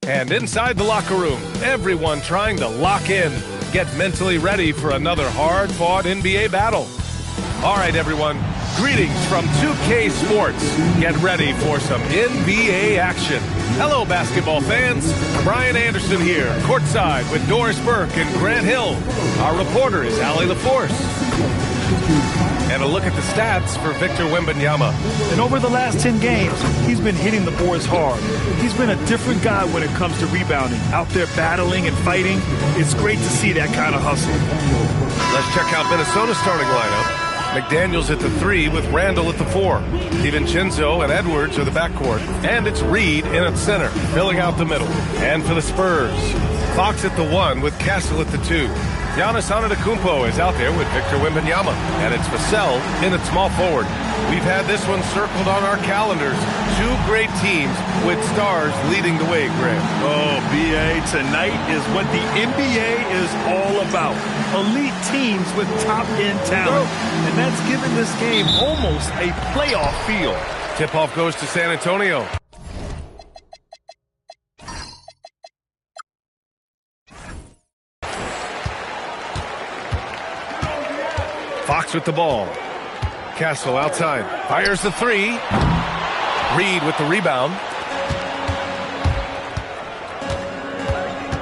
And inside the locker room, everyone trying to lock in, get mentally ready for another hard-fought NBA battle. All right, everyone, greetings from 2K Sports. Get ready for some NBA action. Hello, basketball fans. Brian Anderson here, courtside with Doris Burke and Grant Hill. Our reporter is Allie LaForce. And a look at the stats for Victor Wembanyama. And over the last 10 games, he's been hitting the boards hard. He's been a different guy when it comes to rebounding. Out there battling and fighting. It's great to see that kind of hustle. Let's check out Minnesota's starting lineup. McDaniels at the 3 with Randall at the 4. DiVincenzo and Edwards are the backcourt. And it's Reed in at center, filling out the middle. And for the Spurs, Fox at the 1 with Castle at the 2. Giannis Antetokounmpo is out there with Victor Wembanyama, and it's Vassell in at small forward. We've had this one circled on our calendars. Two great teams with stars leading the way, Grant. Oh, B.A., tonight is what the NBA is all about. Elite teams with top-end talent, and that's given this game almost a playoff feel. Tip-off goes to San Antonio. Fox with the ball. Castle outside. Fires the 3. Reed with the rebound.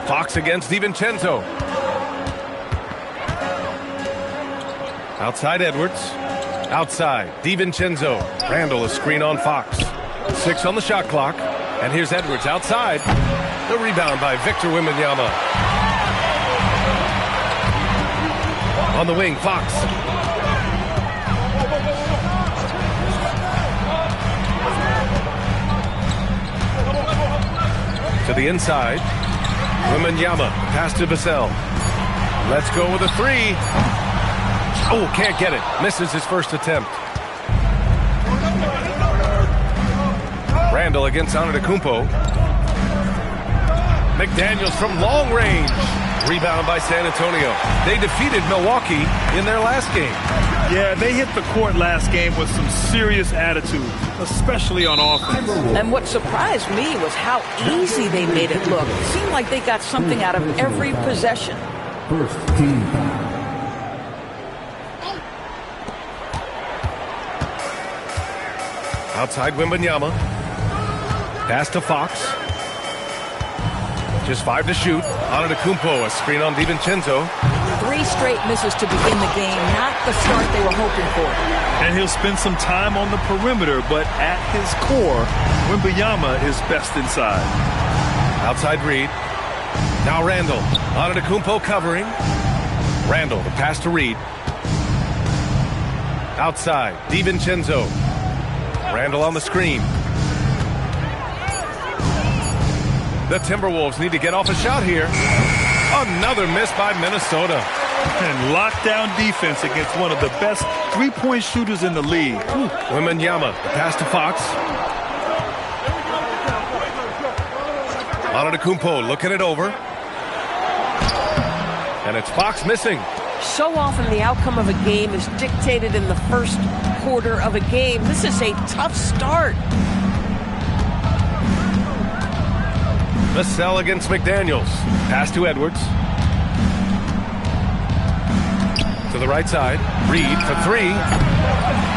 Fox against DiVincenzo. Outside Edwards. Outside DiVincenzo. Randall a screen on Fox. 6 on the shot clock. And here's Edwards outside. The rebound by Victor Wembanyama. On the wing, Fox. To the inside. Wembanyama. Pass to Vassell. Let's go with a 3. Oh, can't get it. Misses his first attempt. Randall against Antetokounmpo. McDaniels from long range. Rebound by San Antonio. They defeated Milwaukee in their last game. Yeah, they hit the court last game with some serious attitude, especially on offense. And what surprised me was how easy they made it look. It seemed like they got something out of every possession. First team. Outside Wembanyama. Pass to Fox. Just 5 to shoot. Antetokounmpo, a screen on DiVincenzo. 3 straight misses to begin the game. Not the start they were hoping for. And he'll spend some time on the perimeter, but at his core, Wembanyama is best inside. Outside Reed. Now Randall. Antetokounmpo covering. Randall, the pass to Reed. Outside, DiVincenzo. Randall on the screen. The Timberwolves need to get off a shot here. Another miss by Minnesota. And lockdown defense against one of the best three-point shooters in the league. Wembanyama, pass to Fox. Antetokounmpo looking it over. And it's Fox missing. So often the outcome of a game is dictated in the first quarter of a game. This is a tough start. Vassell against McDaniels. Pass to Edwards. To the right side. Reed for 3.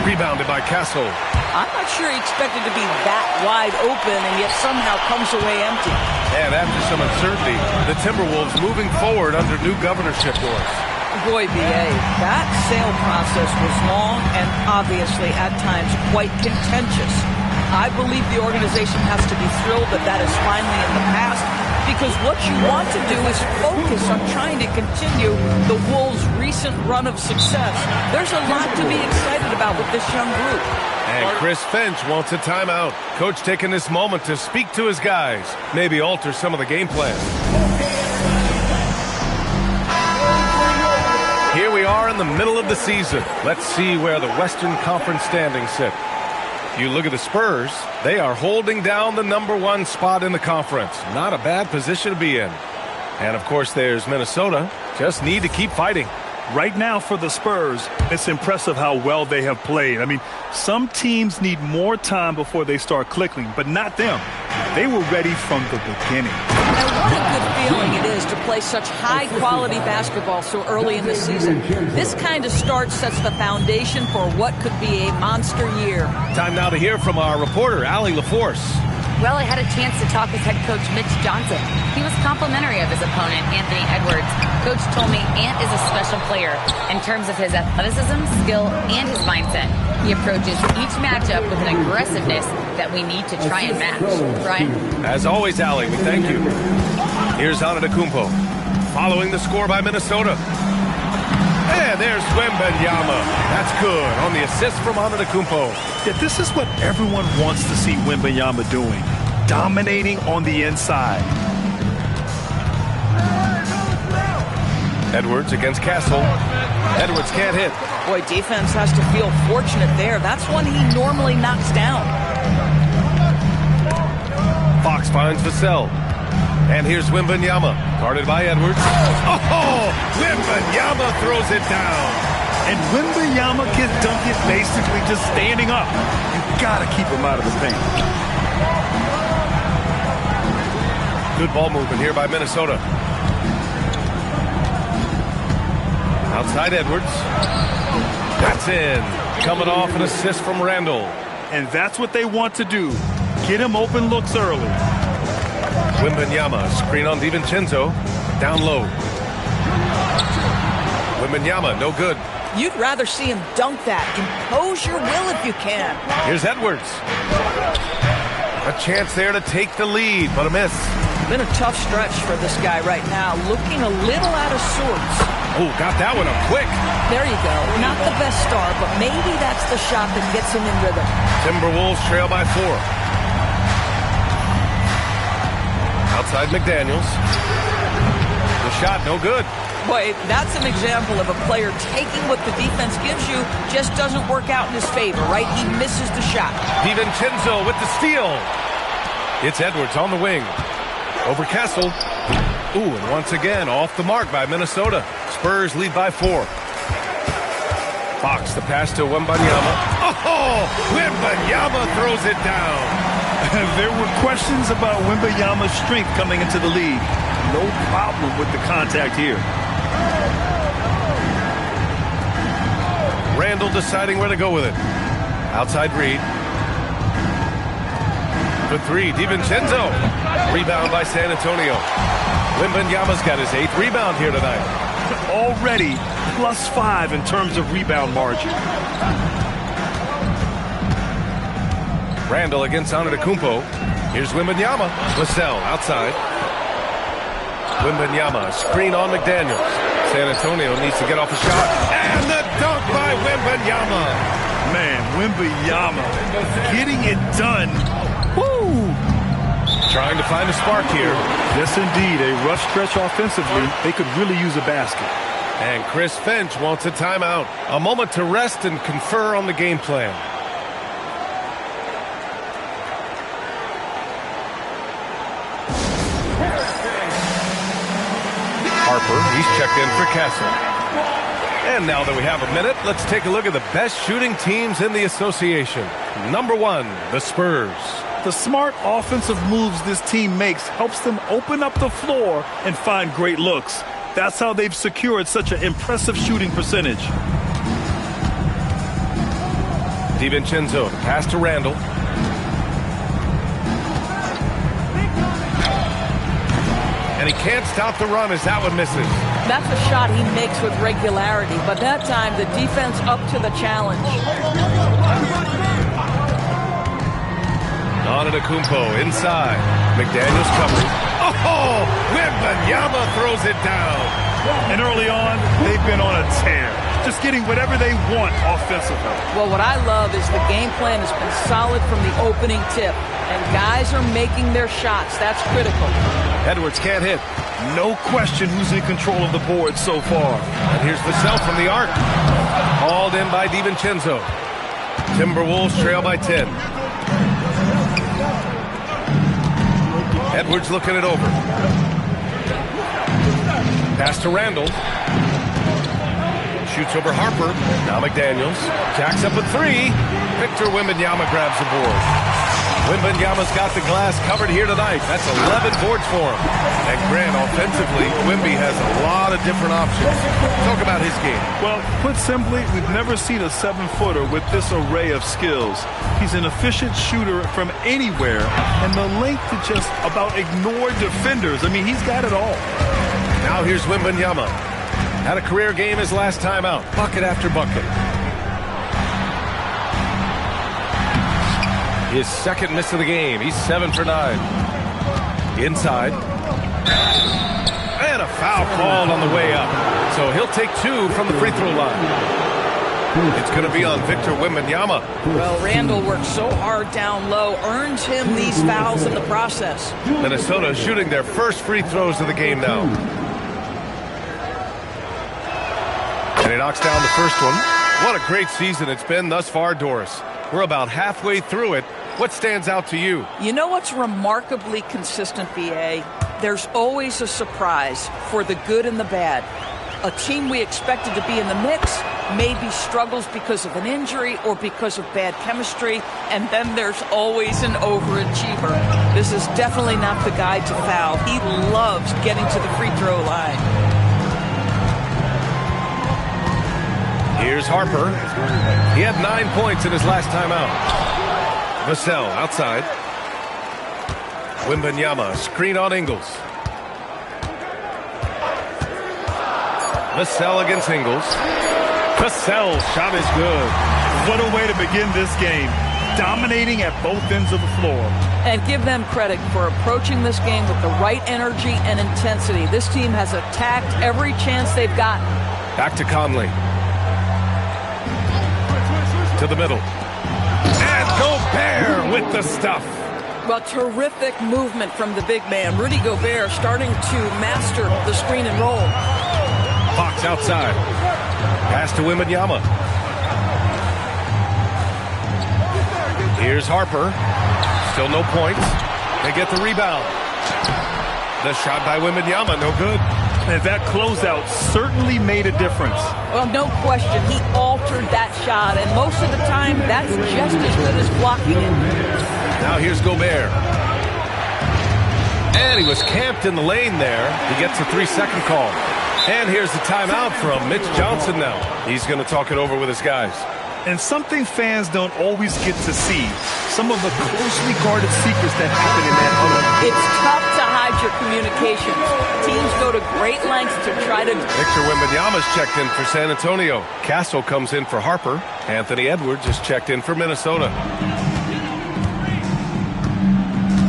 Rebounded by Castle. I'm not sure he expected to be that wide open and yet somehow comes away empty. And after some uncertainty, the Timberwolves moving forward under new governorship doors. Boy, B.A., that sale process was long and obviously at times quite contentious. I believe the organization has to be thrilled that that is finally in the past, because what you want to do is focus on trying to continue the Wolves' recent run of success. There's a lot to be excited about with this young group. And Chris Finch wants a timeout. Coach taking this moment to speak to his guys, maybe alter some of the game plan. Here we are in the middle of the season. Let's see where the Western Conference standings sit. You look at the Spurs, they are holding down the #1 spot in the conference. Not a bad position to be in. And of course there's Minnesota. Just need to keep fighting. Right now for the Spurs, it's impressive how well they have played. I mean, some teams need more time before they start clicking, but not them. They were ready from the beginning. And what a good feeling it is to play such high-quality basketball so early in the season. This kind of start sets the foundation for what could be a monster year. Time now to hear from our reporter, Allie LaForce. Well, I had a chance to talk with head coach Mitch Johnson. He was complimentary of his opponent, Anthony Edwards. Coach told me Ant is a special player in terms of his athleticism, skill, and his mindset. He approaches each matchup with an aggressiveness that we need to try and match. Brian? As always, Allie, we thank you. Here's Antetokounmpo, following the score by Minnesota. And there's Wembanyama. That's good on the assist from Antetokounmpo. Yeah, this is what everyone wants to see Wembanyama doing, dominating on the inside. Edwards against Castle. Edwards can't hit. Boy, defense has to feel fortunate there. That's one he normally knocks down. Fox finds Vassell. And here's Wembanyama, guarded by Edwards. Oh, Wembanyama throws it down. And Wembanyama can dunk it basically just standing up. You've got to keep him out of the paint. Good ball movement here by Minnesota. Outside Edwards. That's in. Coming off an assist from Randall. And that's what they want to do. Get him open looks early. Wembanyama, screen on DiVincenzo, down low. Wembanyama, no good. You'd rather see him dunk that. Impose your will if you can. Here's Edwards. A chance there to take the lead, but a miss. Been a tough stretch for this guy right now. Looking a little out of sorts. Oh, got that one up quick. There you go. Not the best start, but maybe that's the shot that gets him in rhythm. Timberwolves trail by 4. Outside McDaniels. The shot, no good. Boy, that's an example of a player taking what the defense gives you, just doesn't work out in his favor, right? He misses the shot. DiVincenzo with the steal. It's Edwards on the wing. Over Castle. Ooh, and once again, off the mark by Minnesota. Spurs lead by 4. Fox, the pass to Wembanyama. Oh, Wembanyama throws it down. There were questions about Wembanyama's strength coming into the league. No problem with the contact here. Randall deciding where to go with it. Outside Reed. For 3, DiVincenzo. Rebound by San Antonio. Wembanyama's got his 8th rebound here tonight. Already +5 in terms of rebound margin. Randall against Antetokounmpo. Here's Wembanyama. Vassell outside. Wembanyama, screen on McDaniels. San Antonio needs to get off a shot. And the dunk by Wembanyama. Man, Wembanyama getting it done. Woo! Trying to find a spark here. Yes, indeed. A rough stretch offensively. They could really use a basket. And Chris Finch wants a timeout. A moment to rest and confer on the game plan. Harper, he's checked in for Castle. And now that we have a minute, let's take a look at the best shooting teams in the association. Number 1, the Spurs. The smart offensive moves this team makes helps them open up the floor and find great looks. That's how they've secured such an impressive shooting percentage. DiVincenzo, pass to Randall. And he can't stop the run as that one misses. That's a shot he makes with regularity, but that time the defense up to the challenge. Antetokounmpo inside. McDaniels covering. Oh, Wembanyama throws it down. And early on, they've been on a tear. Just getting whatever they want offensively. Well, what I love is the game plan has been solid from the opening tip. And guys are making their shots. That's critical. Edwards can't hit. No question who's in control of the board so far. And here's Vassell from the arc. Hauled in by DiVincenzo. Timberwolves trail by 10. Edwards looking it over. Pass to Randall. shoots over Harper. Now McDaniels jacks up a three. Victor Wembanyama grabs the board. Wembanyama's got the glass covered here tonight. That's 11 boards for him. And Grant, offensively, Wemby has a lot of different options. Talk about his game. Well, put simply, we've never seen a 7-footer with this array of skills. He's an efficient shooter from anywhere, and the length to just about ignore defenders. I mean, he's got it all. Now here's Wembanyama. Had a career game his last time out. Bucket after bucket. His second miss of the game. He's 7 for 9. Inside. And a foul called on the way up. So he'll take 2 from the free throw line. It's going to be on Victor Wembanyama. Well, Randall worked so hard down low, earns him these fouls in the process. Minnesota shooting their first free throws of the game now. And he knocks down the first one. What a great season it's been thus far, Doris. We're about halfway through it. What stands out to you? You know what's remarkably consistent, BA? There's always a surprise for the good and the bad. A team we expected to be in the mix maybe struggles because of an injury or because of bad chemistry, and then there's always an overachiever. This is definitely not the guy to foul. He loves getting to the free throw line. Here's Harper. He had 9 points in his last time out. Vassell outside. Wembanyama, screen on Ingles. Vassell against Ingles. Vassell's shot is good. What a way to begin this game. Dominating at both ends of the floor. And give them credit for approaching this game with the right energy and intensity. This team has attacked every chance they've gotten. Back to Conley. To the middle. And Gobert with the stuff. Well, terrific movement from the big man. Rudy Gobert starting to master the screen and roll. Fox outside. Pass to Wembanyama. Here's Harper. Still no points. They get the rebound. The shot by Wembanyama, no good. And that closeout certainly made a difference. Well, no question. He altered that shot, and most of the time, that's just as good as blocking it. Now here's Gobert. And he was camped in the lane there. He gets a 3-second call. And here's the timeout from Mitch Johnson now. He's going to talk it over with his guys. And something fans don't always get to see. Some of the closely guarded secrets that happen in that huddle. It's tough to hide your communications. Teams go to great lengths to try to... Victor Wembanyama's checked in for San Antonio. Castle comes in for Harper. Anthony Edwards is checked in for Minnesota.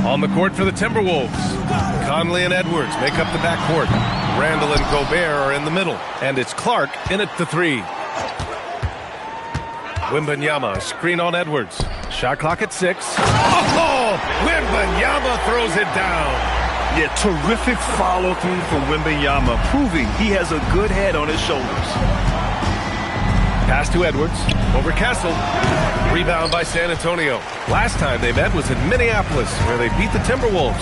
On the court for the Timberwolves. Conley and Edwards make up the backcourt. Randall and Gobert are in the middle. And it's Clark in at the 3. Wembanyama, screen on Edwards. Shot clock at 6. Oh! Wembanyama throws it down. Yeah, terrific follow-through from Wembanyama, proving he has a good head on his shoulders. Pass to Edwards. Over Castle. Rebound by San Antonio. Last time they met was in Minneapolis, where they beat the Timberwolves.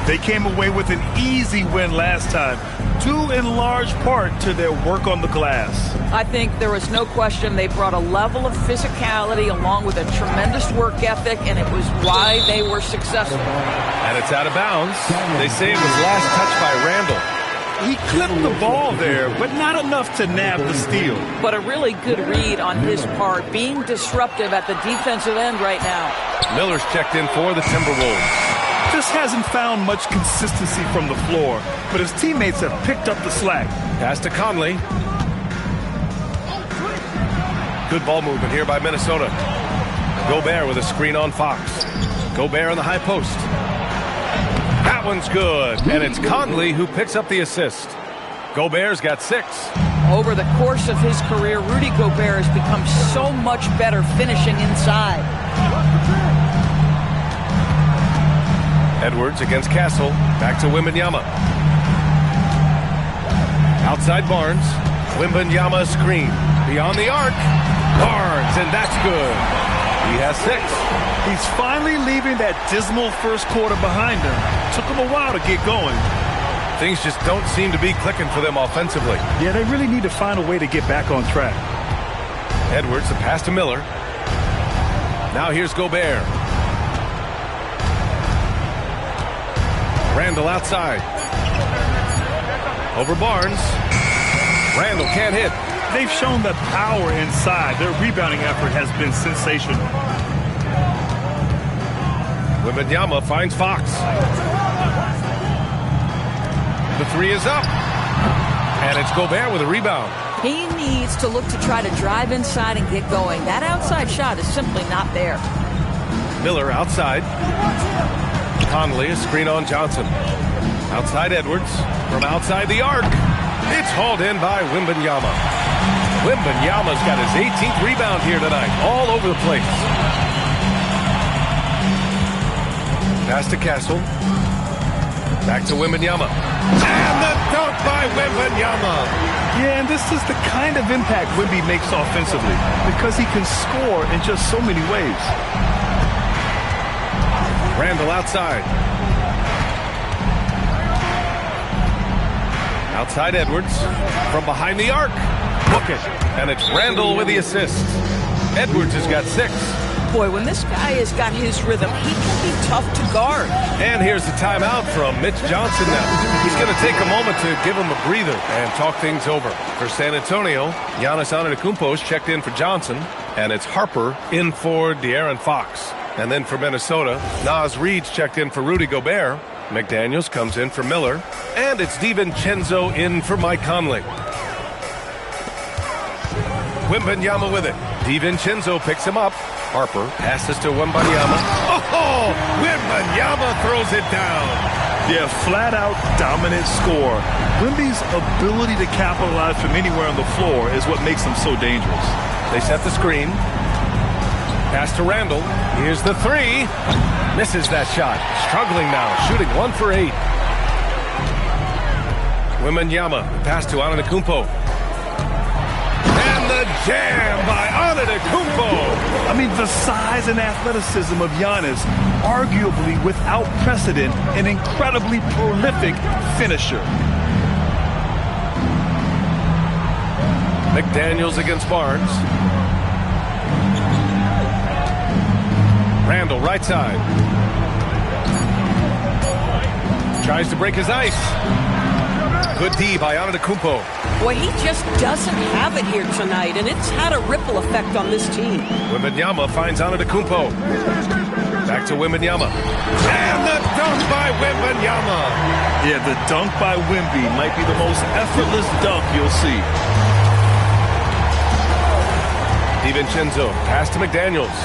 They came away with an easy win last time, due in large part to their work on the glass. I think there was no question they brought a level of physicality along with a tremendous work ethic, and it was why they were successful. And it's out of bounds. They say it was last touched by Randall. He clipped the ball there, but not enough to nab the steal. But a really good read on his part, being disruptive at the defensive end right now. Miller's checked in for the Timberwolves. Just hasn't found much consistency from the floor, but his teammates have picked up the slack. Pass to Conley. Good ball movement here by Minnesota. Gobert with a screen on Fox. Gobert on the high post. That one's good, and it's Conley who picks up the assist. Gobert's got 6. Over the course of his career, Rudy Gobert has become so much better finishing inside. Edwards against Castle. Back to Wembanyama. Outside Barnes. Wembanyama screen. Beyond the arc. Barnes, and that's good. He has 6. He's finally leaving that dismal first quarter behind him. Took him a while to get going. Things just don't seem to be clicking for them offensively. Yeah, they really need to find a way to get back on track. Edwards, the pass to Miller. Now here's Gobert. Randall outside. Over Barnes. Randall can't hit. They've shown that power inside. Their rebounding effort has been sensational. Wembanyama finds Fox. The three is up. And it's Gobert with a rebound. He needs to look to try to drive inside and get going. That outside shot is simply not there. Miller outside. Conley, a screen on Johnson. Outside Edwards. From outside the arc. It's hauled in by Wembanyama. Wembanyama's got his 18th rebound here tonight. All over the place. Pass to Castle. Back to Wembanyama. And the dunk by Wembanyama. Yeah, and this is the kind of impact Wemby makes offensively because he can score in just so many ways. Randall outside. Outside Edwards. From behind the arc. Book it. And it's Randall with the assist. Edwards has got 6. Boy, when this guy has got his rhythm, he can be tough to guard. And here's the timeout from Mitch Johnson now. He's going to take a moment to give him a breather and talk things over. For San Antonio, Giannis Antetokounmpo's checked in for Johnson, and it's Harper in for De'Aaron Fox. And then for Minnesota, Naz Reid's checked in for Rudy Gobert. McDaniels comes in for Miller, and it's DiVincenzo in for Mike Conley. Wembanyama with it. DiVincenzo picks him up. Harper passes to Wembanyama. Oh, Wembanyama throws it down. Yeah, flat-out dominant score. Wemby's ability to capitalize from anywhere on the floor is what makes him so dangerous. They set the screen. Pass to Randall. Here's the three. Misses that shot. Struggling now, shooting 1 for 8. Wembanyama, pass to Antetokounmpo. And the jam by Antetokounmpo. I mean, the size and athleticism of Giannis, arguably without precedent, an incredibly prolific finisher. McDaniels against Barnes. Randall, right side. Tries to break his ice. Good D by Antetokounmpo. Boy, he just doesn't have it here tonight, and it's had a ripple effect on this team. Wembanyama finds Antetokounmpo. Back to Wembanyama. And the dunk by Wembanyama. Yeah, the dunk by Wemby might be the most effortless dunk you'll see. DiVincenzo, pass to McDaniels.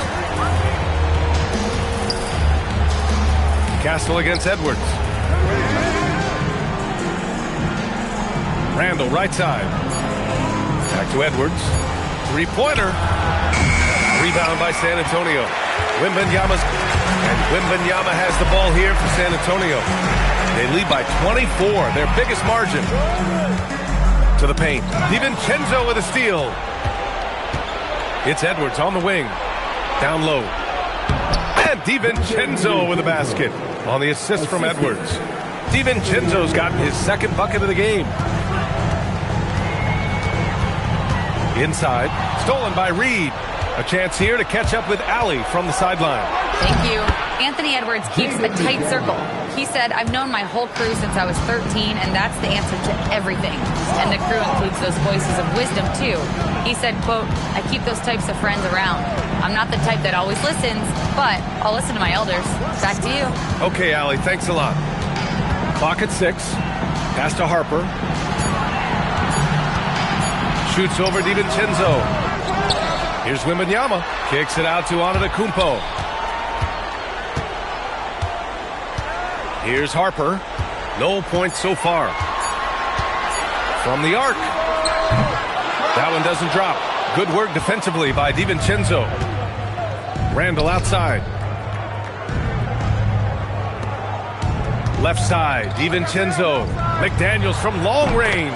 Castle against Edwards. Randall, right side. Back to Edwards. Three-pointer. Rebound by San Antonio. Wembanyama has the ball here for San Antonio. They lead by 24, their biggest margin. To the paint. DiVincenzo with a steal. It's Edwards on the wing. Down low. And DiVincenzo with a basket on the assist from Edwards. DiVincenzo's gotten his second bucket of the game. Inside, stolen by Reid. A chance here to catch up with Allie from the sideline. Thank you. Anthony Edwards keeps a tight circle. He said, I've known my whole crew since I was 13, and that's the answer to everything. And the crew includes those voices of wisdom, too. He said, quote, I keep those types of friends around. I'm not the type that always listens, but I'll listen to my elders. Back to you. Okay, Allie, thanks a lot. Clock at 6. Pass to Harper. Shoots over DiVincenzo. Here's Wembanyama. Kicks it out to Antetokounmpo. Here's Harper. No points so far. From the arc. That one doesn't drop. Good work defensively by DiVincenzo. Randall outside. Left side, DiVincenzo. McDaniels from long range.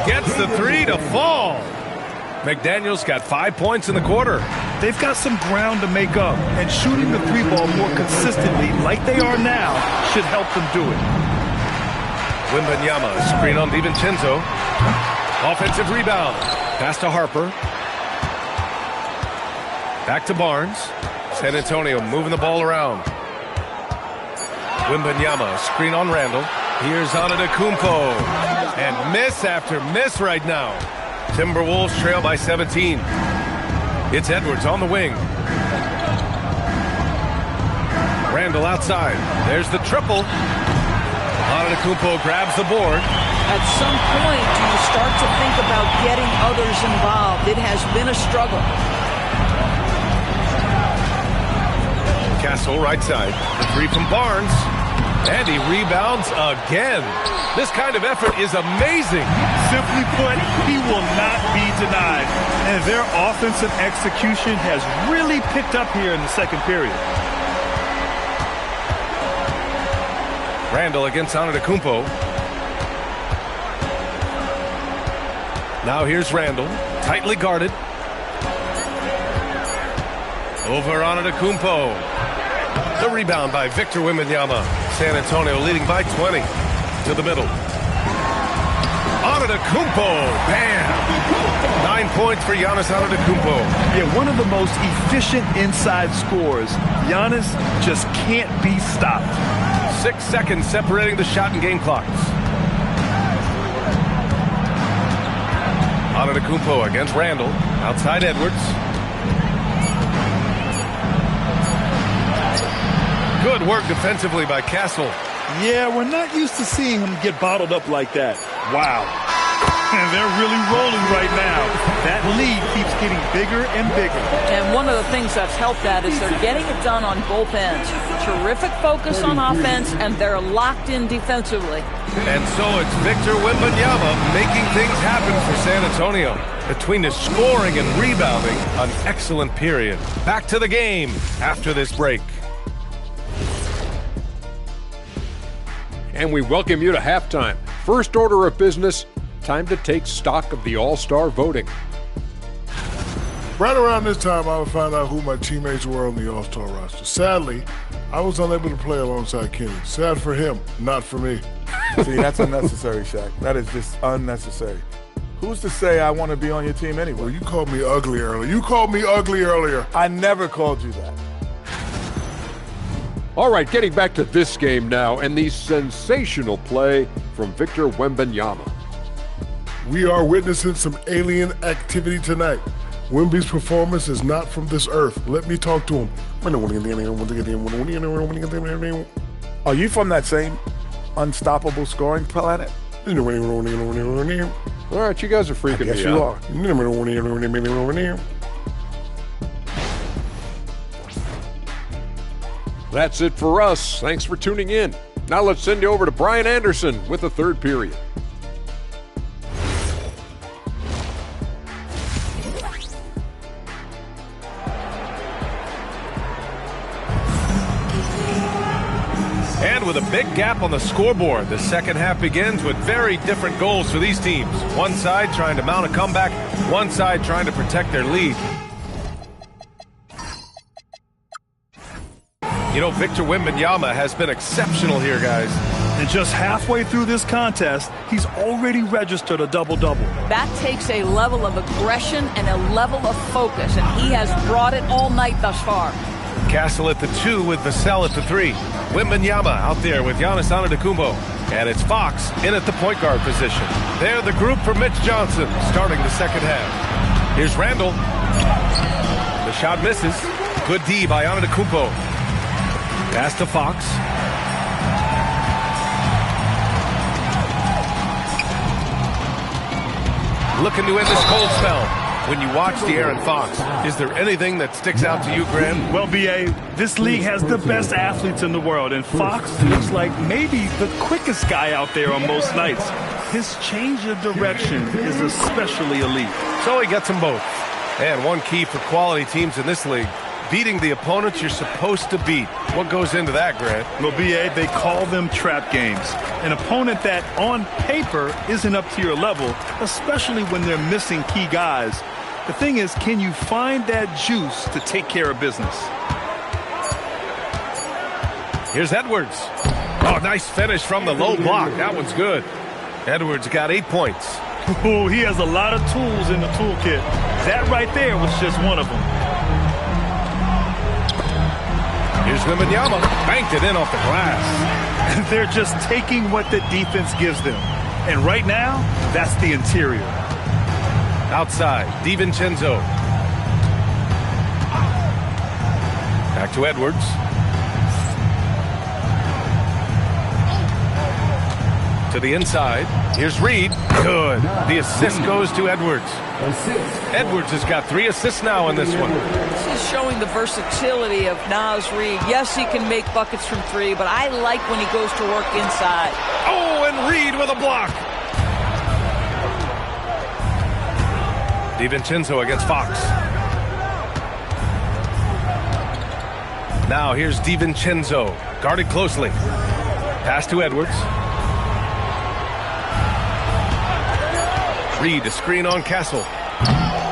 Gets the three to fall. McDaniels got 5 points in the quarter. They've got some ground to make up, and shooting the three ball more consistently like they are now should help them do it. Wembanyama, screen on DiVincenzo. Offensive rebound. Pass to Harper. Back to Barnes. San Antonio moving the ball around. Wembanyama, screen on Randall. Here's Antetokounmpo. And miss after miss right now. Timberwolves trail by 17. It's Edwards on the wing. Randall outside. There's the triple. Antetokounmpo grabs the board. At some point, do you start to think about getting others involved? It has been a struggle. Castle right side. The three from Barnes. And he rebounds again. This kind of effort is amazing. Simply put, he will not be denied. And their offensive execution has really picked up here in the second period. Randall against Antetokounmpo. Now here's Randall, tightly guarded. Over Antetokounmpo. The rebound by Victor Wembanyama. San Antonio leading by 20. To the middle. Antetokounmpo, bam! 9 points for Giannis Antetokounmpo. Yeah, one of the most efficient inside scorers. Giannis just can't be stopped. 6 seconds separating the shot and game clocks. Antetokounmpo against Randall. Outside Edwards. Good work defensively by Castle. Yeah, we're not used to seeing him get bottled up like that. Wow. And they're really rolling right now. That lead keeps getting bigger and bigger. And one of the things that's helped that is they're getting it done on both ends. Terrific focus on offense, and they're locked in defensively. And so it's Victor Wembanyama making things happen for San Antonio. Between the scoring and rebounding, an excellent period. Back to the game after this break. And we welcome you to halftime. First order of business, time to take stock of the All-Star voting. Right around this time, I would find out who my teammates were on the All-Star roster. Sadly, I was unable to play alongside Kenny. Sad for him, not for me. See, that's unnecessary, Shaq. That is just unnecessary. Who's to say I want to be on your team anyway? Well, you called me ugly earlier. I never called you that. All right, getting back to this game now and the sensational play from Victor Wembanyama. We are witnessing some alien activity tonight. Wemby's performance is not from this earth. Let me talk to him. Are you from that same unstoppable scoring planet? All right, you guys are freaking Yes, me you out. are. That's it for us. Thanks for tuning in. Now let's send you over to Brian Anderson with the third period. And with a big gap on the scoreboard, the second half begins with very different goals for these teams. One side trying to mount a comeback, one side trying to protect their lead. You know, Victor Wembanyama has been exceptional here, guys. And just halfway through this contest, he's already registered a double-double. That takes a level of aggression and a level of focus, and he has brought it all night thus far. Castle at the 2 with Vassell at the 3. Wembanyama out there with Giannis Antetokounmpo. And it's Fox in at the point guard position. They're the group for Mitch Johnson starting the second half. Here's Randall. The shot misses. Good D by Antetokounmpo. Pass to Fox. Looking to end this cold spell. When you watch De'Aaron Fox, is there anything that sticks out to you, Grant? Well, B.A., this league has the best athletes in the world, and Fox looks like maybe the quickest guy out there on most nights. His change of direction is especially elite. So he gets them both. And one key for quality teams in this league, beating the opponents you're supposed to beat. What goes into that, Grant? Well, B.A., they call them trap games. An opponent that, on paper, isn't up to your level, especially when they're missing key guys. The thing is, can you find that juice to take care of business? Here's Edwards. Oh, nice finish from the low block. That one's good. Edwards got 8 points. Ooh, he has a lot of tools in the toolkit. That right there was just one of them. Here's Wembanyama. Banked it in off the glass. They're just taking what the defense gives them. And right now, that's the interior. Outside, DiVincenzo. Back to Edwards. To the inside. Here's Reed. Good. The assist goes to Edwards. Edwards has got 3 assists now in this one. This is showing the versatility of Naz Reid. Yes, he can make buckets from 3, but I like when he goes to work inside. Oh, and Reed with a block. DiVincenzo against Fox. Now here's DiVincenzo. Guarded closely. Pass to Edwards. Reed, a screen on Castle.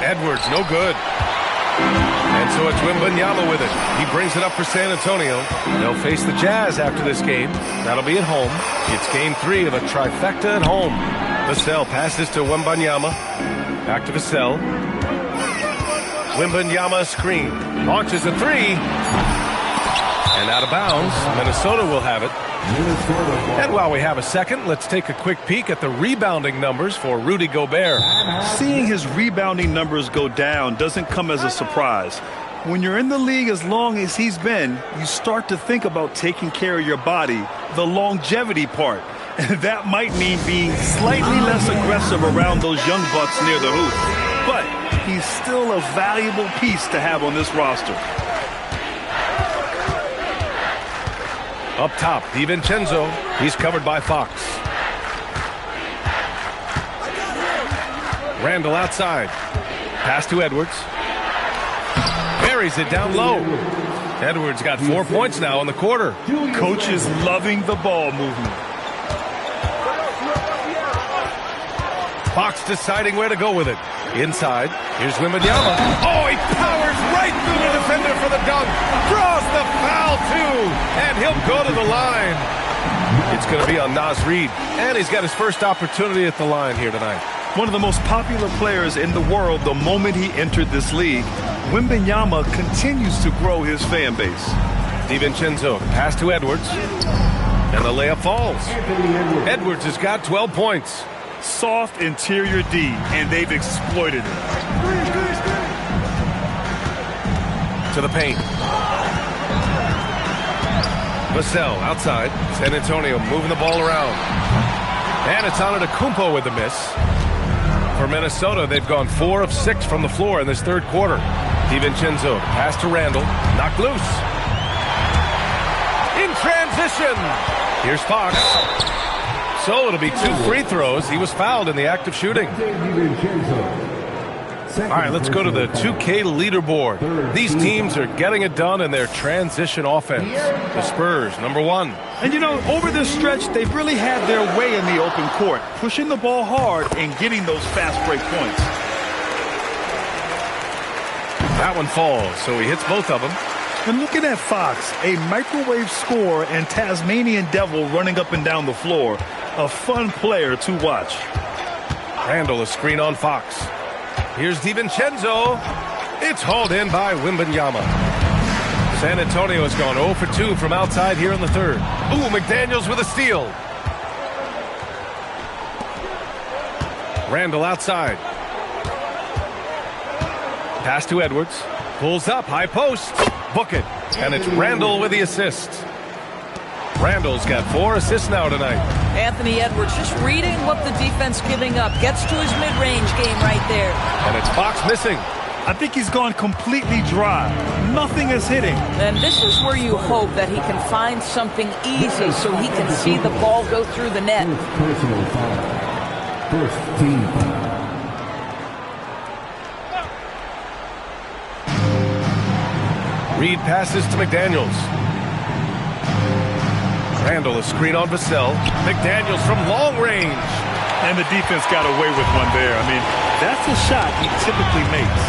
Edwards, no good. And so it's Wembanyama with it. He brings it up for San Antonio. They'll face the Jazz after this game. That'll be at home. It's game 3 of a trifecta at home. Vassell passes to Wembanyama. Back to Vassell. Wembanyama screen. Launches a 3. And out of bounds. Minnesota will have it. And while we have a second, let's take a quick peek at the rebounding numbers for Rudy Gobert. Seeing his rebounding numbers go down doesn't come as a surprise. When you're in the league as long as he's been, you start to think about taking care of your body, the longevity part. And that might mean being slightly less aggressive around those young bucks near the hoop. But he's still a valuable piece to have on this roster. Up top, DiVincenzo. He's covered by Fox. Randall outside. Pass to Edwards. Buries it down low. Edwards got 4 points now in the quarter. Coach is loving the ball movement. Fox deciding where to go with it. Inside. Here's Wembanyama. Oh, he powers right through the defender for the dunk. Draws the foul, too. And he'll go to the line. It's going to be on Naz Reid. And he's got his first opportunity at the line here tonight. One of the most popular players in the world the moment he entered this league. Wembanyama continues to grow his fan base. DiVincenzo. Pass to Edwards. And the layup falls. Edwards has got 12 points. Soft interior D, and they've exploited it. To the paint. Vassell outside. San Antonio moving the ball around. And it's Antetokounmpo with the miss. For Minnesota, they've gone 4 of 6 from the floor in this third quarter. DiVincenzo, pass to Randall. Knocked loose. In transition. Here's Fox. So it'll be 2 free throws. He was fouled in the act of shooting. All right, let's go to the 2K leaderboard. These teams are getting it done in their transition offense. The Spurs, number 1. And you know, over this stretch, they've really had their way in the open court, pushing the ball hard and getting those fast break points. That one falls, so he hits both of them. And looking at Fox, a microwave scorer and Tasmanian devil running up and down the floor. A fun player to watch. Randall, a screen on Fox. Here's DiVincenzo. It's hauled in by Wembanyama. San Antonio has gone 0 for 2 from outside here in the third. Ooh, McDaniels with a steal. Randall outside. Pass to Edwards. Pulls up, high post. Book it. And it's Randall with the assist. Randall's got 4 assists now tonight. Anthony Edwards just reading what the defense giving up. Gets to his mid-range game right there. And it's Fox missing. I think he's gone completely dry. Nothing is hitting. And this is where you hope that he can find something easy so he can see the ball go through the net. Personal foul. First team foul. Reed passes to McDaniels. Randall, a screen on Vassell. McDaniels from long range. And the defense got away with one there. I mean, that's a shot he typically makes.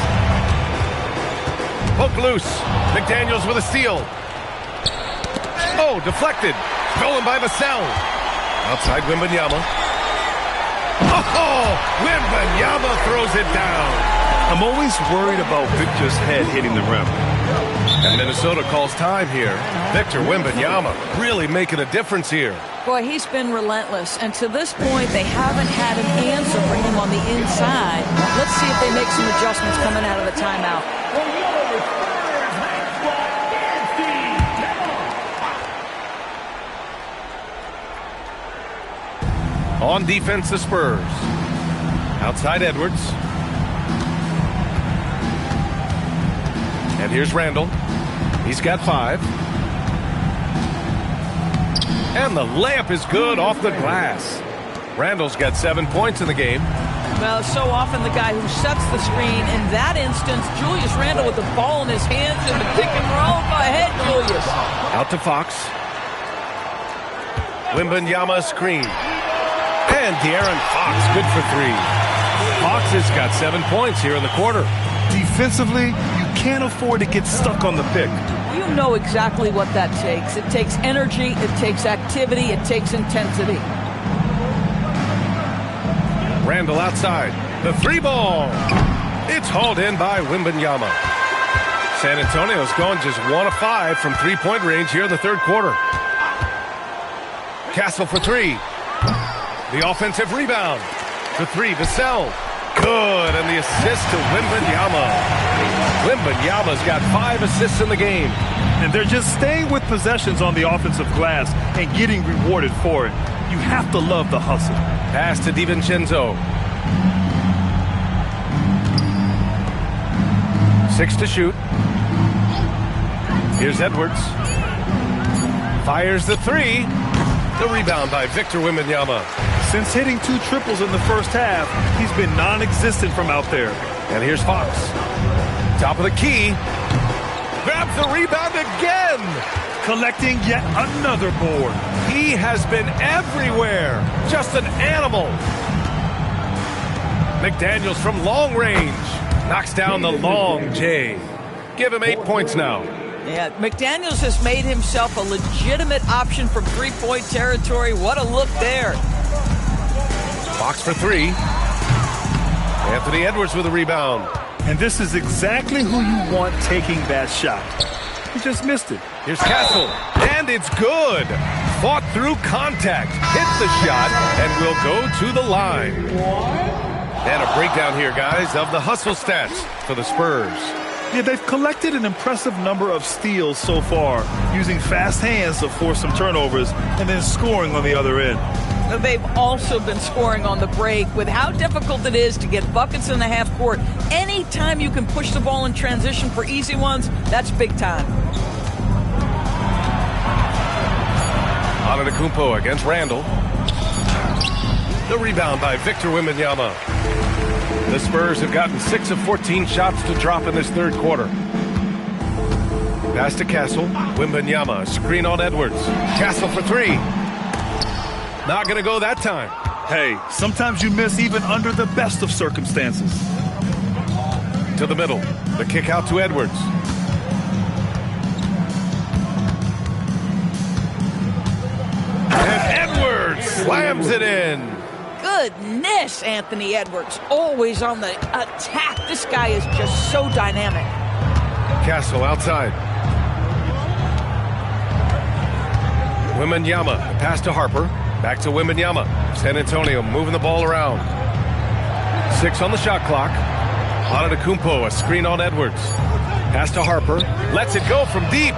Poke loose. McDaniels with a steal. Oh, deflected. Stolen by Vassell. Outside Wembanyama. Oh, Wembanyama throws it down. I'm always worried about Victor's head hitting the rim. And Minnesota calls time here. Victor Wembanyama really making a difference here. Boy, he's been relentless, and to this point, they haven't had an answer for him on the inside. Let's see if they make some adjustments coming out of the timeout. On defense, the Spurs. Outside Edwards. And here's Randall. He's got 5. And the layup is good off the glass. Randall's got 7 points in the game. Well, so often the guy who sets the screen. In that instance, Julius Randall with the ball in his hands in the pick and roll. Go ahead, Julius. Out to Fox. Wembanyama screen. And De'Aaron Fox, good for 3. Fox has got 7 points here in the quarter. Defensively, you can't afford to get stuck on the pick. You know exactly what that takes. It takes energy, it takes activity, it takes intensity. Randall outside. The 3 ball. It's hauled in by Wembanyama. San Antonio's going just 1 of 5 from 3-point range here in the third quarter. Castle for 3. The offensive rebound. The 3, Vassell. Good, and the assist to Wembanyama. Wembanyama's got 5 assists in the game. And they're just staying with possessions on the offensive glass and getting rewarded for it. You have to love the hustle. Pass to DiVincenzo. 6 to shoot. Here's Edwards. Fires the 3. The rebound by Victor Wembanyama. Since hitting 2 triples in the first half, he's been non-existent from out there. And here's Fox. Top of the key. Grabs the rebound again. Collecting yet another board. He has been everywhere. Just an animal. McDaniels from long range. Knocks down the long J. Give him 8 points now. Yeah, McDaniels has made himself a legitimate option from 3-point territory. What a look there. Fox for 3. Anthony Edwards with a rebound. And this is exactly who you want taking that shot. He just missed it. Here's Castle. And it's good. Fought through contact. Hit the shot and will go to the line. And a breakdown here, guys, of the hustle stats for the Spurs. Yeah, they've collected an impressive number of steals so far, using fast hands to force some turnovers and then scoring on the other end. They've also been scoring on the break. With how difficult it is to get buckets in the half court, anytime you can push the ball in transition for easy ones, that's big time. Antetokounmpo against Randall. The rebound by Victor Wembanyama. The Spurs have gotten 6 of 14 shots to drop in this third quarter. Pass to Castle. Wembanyama, screen on Edwards. Castle for 3. Not going to go that time. Hey, sometimes you miss even under the best of circumstances. To the middle. The kick out to Edwards. And Edwards slams it in. Goodness, Anthony Edwards, always on the attack. This guy is just so dynamic. Castle outside. Wembanyama, pass to Harper. Back to Wembanyama. San Antonio moving the ball around. 6 on the shot clock. Antetokounmpo, a screen on Edwards. Pass to Harper. Lets it go from deep.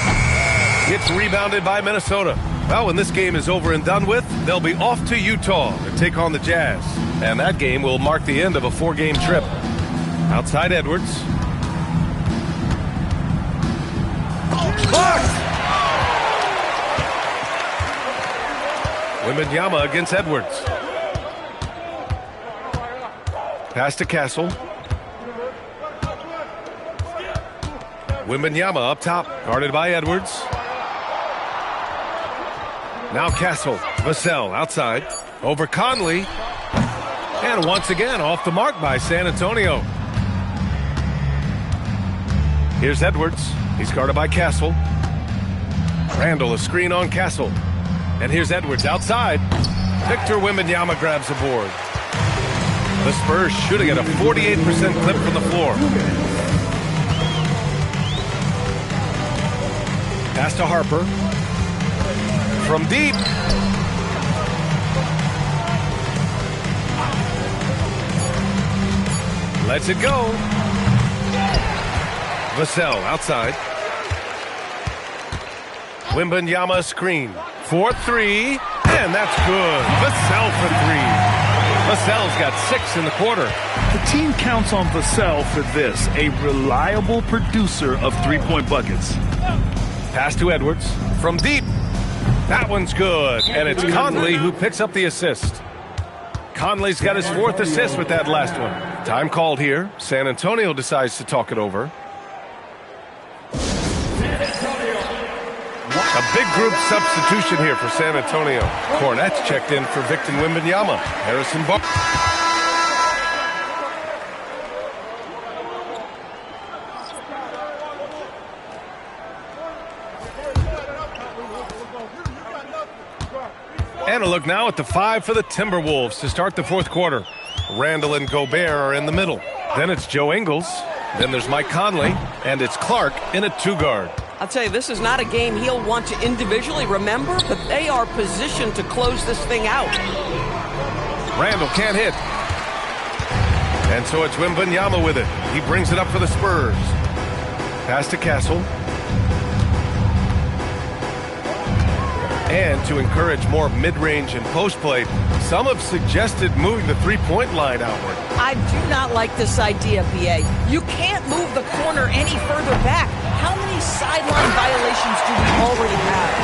It's rebounded by Minnesota. Well, when this game is over and done with, they'll be off to Utah to take on the Jazz. And that game will mark the end of a 4-game trip. Outside Edwards. Blocked! Wembanyama against Edwards. Pass to Castle. Wembanyama up top, guarded by Edwards. Now Castle. Vassell outside. Over Conley. And once again off the mark by San Antonio. Here's Edwards. He's guarded by Castle. Randall, a screen on Castle. And here's Edwards outside. Victor Wembanyama grabs the board. The Spurs shooting at a 48% clip from the floor. Pass to Harper. From deep. Lets it go. Vassell outside. Wembanyama screen. 4-3. And that's good. Vassell for 3. Vassell's got 6 in the quarter. The team counts on Vassell for this, a reliable producer of three-point buckets. Pass to Edwards. From deep. That one's good. And it's Conley who picks up the assist. Conley's got his 4th assist with that last one. Time called here. San Antonio decides to talk it over. A big group substitution here for San Antonio. Cornette's checked in for Victor Wembanyama. Harrison Barnes. And a look now at the 5 for the Timberwolves to start the 4th quarter. Randall and Gobert are in the middle. Then it's Joe Ingles. Then there's Mike Conley. And it's Clark in a 2-guard. I'll tell you, this is not a game he'll want to individually remember, but they are positioned to close this thing out. Randall can't hit. And so it's Wembanyama with it. He brings it up for the Spurs. Pass to Castle. And to encourage more mid-range and post play, some have suggested moving the three-point line outward. I do not like this idea, B.A. You can't move the corner any further back. How many sideline violations do we already have?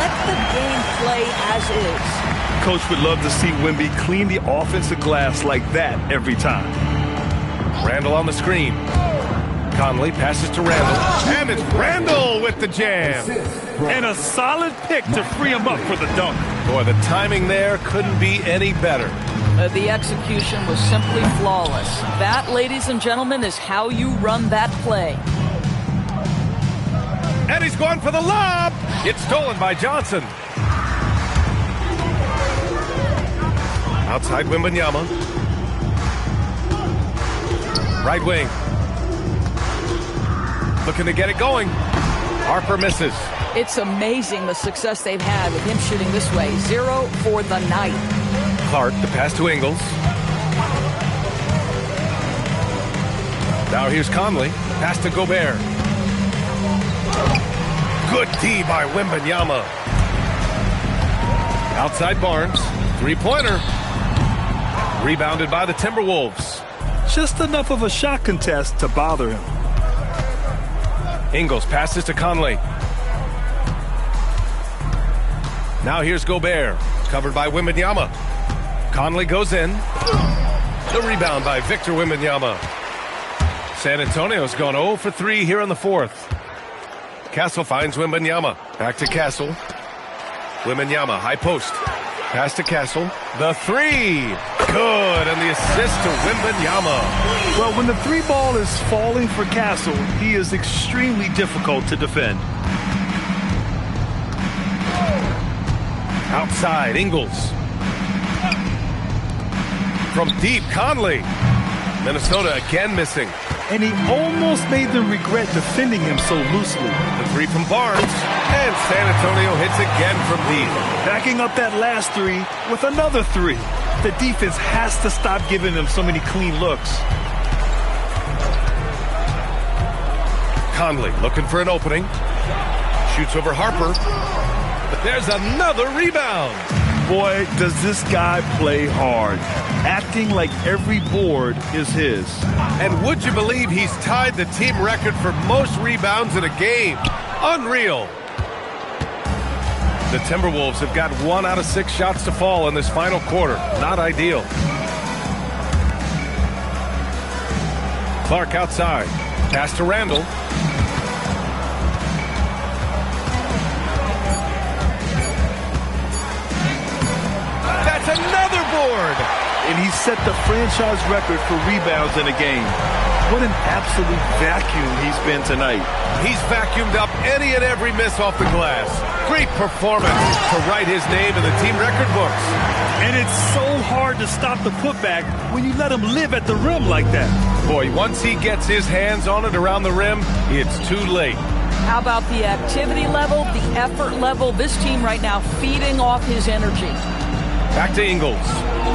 Let the game play as is. Coach would love to see Wemby clean the offensive glass like that every time. Randall on the screen. Conley passes to Randall. And it's Randall with the jam. And a solid pick to free him up for the dunk. Boy, the timing there couldn't be any better. The execution was simply flawless. That, ladies and gentlemen, is how you run that play. And he's going for the lob. It's stolen by Johnson. Outside Wembanyama. Right wing. Looking to get it going. Harper misses. It's amazing the success they've had with him shooting this way. 0 for the night. Clark, the pass to Ingles. Now here's Conley. Pass to Gobert. Good D by Wembanyama. Outside Barnes. Three-pointer. Rebounded by the Timberwolves. Just enough of a shot contest to bother him. Ingles passes to Conley. Now here's Gobert. Covered by Wembanyama. Conley goes in. The rebound by Victor Wembanyama. San Antonio's gone 0 for 3 here in the 4th. Castle finds Wembanyama. Back to Castle. Wembanyama, high post. Pass to Castle. The 3. Good. And the assist to Wembanyama. Well, when the 3 ball is falling for Castle, he is extremely difficult to defend. Outside, Ingles. From deep, Conley. Minnesota again missing. And he almost made them regret defending him so loosely. The 3 from Barnes. And San Antonio hits again from deep. Backing up that last 3 with another 3. The defense has to stop giving them so many clean looks. Conley looking for an opening. Shoots over Harper. But there's another rebound. Boy, does this guy play hard. Acting like every board is his. And would you believe he's tied the team record for most rebounds in a game? Unreal. The Timberwolves have got 1 out of 6 shots to fall in this final quarter. Not ideal. Clark outside. Pass to Randall. Another board. And he set the franchise record for rebounds in a game. What an absolute vacuum he's been tonight. He's vacuumed up any and every miss off the glass. Great performance to write his name in the team record books. And it's so hard to stop the putback when you let him live at the rim like that. Boy, once he gets his hands on it around the rim, it's too late. How about the activity level, the effort level? This team right now feeding off his energy. Back to Ingles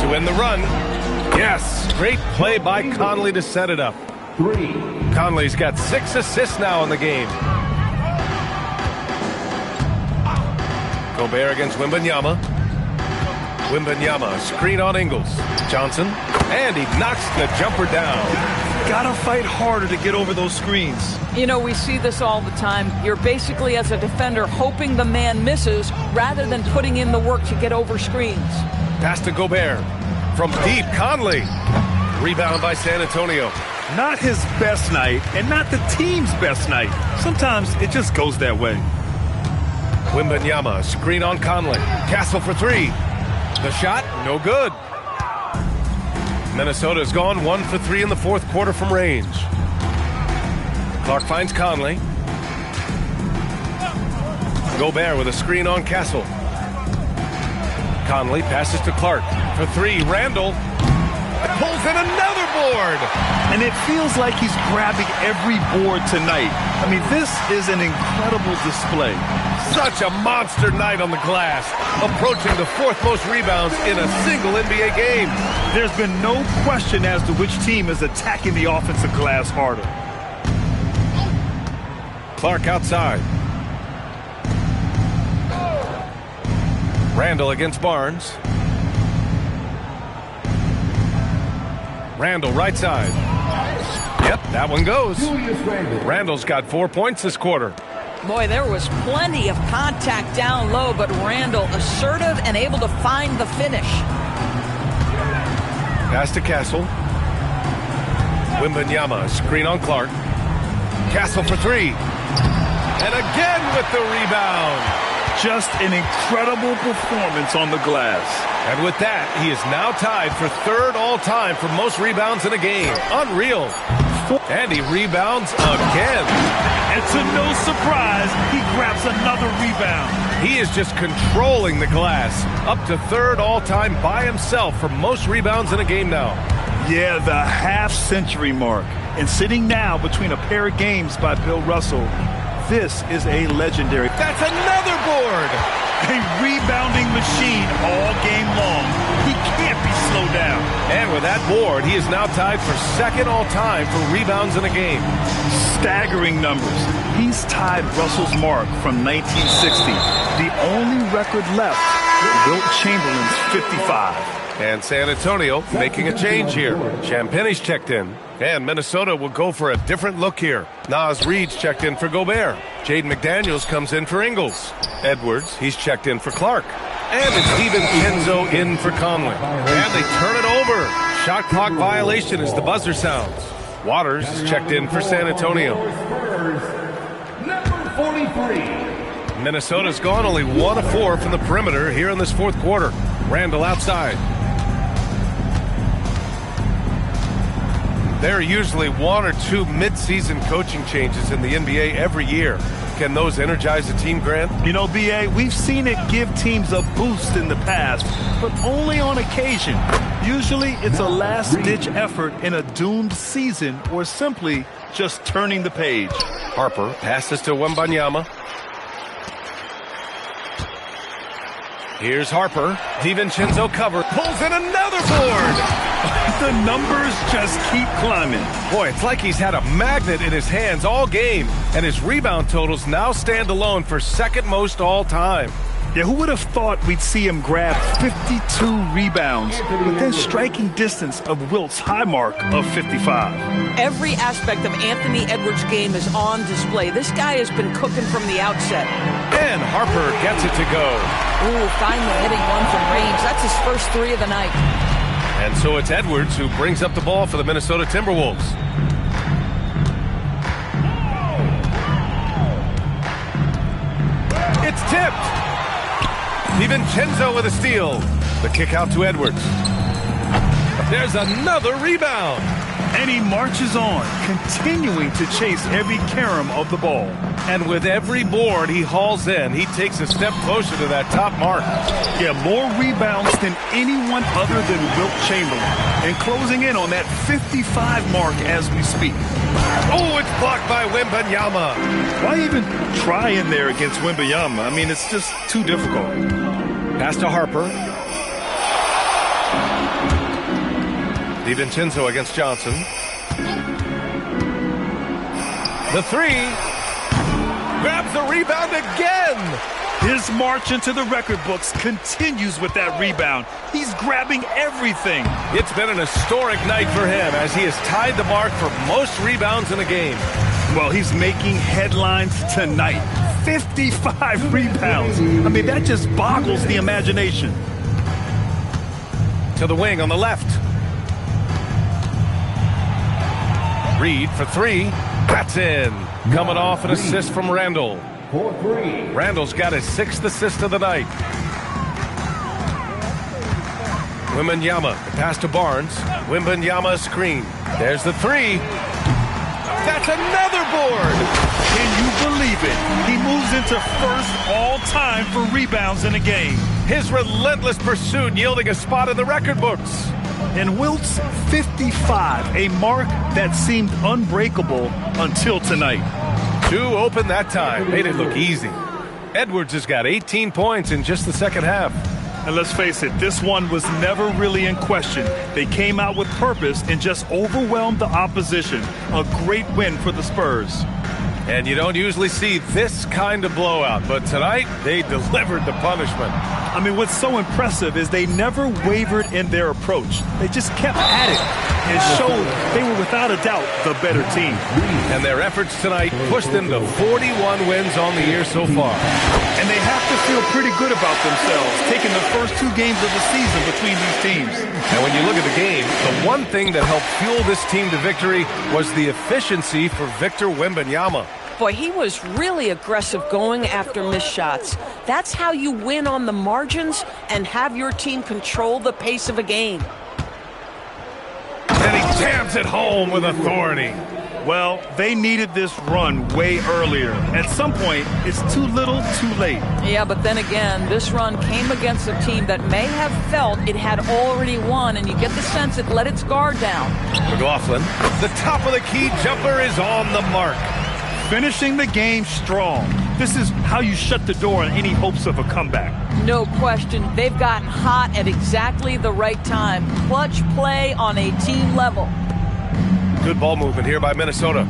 to end the run. Yes, great play by Conley to set it up. Conley's got 6 assists now in the game. Gobert against Wembanyama. Wembanyama, screen on Ingles. Johnson, and he knocks the jumper down. Gotta fight harder to get over those screens. You know, we see this all the time. You're basically, as a defender, hoping the man misses rather than putting in the work to get over screens. Pass to Gobert. From deep, Conley. Rebound by San Antonio. Not his best night, and not the team's best night. Sometimes it just goes that way. Wembanyama, screen on Conley. Castle for 3. The shot, no good. Minnesota's gone 1 for 3 in the fourth quarter from range. Clark finds Conley. Gobert with a screen on Castle. Conley passes to Clark for 3. Randall pulls in another board. And it feels like he's grabbing every board tonight. I mean, this is an incredible display. Such a monster night on the glass, approaching the 4th most rebounds in a single NBA game. There's been no question as to which team is attacking the offensive glass harder. Clark outside. Randall against Barnes. Randall right side. Yep, that one goes. Randall's got 4 points this quarter. Boy, there was plenty of contact down low, but Randall assertive and able to find the finish. Pass to Castle. Wembanyama, screen on Clark. Castle for 3. And again with the rebound. Just an incredible performance on the glass. And with that, he is now tied for 3rd all-time for most rebounds in a game. Unreal. And he rebounds again. And to no surprise, he grabs another rebound. He is just controlling the glass. Up to 3rd all-time by himself for most rebounds in a game now. Yeah, the half-century mark. And sitting now between a pair of games by Bill Russell, this is a legendary. That's another board. A rebounding machine all game long. He can't be slowed down. And with that board, he is now tied for 2nd all-time for rebounds in a game. Staggering numbers. He's tied Russell's mark from 1960. The only record left, Wilt Chamberlain's 55. And San Antonio making a change here. Champagne's checked in. And Minnesota will go for a different look here. Naz Reid's checked in for Gobert. Jaden McDaniels comes in for Ingles. Edwards, he's checked in for Clark. And it's DiVincenzo in for Conley. And they turn it over. Shot clock violation as the buzzer sounds. Waters is checked in for San Antonio. Number 43. Minnesota's gone only 1 of 4 from the perimeter here in this fourth quarter. Randall outside. There are usually 1 or 2 mid-season coaching changes in the NBA every year. Can those energize a team, Grant? You know, B.A., we've seen it give teams a boost in the past, but only on occasion. Usually it's a last-ditch effort in a doomed season or simply just turning the page. Harper passes to Wembanyama. Here's Harper. DiVincenzo cover. Pulls in another board. The numbers just keep climbing. Boy, it's like he's had a magnet in his hands all game, and his rebound totals now stand alone for 2nd most all time. Yeah, who would have thought we'd see him grab 52 rebounds within striking distance of Wilt's high mark of 55? Every aspect of Anthony Edwards' game is on display. This guy has been cooking from the outset. And Harper gets it to go. Ooh, finally hitting one from range. That's his first 3 of the night. And so it's Edwards who brings up the ball for the Minnesota Timberwolves. It's tipped. DiVincenzo with a steal. The kick out to Edwards. There's another rebound. And he marches on, continuing to chase every carom of the ball. And with every board he hauls in, he takes a step closer to that top mark. Yeah, more rebounds than anyone other than Wilt Chamberlain. And closing in on that 55 mark as we speak. Oh, it's blocked by Wembanyama. Why even try in there against Wembanyama? I mean, it's just too difficult. Pass to Harper. DiVincenzo against Johnson. The three. Grabs the rebound again. His march into the record books continues with that rebound. He's grabbing everything. It's been an historic night for him as he has tied the mark for most rebounds in a game. Well, he's making headlines tonight. 55 rebounds. I mean, that just boggles the imagination. To the wing on the left. Reed for three. That's in. Coming off an assist from Randall. Randall's got his 6th assist of the night. Wembanyama, the pass to Barnes. Wembanyama screen. There's the three. That's another board. Can you believe it? He moves into first all-time for rebounds in a game. His relentless pursuit yielding a spot in the record books. And Wilt's 55, a mark that seemed unbreakable until tonight. 2 open that time. Made it look easy. Edwards has got 18 points in just the second half. And let's face it, this one was never really in question. They came out with purpose and just overwhelmed the opposition. A great win for the Spurs. And you don't usually see this kind of blowout, but tonight they delivered the punishment. I mean, what's so impressive is they never wavered in their approach. They just kept at it and showed they were without a doubt the better team. And their efforts tonight pushed them to 41 wins on the year so far. And they have to feel pretty good about themselves, taking the first 2 games of the season between these teams. And when you look at the game, the one thing that helped fuel this team to victory was the efficiency for Victor Wembanyama. Boy, he was really aggressive going after missed shots. That's how you win on the margins and have your team control the pace of a game. And he jams it home with authority. Well, they needed this run way earlier. At some point, it's too little, too late. Yeah, but then again, this run came against a team that may have felt it had already won, and you get the sense it let its guard down. McLaughlin, the top of the key jumper is on the mark. Finishing the game strong. This is how you shut the door on any hopes of a comeback. No question. They've gotten hot at exactly the right time. Clutch play on a team level. Good ball movement here by Minnesota.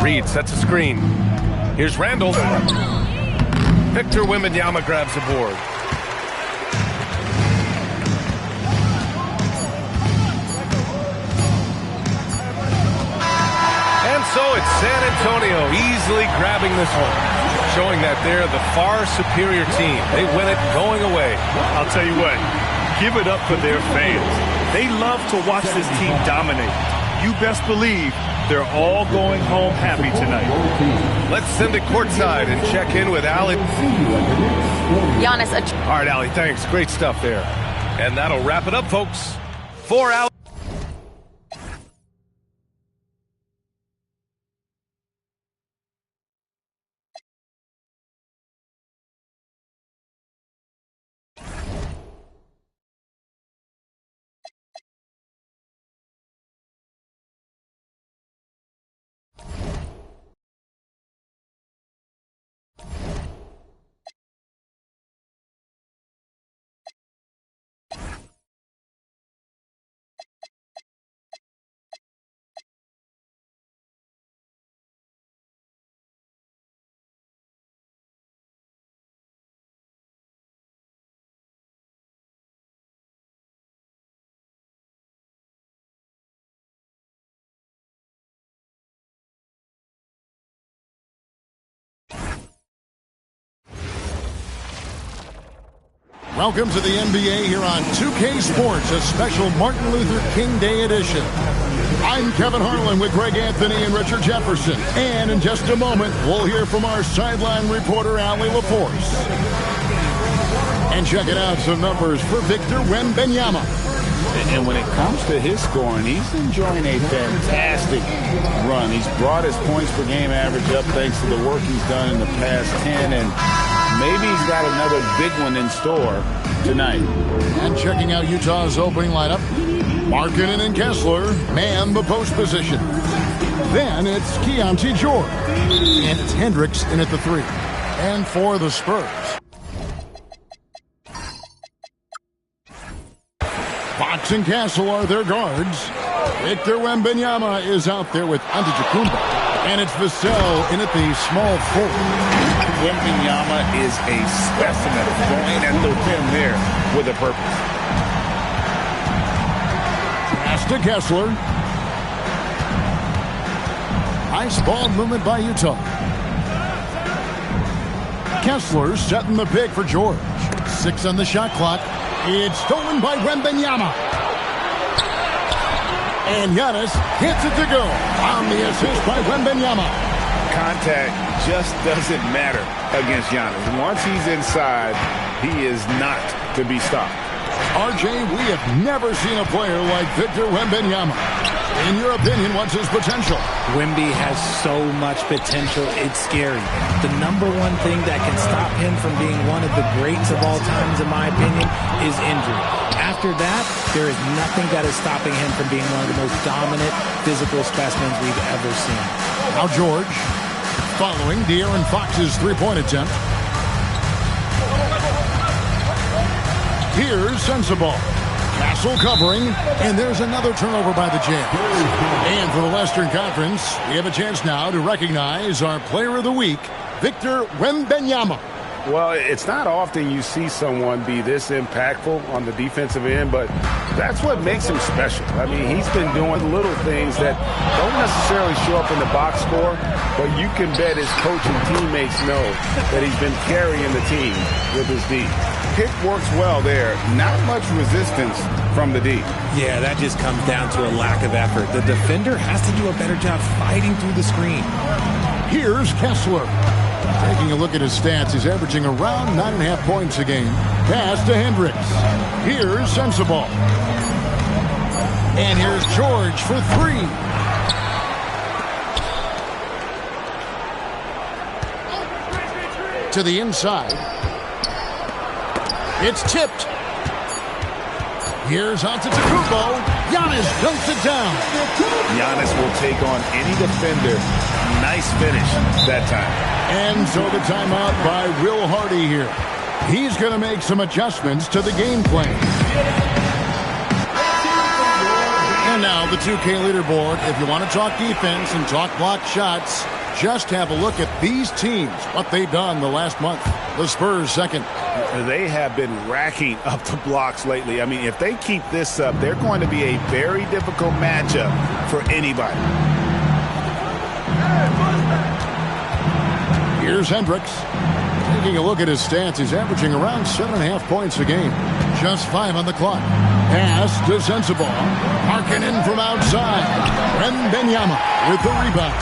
Reed sets a screen. Here's Randall. Victor Wembanyama grabs the board. So it's San Antonio easily grabbing this one, showing that they're the far superior team. They win it going away. I'll tell you what, give it up for their fans. They love to watch this team dominate. You best believe they're all going home happy tonight. Let's send it courtside and check in with Allie. Giannis. All right, Allie, thanks. Great stuff there. And that'll wrap it up, folks. For Allie. Welcome to the NBA here on 2K Sports, a special Martin Luther King Day edition. I'm Kevin Harlan with Greg Anthony and Richard Jefferson. And in just a moment, we'll hear from our sideline reporter, Allie LaForce. And checking out some numbers for Victor Wembanyama. And when it comes to his scoring, he's enjoying a fantastic run. He's brought his points per game average up thanks to the work he's done in the past 10, and maybe he's got another big one in store tonight. And checking out Utah's opening lineup, Markkanen and Kessler man the post position. Then it's Keontae George. And it's Hendricks in at the 3. And for the Spurs, Fox and Castle are their guards. Victor Wembanyama is out there with Antetokounmpo. And it's Vassell in at the small forward. Wembanyama is a specimen going at the rim there with a purpose. Pass to Kessler. Nice ball movement by Utah. Kessler setting the pick for George. 6 on the shot clock. It's stolen by Wembanyama. And Giannis hits it to go on the assist by Wembanyama. Contact just doesn't matter against Giannis. Once he's inside, he is not to be stopped. RJ, we have never seen a player like Victor Wembanyama. In your opinion, what's his potential? Wemby has so much potential, it's scary. The number one thing that can stop him from being one of the greats of all times, in my opinion, is injury. After that, there is nothing that is stopping him from being one of the most dominant physical specimens we've ever seen. Now George, following De'Aaron Fox's three-point attempt. Here's Sensabaugh. Castle covering, and there's another turnover by the Jazz. And for the Western Conference, we have a chance now to recognize our Player of the Week, Victor Wembanyama. Well, it's not often you see someone be this impactful on the defensive end, but that's what makes him special. I mean, he's been doing little things that don't necessarily show up in the box score, but you can bet his coach and teammates know that he's been carrying the team with his D. Pick works well there. Not much resistance from the D. Yeah, that just comes down to a lack of effort. The defender has to do a better job fighting through the screen. Here's Kessler. Taking a look at his stats, he's averaging around 9.5 points a game. Pass to Hendricks. Here's Sensabaugh. And here's George for 3. To the inside. It's tipped. Here's Antetokounmpo. Giannis dunks it down. Giannis will take on any defender. Nice finish that time. And so the timeout by Will Hardy here. He's going to make some adjustments to the game plan. And now the 2K leaderboard. If you want to talk defense and talk block shots, just have a look at these teams, what they've done the last month. The Spurs second. They have been racking up the blocks lately. I mean, if they keep this up, they're going to be a very difficult matchup for anybody. Here's Hendricks. Taking a look at his stats, he's averaging around 7.5 points a game. Just 5 on the clock. Pass to Sensabaugh. Markkanen from outside. Wembanyama with the rebound.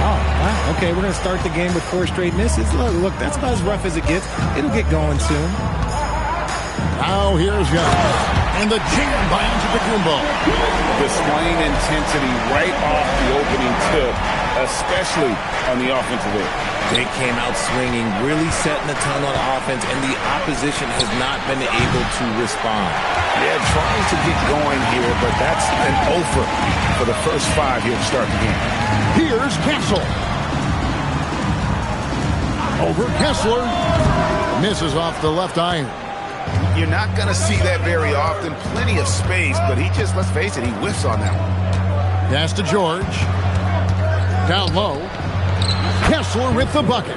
Oh, wow. Okay, we're going to start the game with 4 straight misses. Look, that's about as rough as it gets. It'll get going soon. Now here's Giannis. And the jam by Antetokounmpo. Displaying intensity right off the opening tip, especially on the offensive end. They came out swinging, really setting the tone on offense, and the opposition has not been able to respond. Yeah, trying to get going here, but that's an over for the first 5 here to start the game. Here's Castle. Over Kessler. Misses off the left iron. You're not going to see that very often. Plenty of space, but he just, let's face it, he whiffs on that one. Pass to George. Down low. Kessler with the bucket.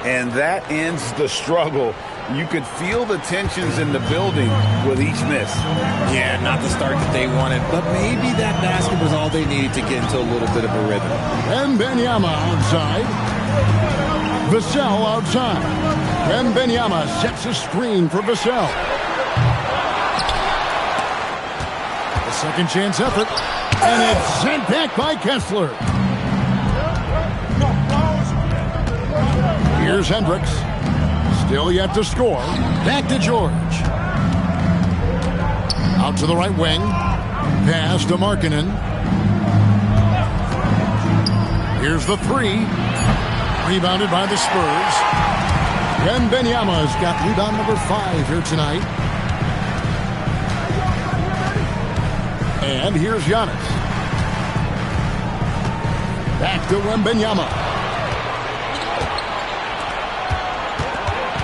And that ends the struggle. You could feel the tensions in the building with each miss. Yeah, not the start that they wanted, but maybe that basket was all they needed to get into a little bit of a rhythm. Wembanyama outside. Vassell outside. Wembanyama sets a screen for Vassell. A second chance effort. And it's sent back by Kessler. Here's Hendricks. Still yet to score. Back to George. Out to the right wing. Pass to Markkanen. Here's the three. Rebounded by the Spurs. Wembanyama's got rebound number 5 here tonight. And here's Giannis. Back to Wembanyama.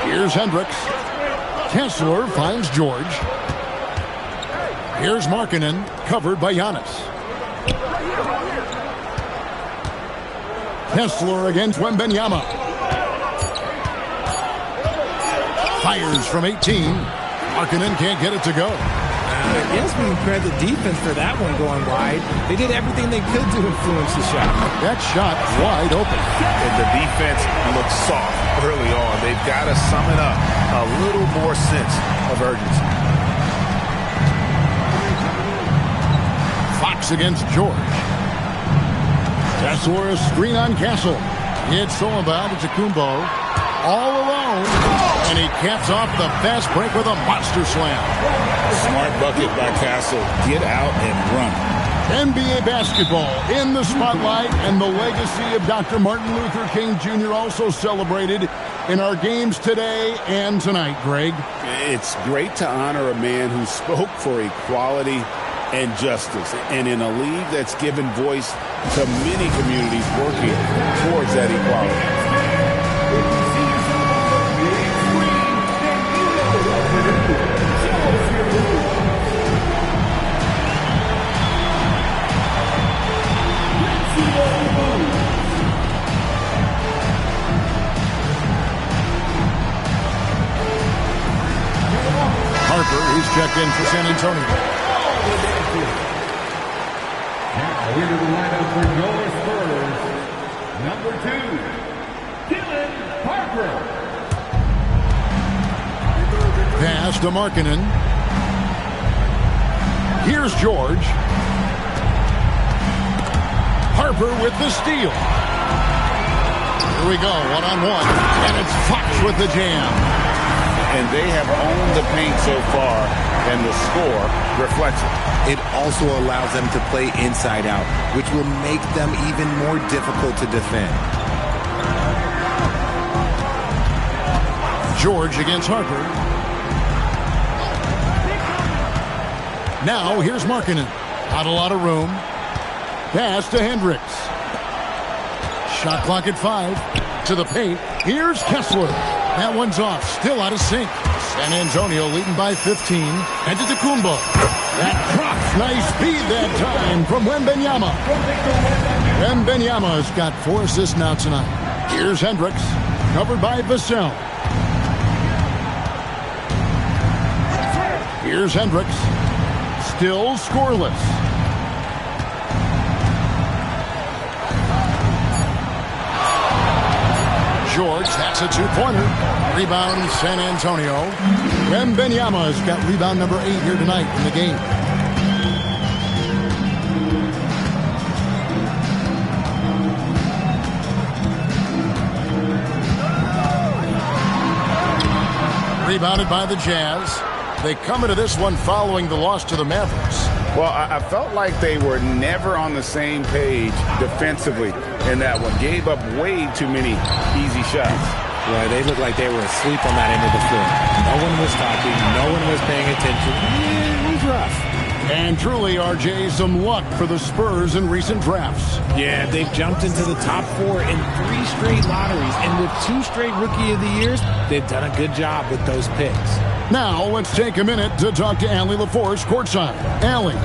Here's Hendricks. Kessler finds George. Here's Markkanen, covered by Giannis. Kessler against Wembanyama. Fires from 18. Markkanen can't get it to go. I guess we can credit the defense for that one going wide. They did everything they could to influence the shot. That shot wide open. And the defense looks soft early on. They've got to sum it up. A little more sense of urgency. Fox against George. Kessler, a screen on Castle. It's Solomon to Kumbo. All alone. And he caps off the fast break with a monster slam. Smart bucket by Castle. Get out and run. NBA basketball in the spotlight, and the legacy of Dr. Martin Luther King Jr. also celebrated in our games today and tonight, Greg. It's great to honor a man who spoke for equality and justice, and in a league that's given voice to many communities working towards that equality. Harper, he's checked in for San Antonio. Now into the lineup for your Spurs, number 2, Dylan Harper. Pass to Markkanen. Here's George. Harper with the steal. Here we go, one-on-one. And it's Fox with the jam. And they have owned the paint so far, and the score reflects it. It also allows them to play inside out, which will make them even more difficult to defend. George against Harper. Now here's Markkanen. Not a lot of room. Pass to Hendricks. Shot clock at 5. To the paint. Here's Kessler. That one's off. Still out of sync. San Antonio leading by 15. And to Kumbo. That drops. Nice speed that time from Wembanyama. Wembanyama's got 4 assists now tonight. Here's Hendricks. Covered by Vassell. Here's Hendricks. Still scoreless. George, that's a 2-pointer. Rebound, San Antonio. Wembanyama's got rebound number 8 here tonight in the game. Rebounded by the Jazz. They come into this one following the loss to the Mavericks. Well, I felt like they were never on the same page defensively in that one. Gave up way too many easy shots. Well, they looked like they were asleep on that end of the floor. No one was talking. No one was paying attention. It was rough. And truly, RJ, some luck for the Spurs in recent drafts. Yeah, they've jumped into the top 4 in 3 straight lotteries. And with 2 straight Rookie of the Years, they've done a good job with those picks. Now, let's take a minute to talk to Allie LaForce courtside. Allie.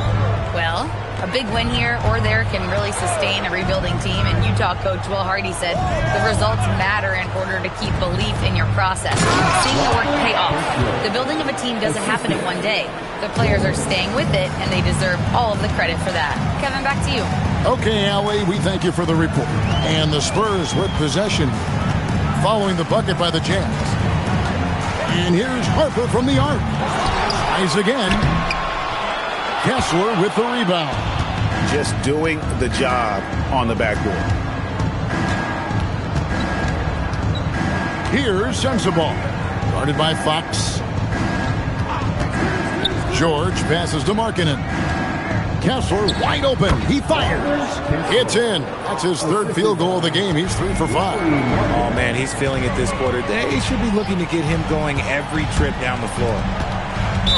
Well, a big win here or there can really sustain a rebuilding team, and Utah coach Will Hardy said the results matter in order to keep belief in your process. Seeing the work pay off. The building of a team doesn't happen in one day. The players are staying with it, and they deserve all of the credit for that. Kevin, back to you. Okay, Allie, we thank you for the report. And the Spurs with possession following the bucket by the Jazz. And here's Harper from the arc. Eyes again. Kessler with the rebound. Just doing the job on the backboard. Here's Sensabaugh. Guarded by Fox. George passes to Markkanen. Kessler wide open. He fires. It's in. That's his third field goal of the game. He's 3 for 5. Oh, man, he's feeling it this quarter. They should be looking to get him going every trip down the floor.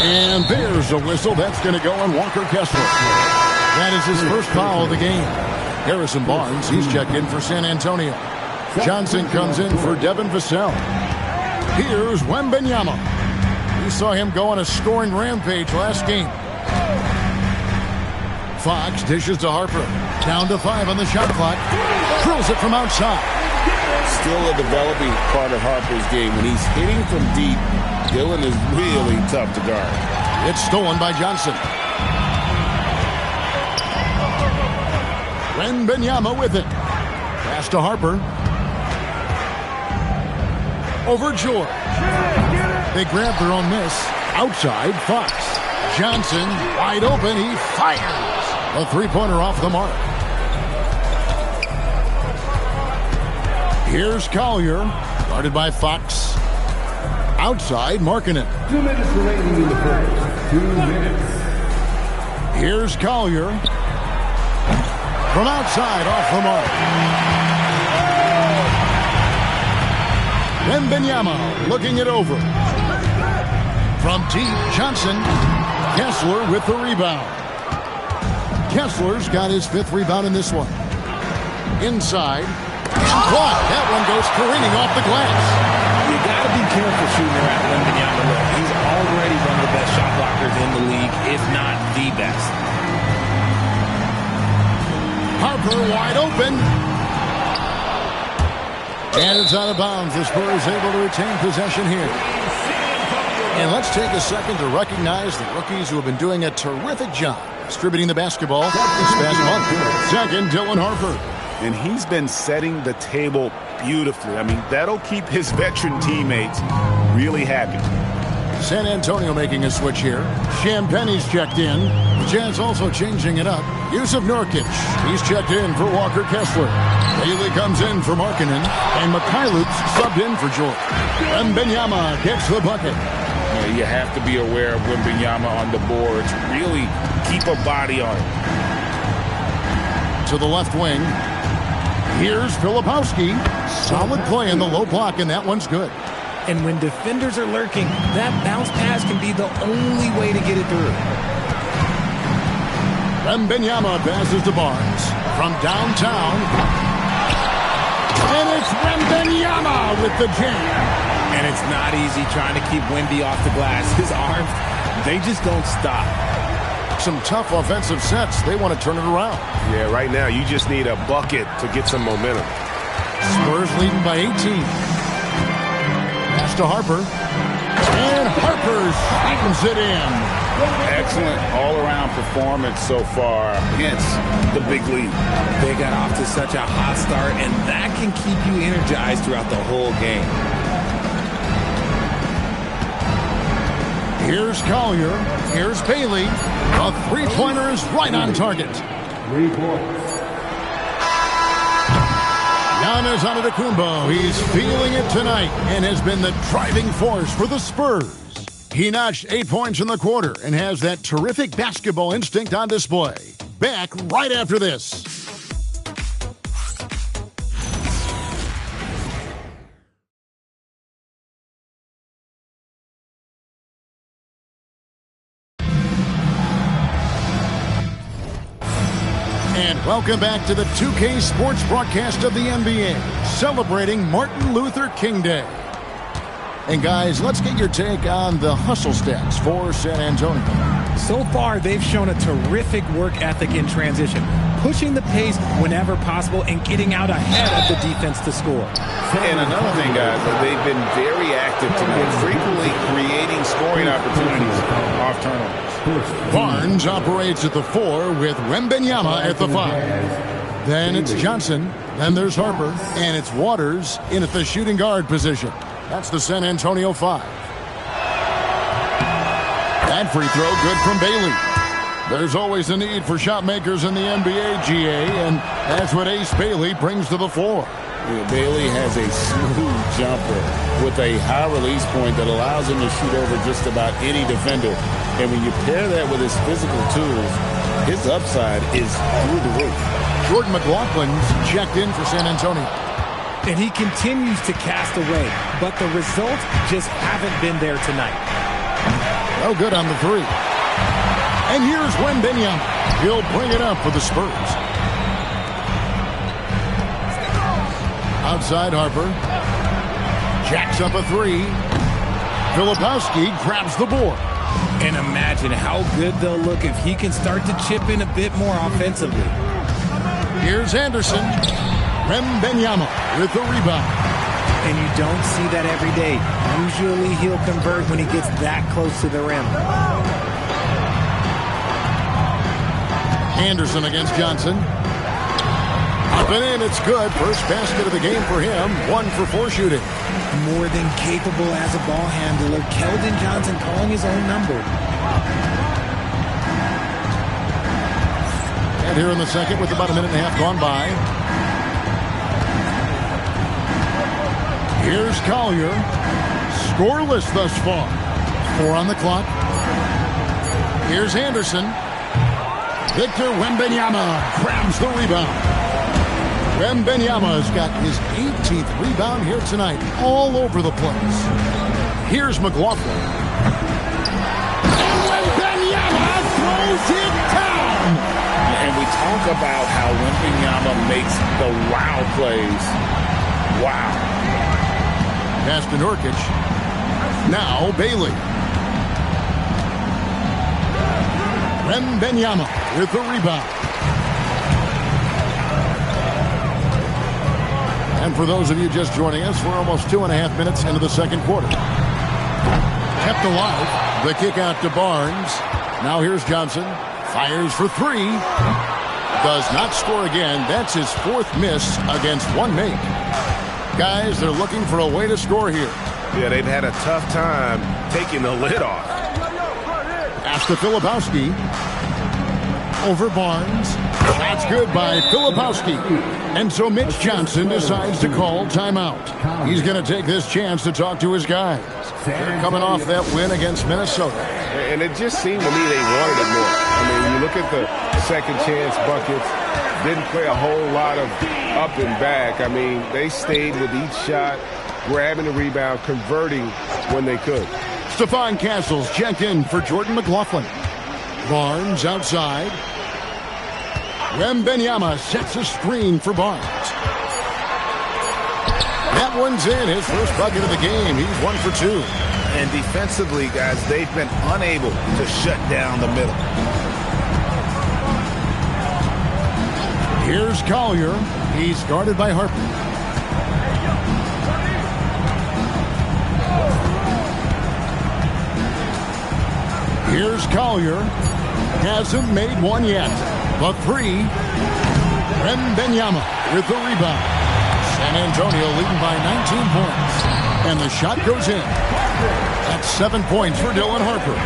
And there's a whistle. That's going to go on Walker Kessler. That is his first foul of the game. Harrison Barnes, he's checked in for San Antonio. Johnson comes in for Devin Vassell. Here's Wembanyama. We saw him go on a scoring rampage last game. Fox dishes to Harper. Down to 5 on the shot clock. Drills it from outside. Still a developing part of Harper's game. When he's hitting from deep, Dillon is really tough to guard. It's stolen by Johnson. Wembanyama with it. Pass to Harper. Over George. They grab their own miss. Outside, Fox. Johnson, wide open. He fires. A three-pointer off the mark. Here's Collier. Guarded by Fox. Outside, Markkanen. 2 minutes remaining in the first. 2 minutes. Here's Collier. From outside, off the mark. Wembanyama looking it over. From deep, Johnson. Kessler with the rebound. Kessler's got his 5th rebound in this one. Inside. Blocked. That one goes careening off the glass. You got to be careful shooting around Wembanyama. Look, he's already one of the best shot blockers in the league, if not the best. Harper wide open. And it's out of bounds. The Spurs able to retain possession here. And let's take a second to recognize the rookies who have been doing a terrific job distributing the basketball this past month. Second, Dylan Harper. And he's been setting the table beautifully. I mean, that'll keep his veteran teammates really happy. San Antonio making a switch here. Champagne's checked in. The Jazz also changing it up. Yusuf Nurkic. He's checked in for Walker Kessler. Bailey comes in for Markkanen. And Mikhailuk's subbed in for George. Wembanyama gets the bucket. You have to be aware of Wembanyama on the boards. Really keep a body on it. To the left wing. Here's Filipowski. Solid play in the low block, and that one's good. And when defenders are lurking, that bounce pass can be the only way to get it through. Wembanyama passes to Barnes from downtown. And it's Wembanyama with the jam. And it's not easy trying to keep Wemby off the glass. His arms, they just don't stop. Some tough offensive sets. They want to turn it around. Yeah, right now you just need a bucket to get some momentum. Spurs leading by 18. Pass to Harper. And Harper slams it in. Excellent all-around performance so far against the big league. They got off to such a hot start, and that can keep you energized throughout the whole game. Here's Collier. Here's Bailey. A three-pointer is right on target. 3 points. Giannis Antetokounmpo. He's feeling it tonight and has been the driving force for the Spurs. He notched 8 points in the quarter and has that terrific basketball instinct on display. Back right after this. And welcome back to the 2K Sports broadcast of the NBA, celebrating Martin Luther King Day. And guys, let's get your take on the hustle stats for San Antonio. So far, they've shown a terrific work ethic in transition, pushing the pace whenever possible and getting out ahead of the defense to score. And another thing, guys, they've been very active tonight, frequently creating scoring opportunities off turnovers. Barnes operates at the 4 with Wembanyama at the 5. Then it's Johnson, then there's Harper, and it's Waters in at the shooting guard position. That's the San Antonio 5. That free throw good from Bailey. There's always a need for shot makers in the NBA, GA, and that's what Ace Bailey brings to the floor. Bailey has a smooth jumper with a high release point that allows him to shoot over just about any defender. And when you pair that with his physical tools, his upside is through the roof. Jordan McLaughlin's checked in for San Antonio. And he continues to cast away, but the results just haven't been there tonight. No good on the three. And here's Wembanyama. He'll bring it up for the Spurs. Outside Harper. Jacks up a three. Filipowski grabs the board. And imagine how good they'll look if he can start to chip in a bit more offensively. Here's Anderson. Wembanyama with the rebound. And you don't see that every day. Usually he'll convert when he gets that close to the rim. Anderson against Johnson. Up and in, it's good. First basket of the game for him. 1 for 4 shooting. More than capable as a ball handler. Keldon Johnson calling his own number. And here in the second with about a minute and a half gone by. Here's Collier. Scoreless thus far. 4 on the clock. Here's Anderson. Victor Wembanyama grabs the rebound. Wembanyama has got his 18th rebound here tonight, all over the place. Here's McLaughlin. And Wembanyama throws it down. And we talk about how Wembanyama makes the wow plays. Wow. Pass to Nurkic. Now Bailey. Wembanyama with the rebound. And for those of you just joining us, we're almost 2.5 minutes into the second quarter. Kept alive. The kick out to Barnes. Now here's Johnson. Fires for 3. Does not score again. That's his 4th miss against 1 make. Guys, they're looking for a way to score here. Yeah, they've had a tough time taking the lid off. Pass to Filipowski. Over Barnes. That's good by Filipowski. And so Mitch Johnson decides to call timeout. He's going to take this chance to talk to his guys. They're coming off that win against Minnesota. And it just seemed to me they wanted it more. I mean, you look at the second chance buckets, didn't play a whole lot of up and back. I mean, they stayed with each shot, grabbing the rebound, converting when they could. Stephon Castles checked in for Jordan McLaughlin. Barnes outside. Wembanyama sets a screen for Barnes. That one's in, his first bucket of the game. He's 1 for 2. And defensively, guys, they've been unable to shut down the middle. Here's Collier. He's guarded by Harper. Here's Collier. Hasn't made one yet. But 3. Wembanyama with the rebound. San Antonio leading by 19 points. And the shot goes in. That's 7 points for Dylan Harper.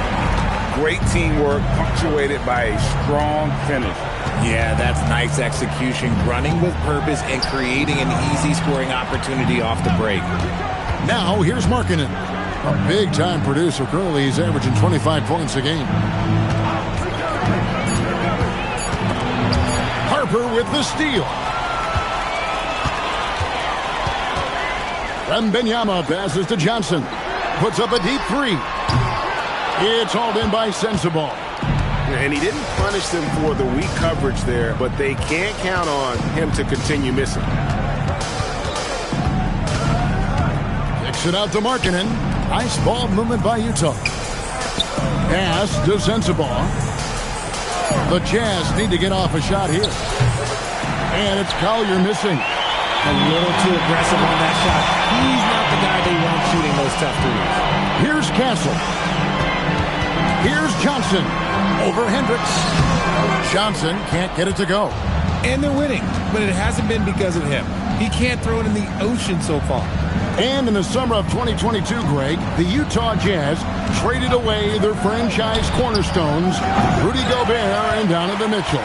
Great teamwork punctuated by a strong finish. Yeah, that's nice execution, running with purpose and creating an easy scoring opportunity off the break. Now here's Markkanen, a big-time producer. Currently he's averaging 25 points a game. Harper with the steal. Wembanyama passes to Johnson. Puts up a deep 3. It's hauled in by Sensabaugh. And he didn't punish them for the weak coverage there, but they can't count on him to continue missing. Kicks it out to Markkanen. Nice ball movement by Utah. Pass to Sensabaugh. The Jazz need to get off a shot here. And it's Collier missing. A little too aggressive on that shot. He's not the guy they want shooting those tough threes. Here's Castle. Here's Johnson. Over Hendricks. Johnson can't get it to go. And they're winning, but it hasn't been because of him. He can't throw it in the ocean so far. And in the summer of 2022, Greg, the Utah Jazz traded away their franchise cornerstones, Rudy Gobert and Donovan Mitchell.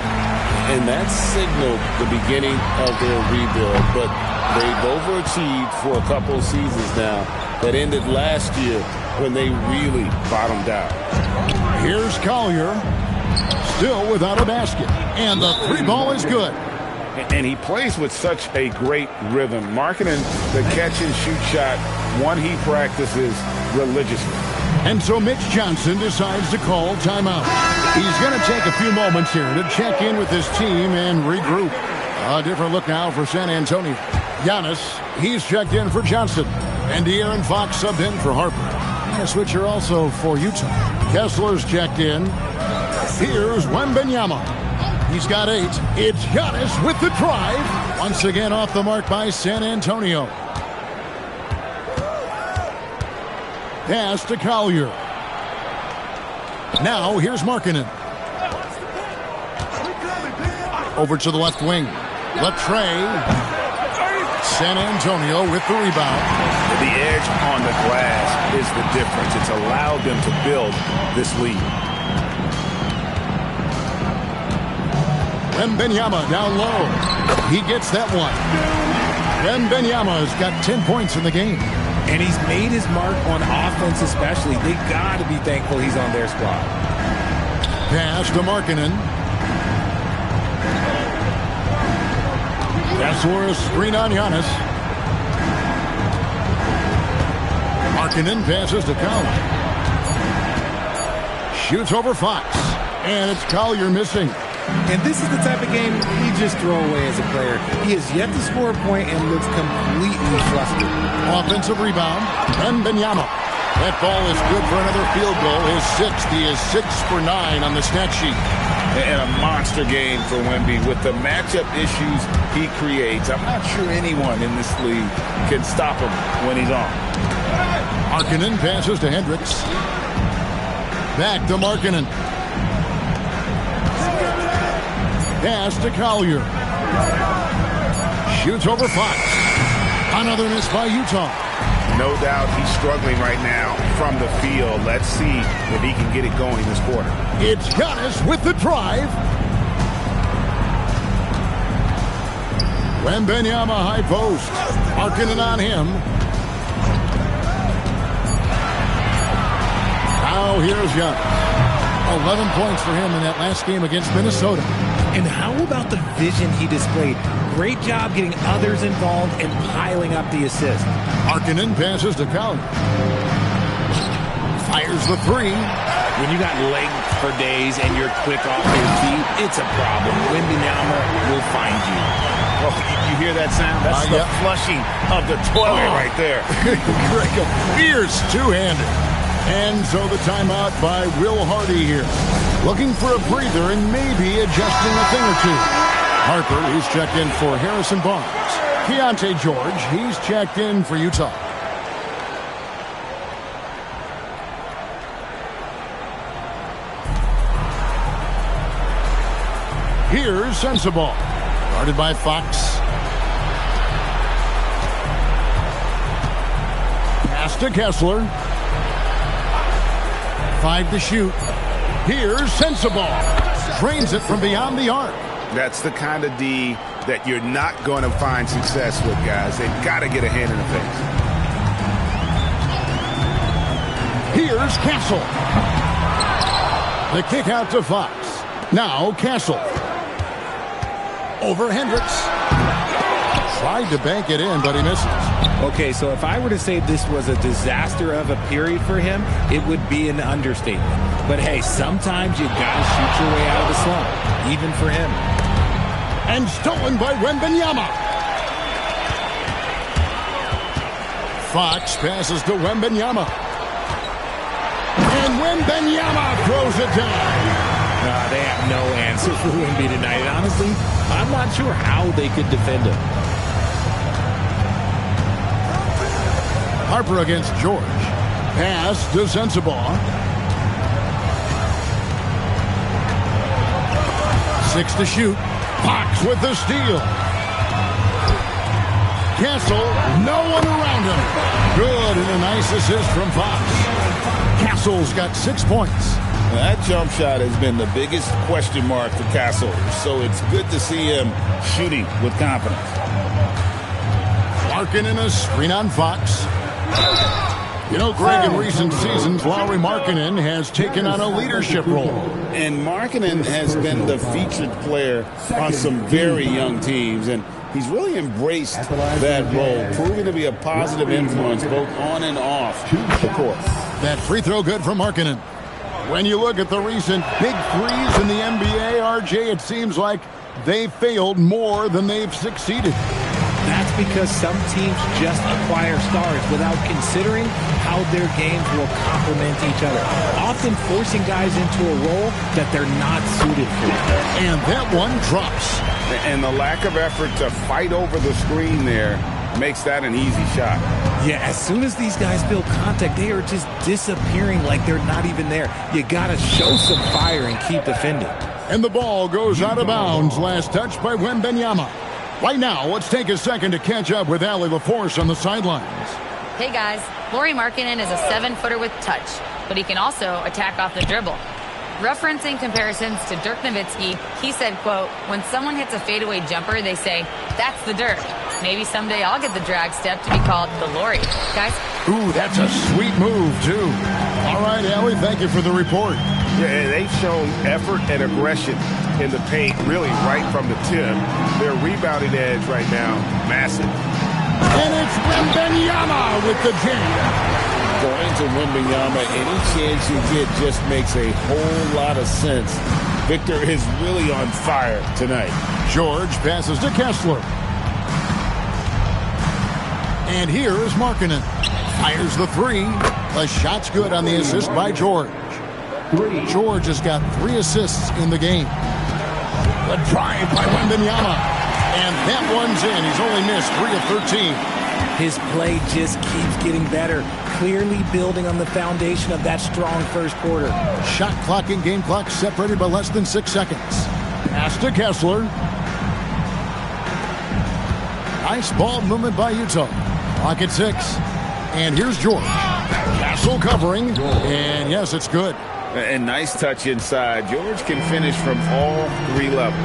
And that signaled the beginning of their rebuild. But They've overachieved for a couple of seasons now that ended last year when they really bottomed out. Here's Collier, still without a basket, and the three ball is good. And he plays with such a great rhythm. Markkanen, the catch-and-shoot shot, one he practices religiously. And so Mitch Johnson decides to call timeout. He's going to take a few moments here to check in with his team and regroup. A different look now for San Antonio. Giannis, he's checked in for Johnson. And De'Aaron Fox subbed in for Harper. And a switcher also for Utah. Kessler's checked in. Here's Wembanyama. He's got 8. It's Giannis with the drive. Once again off the mark by San Antonio. Pass to Collier. Now here's Markkanen. Over to the left wing. Latrey. San Antonio with the rebound. The edge on the glass is the difference. It's allowed them to build this lead. Wembanyama down low. He gets that one. Wembanyama's got 10 points in the game. And he's made his mark on offense especially. They got to be thankful he's on their squad. Pass to Markkanen. That's for a screen on Giannis. Markkanen passes to Collier. Shoots over Fox. And it's Collier missing. And this is the type of game you just throw away as a player. He has yet to score a point and looks completely flustered. Offensive rebound. Wembanyama. That ball is good for another field goal. His 6th. He is 6 for 9 on the stat sheet. And a monster game for Wemby with the matchup issues he creates. I'm not sure anyone in this league can stop him when he's on. Markkanen passes to Hendricks. Back to Markkanen. Pass to Collier. Shoots over Fox. Another miss by Utah. No doubt he's struggling right now from the field. Let's see if he can get it going this quarter. It's Giannis with the drive. Wembanyama high post. Markkanen on him. Now here's Giannis. 11 points for him in that last game against Minnesota. And how about the vision he displayed? Great job getting others involved and piling up the assist. Markkanen passes to Collier. Fires the 3. When you got length for days and you're quick off your feet, it's a problem. Wembanyama will find you. Oh, you hear that sound? That's the flushing of the toilet right there. Greg, a fierce two-hander. And so the timeout by Will Hardy here. Looking for a breather and maybe adjusting a thing or two. Harper, he's checked in for Harrison Barnes. Keontae George, he's checked in for Utah. Here's Sensabaugh. Guarded by Fox. Pass to Kessler. 5 to shoot. Here's Sensabaugh. Drains it from beyond the arc. That's the kind of D that you're not going to find success with, guys. They've got to get a hand in the face. Here's Castle. The kick out to Fox. Now Castle. Over Hendricks. Tried to bank it in, but he misses. Okay, so if I were to say this was a disaster of a period for him, it would be an understatement. But hey, sometimes you gotta shoot your way out of the slump, even for him. And stolen by Wembanyama. Fox passes to Wembanyama. And Wembanyama throws it down. They have no answer for Wemby tonight. And honestly, I'm not sure how they could defend him. Harper against George. Pass to Sensabaugh. 6 to shoot. Fox with the steal. Castle, no one around him. Good, and a nice assist from Fox. Castle's got 6 points. That jump shot has been the biggest question mark for Castle, so it's good to see him shooting with confidence. Markkanen a screen on Fox. You know, Greg, in recent seasons, Lauri Markkanen has taken on a leadership role. And Markkanen has been the featured player on some very young teams, and he's really embraced that role, proving to be a positive influence both on and off the court. That free throw good from Markkanen. When you look at the recent big threes in the NBA, RJ, it seems like they failed more than they've succeeded. That's because some teams just acquire stars without considering how their games will complement each other, often forcing guys into a role that they're not suited for. And that one drops. And the lack of effort to fight over the screen there makes that an easy shot. Yeah, as soon as these guys feel contact, they are just disappearing like they're not even there. You got to show some fire and keep defending. And the ball goes out of bounds. Last touch by Wembanyama. Right now, let's take a second to catch up with Allie LaForce on the sidelines. Hey guys, Lauri Markkanen is a 7-footer with touch, but he can also attack off the dribble. Referencing comparisons to Dirk Nowitzki, he said, quote, "When someone hits a fadeaway jumper, they say, that's the Dirk. Maybe someday I'll get the drag step to be called the Lauri." Guys? Ooh, that's a sweet move, too. All right, Allie, thank you for the report. Yeah, they've shown effort and aggression in the paint, really right from the tip. Their rebounding edge right now, massive. And it's Wembanyama with the jam. Going to Wembanyama, any chance you get just makes a whole lot of sense. Victor is really on fire tonight. George passes to Kessler. And here is Markkanen. Fires the three. The shot's good on the assist by George. George has got 3 assists in the game. The drive by Wembanyama. And that one's in. He's only missed 3 of 13. His play just keeps getting better, clearly building on the foundation of that strong first quarter. Shot clock and game clock separated by less than 6 seconds. Pass to Kessler. Nice ball movement by Utah. Clock at 6. And here's George. Castle covering. And yes, it's good. And nice touch inside. George can finish from all 3 levels.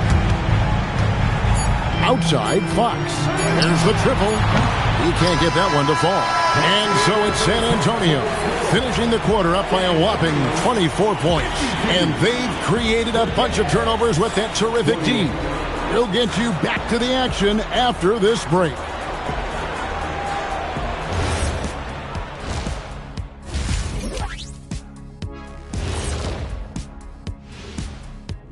Outside, Fox. There's the triple. He can't get that one to fall. And so it's San Antonio, finishing the quarter up by a whopping 24 points. And they've created a bunch of turnovers with that terrific team. We'll get you back to the action after this break.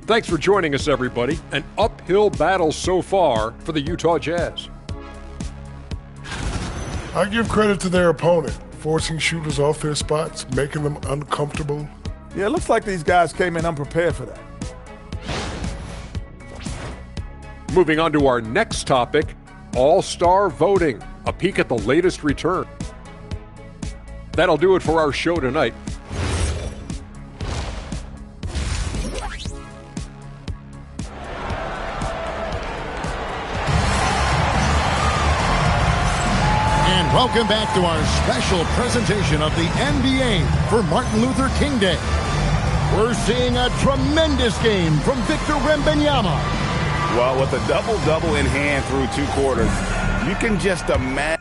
Thanks for joining us, everybody. An uphill battle so far for the Utah Jazz. I give credit to their opponent, forcing shooters off their spots, making them uncomfortable. Yeah, it looks like these guys came in unprepared for that. Moving on to our next topic, All-Star voting. A peek at the latest return. That'll do it for our show tonight. Welcome back to our special presentation of the NBA for Martin Luther King Day. We're seeing a tremendous game from Victor Wembanyama. Well, with a double-double in hand through 2 quarters, you can just imagine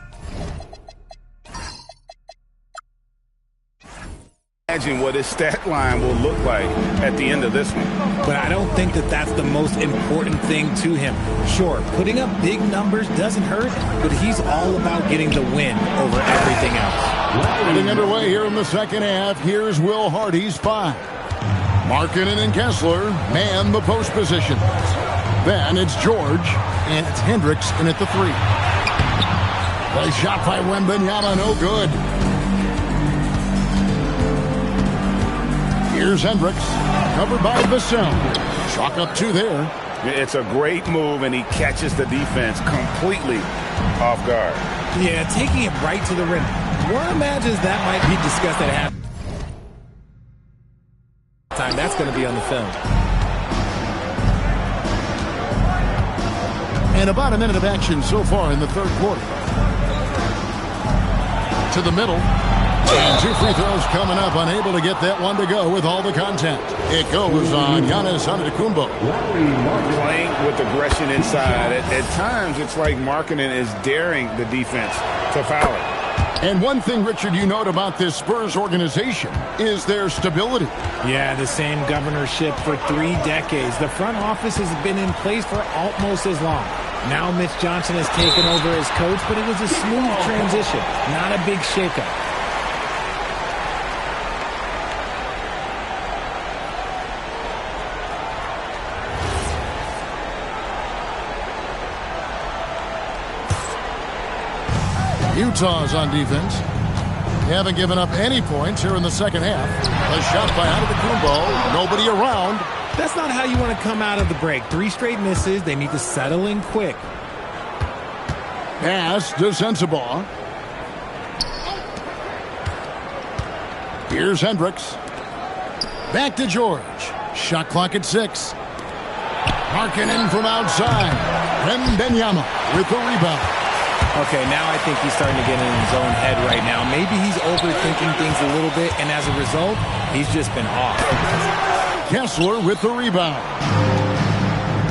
what his stat line will look like at the end of this one. But I don't think that that's the most important thing to him. Sure, putting up big numbers doesn't hurt, but he's all about getting the win over everything else. Getting underway here in the second half. Here's Will Hardy's 5. Markkanen and Kessler man the post positions. Then it's George, and it's Hendricks in at the 3. The shot by Wembanyama, no good. Here's Hendricks, covered by Vassell. Chalk up 2 there. It's a great move, and he catches the defense completely off guard. Yeah, taking it right to the rim. One imagines that might be discussed at halftime. That's going to be on the film. And about a minute of action so far in the third quarter. To the middle. And 2 free throws coming up, unable to get that one to go with all the contact. It goes on Giannis Antetokounmpo. Playing with aggression inside. At times, it's like Markkanen is daring the defense to foul it. And one thing, Richard, you note about this Spurs organization is their stability. Yeah, the same governorship for 3 decades. The front office has been in place for almost as long. Now Mitch Johnson has taken over as coach, but it was a smooth transition, not a big shakeup. Utah's on defense. They haven't given up any points here in the second half. A shot by Antetokounmpo. Nobody around. That's not how you want to come out of the break. 3 straight misses. They need to settle in quick. Pass to Sensabaugh. Here's Hendricks. Back to George. Shot clock at 6. Markkanen from outside. Wembanyama with the rebound. Okay, now I think he's starting to get in his own head right now. Maybe he's overthinking things a little bit, and as a result, he's just been off. Kessler with the rebound.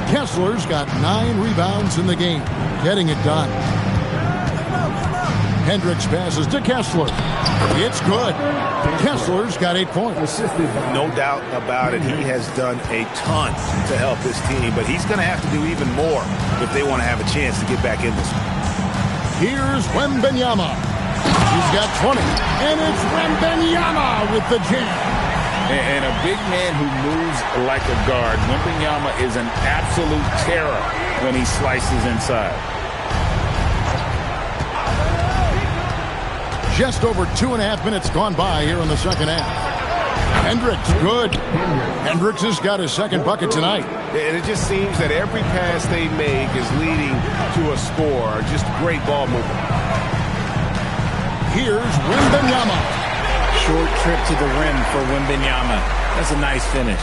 Kessler's got 9 rebounds in the game, getting it done. Hendricks passes to Kessler. It's good. Kessler's got 8 points. No doubt about it. He has done a ton to help this team, but he's going to have to do even more if they want to have a chance to get back in this one. Here's Wembanyama. He's got 20. And it's Wembanyama with the jam. And a big man who moves like a guard. Wembanyama is an absolute terror when he slices inside. Just over 2.5 minutes gone by here in the second half. Hendricks, good. Hendricks has got his second bucket tonight. And it just seems that every pass they make is leading to a score. Just great ball movement. Here's Wembanyama. Short trip to the rim for Wembanyama. That's a nice finish.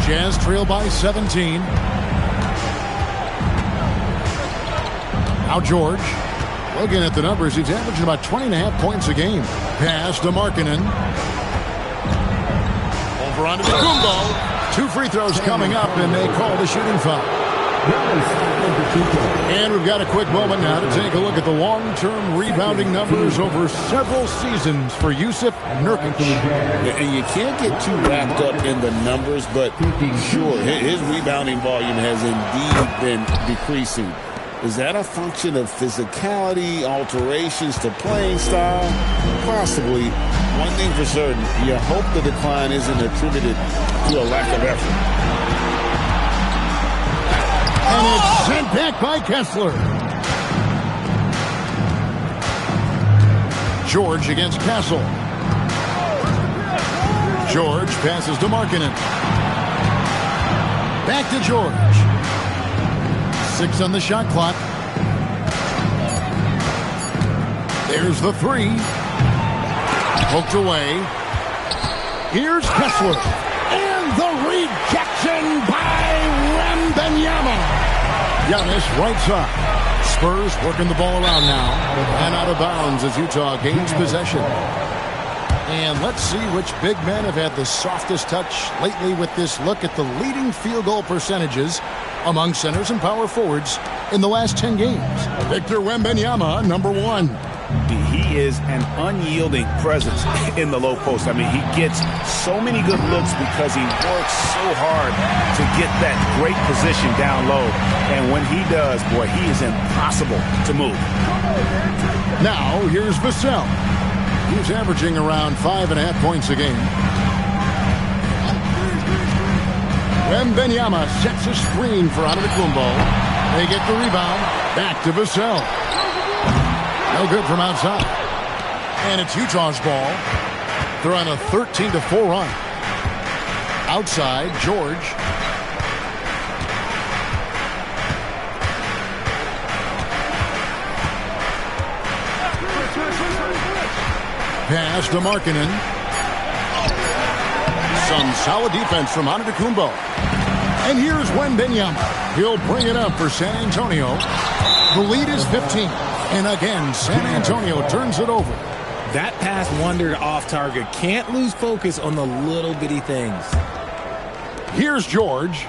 Jazz trail by 17. Now George. Looking at the numbers, he's averaging about 20.5 points a game. Pass to Markkanen. Over onto Antetokounmpo. 2 free throws coming up, and they call the shooting foul. And we've got a quick moment now to take a look at the long-term rebounding numbers over several seasons for Jusuf Nurkic. And you can't get too wrapped up in the numbers, but sure, his rebounding volume has indeed been decreasing. Is that a function of physicality, alterations to playing style? Possibly. One thing for certain, you hope the decline isn't attributed to a lack of effort. And it's sent back by Kessler. George against Castle. George passes to Markkanen. Back to George. 6 on the shot clock. There's the 3. Poked away. Here's Kessler. And the rejection by Wembanyama. Giannis right side. Spurs working the ball around now. And out of bounds as Utah gains possession. And let's see which big men have had the softest touch lately with this look at the leading field goal percentages among centers and power forwards in the last 10 games. Victor Wembanyama, number 1. He is an unyielding presence in the low post. I mean, he gets so many good looks because he works so hard to get that great position down low. And when he does, boy, he is impossible to move. Now, here's Vassell. He's averaging around 5.5 points a game. Wembanyama sets a screen for Antetokounmpo. They get the rebound. Back to Vassell. No good from outside. And it's Utah's ball. They're on a 13-4 run. Outside, George. Pass to Markkanen. Some solid defense from Antetokounmpo. And here's Wembanyama. He'll bring it up for San Antonio. The lead is 15. And again, San Antonio turns it over. That pass wandered off target. Can't lose focus on the little bitty things. Here's George.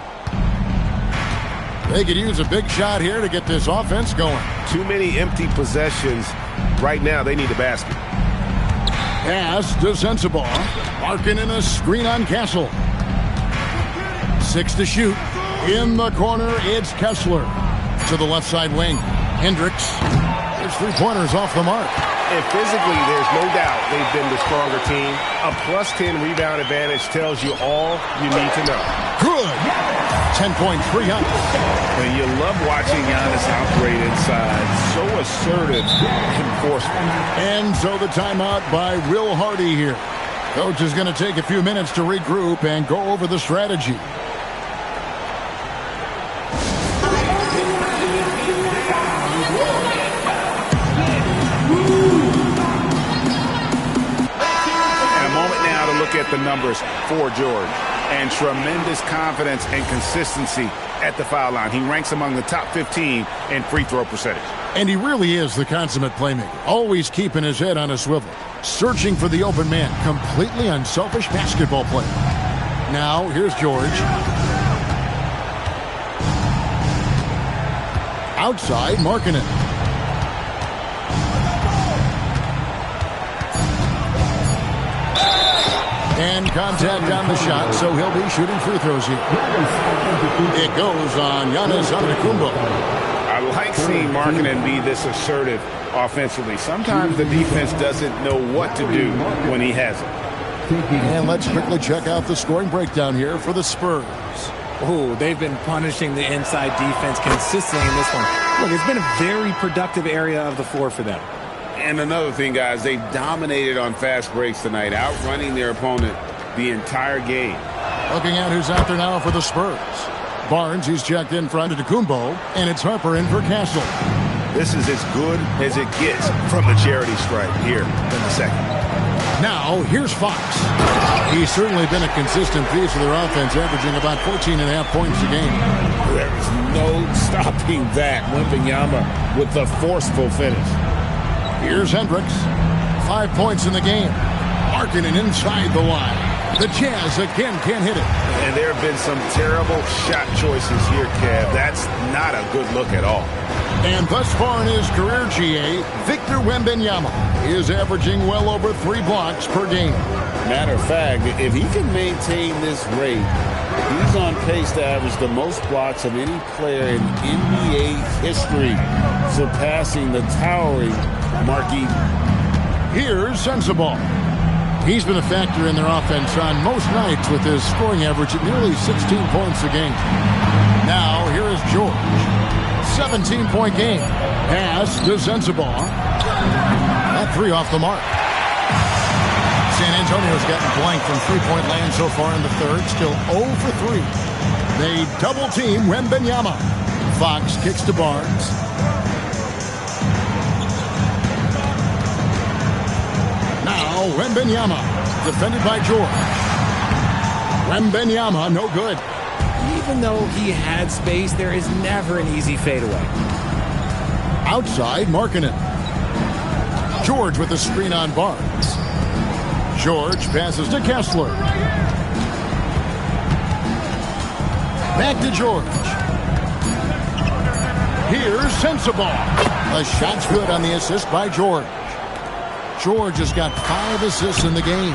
They could use a big shot here to get this offense going. Too many empty possessions. Right now, they need a basket. Pass to Sensabaugh. Marking in a screen on Castle. 6 to shoot. In the corner, it's Kessler. To the left side wing. Hendricks. His 3-pointers off the mark. And physically, there's no doubt they've been the stronger team. A +10 rebound advantage tells you all you need to know. Good. 10-point free Giannis. And you love watching Giannis operate inside. So assertive and forceful. And so the timeout by Will Hardy here. Coach is going to take a few minutes to regroup and go over the strategy. At the numbers for George, and tremendous confidence and consistency at the foul line. He ranks among the top 15 in free throw percentage. And he really is the consummate playmaker, always keeping his head on a swivel, searching for the open man, completely unselfish basketball player. Now, here's George. Outside, marking it. And contact on the shot, so he'll be shooting free throws here. It goes on Giannis Antetokounmpo. I like seeing Markkanen be this assertive offensively. Sometimes the defense doesn't know what to do when he has it. And let's quickly check out the scoring breakdown here for the Spurs. Oh, they've been punishing the inside defense consistently in this one. Look, it's been a very productive area of the floor for them. And another thing, guys, they've dominated on fast breaks tonight, outrunning their opponent the entire game. Looking at who's out there now for the Spurs. Barnes, he's checked in for Antetokounmpo, and it's Harper in for Castle. This is as good as it gets from the charity stripe here in the second. Now, here's Fox. He's certainly been a consistent piece of their offense, averaging about 14.5 points a game. There's no stopping that. Wembanyama with the forceful finish. Here's Hendricks. 5 points in the game. Markkanen inside the line. The Jazz again can't hit it. And there have been some terrible shot choices here, Kev. That's not a good look at all. And thus far in his career, GA, Victor Wembanyama is averaging well over 3 blocks per game. Matter of fact, if he can maintain this rate, he's on pace to average the most blocks of any player in NBA history, surpassing the towering Mark Eaton. Here's Sensabaugh. He's been a factor in their offense on most nights with his scoring average at nearly 16 points a game. Now, here is George. 17-point game. Pass to Sensabaugh. That 3 off the mark. San Antonio's gotten blank from three-point land so far in the third. Still 0 for 3. They double-team Wembanyama. Fox kicks to Barnes. Now Wembanyama, defended by George. Wembanyama, no good. Even though he had space, there is never an easy fadeaway. Outside, Markkanen. George with the screen on Barnes. George passes to Kessler. Back to George. Here's Sensabaugh. The shot's good on the assist by George. George has got 5 assists in the game.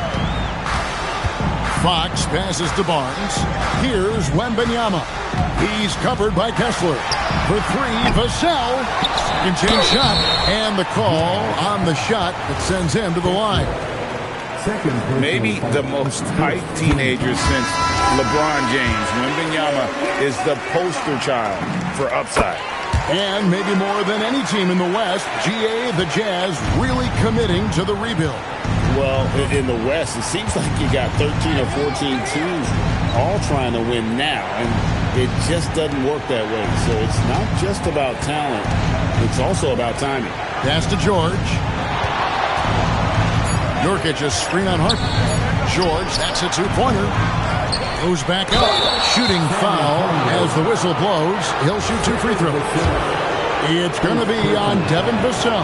Fox passes to Barnes. Here's Wembanyama. He's covered by Kessler. For 3, Vassell. Second shot. And the call on the shot that sends him to the line. Maybe the most hyped teenager since LeBron James. Wembanyama is the poster child for upside. And maybe more than any team in the West, GA, the Jazz, really committing to the rebuild. Well, in the West, it seems like you got 13 or 14 teams all trying to win now, and it just doesn't work that way. So it's not just about talent, it's also about timing. Pass to George. Nurkic just screen on Harper. George, that's a 2-pointer. Goes back up. Shooting foul as the whistle blows. He'll shoot 2 free throws. It's going to be on Devin Vassell.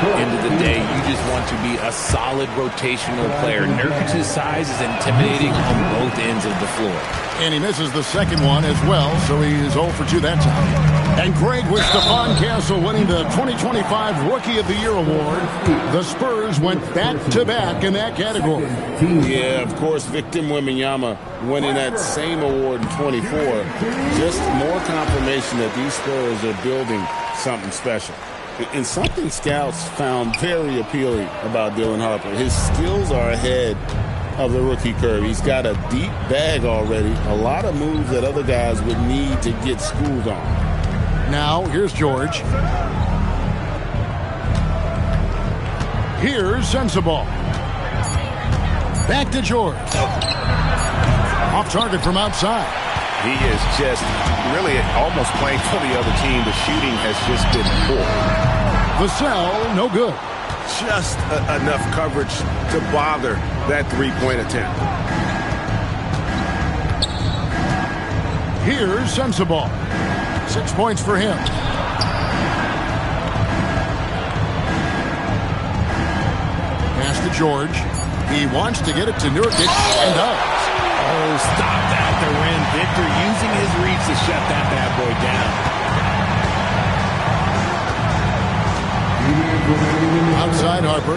End of the day, you just want to be a solid rotational player. Nurkic's size is intimidating on both ends of the floor. And he misses the second one as well, so he is 0 for 2 that time. And Greg, with Stephon Castle winning the 2025 Rookie of the Year award, the Spurs went back-to-back in that category. Yeah, of course, Victor Wembanyama winning that same award in 24. Just more confirmation that these Spurs are building something special. And something scouts found very appealing about Dylan Harper. His skills are ahead of the rookie curve. He's got a deep bag already. A lot of moves that other guys would need to get schooled on. Now, here's George. Here's Sensabaugh. Back to George. Off target from outside. He is just really almost playing for the other team. The shooting has just been poor. Vassell, no good. Just enough coverage to bother that three-point attempt. Here's Sensabaugh. 6 points for him. Pass to George. He wants to get it to Nurkic and does. Oh, stop that at the rim. Victor using his reach to shut that bad boy down. Outside Harper.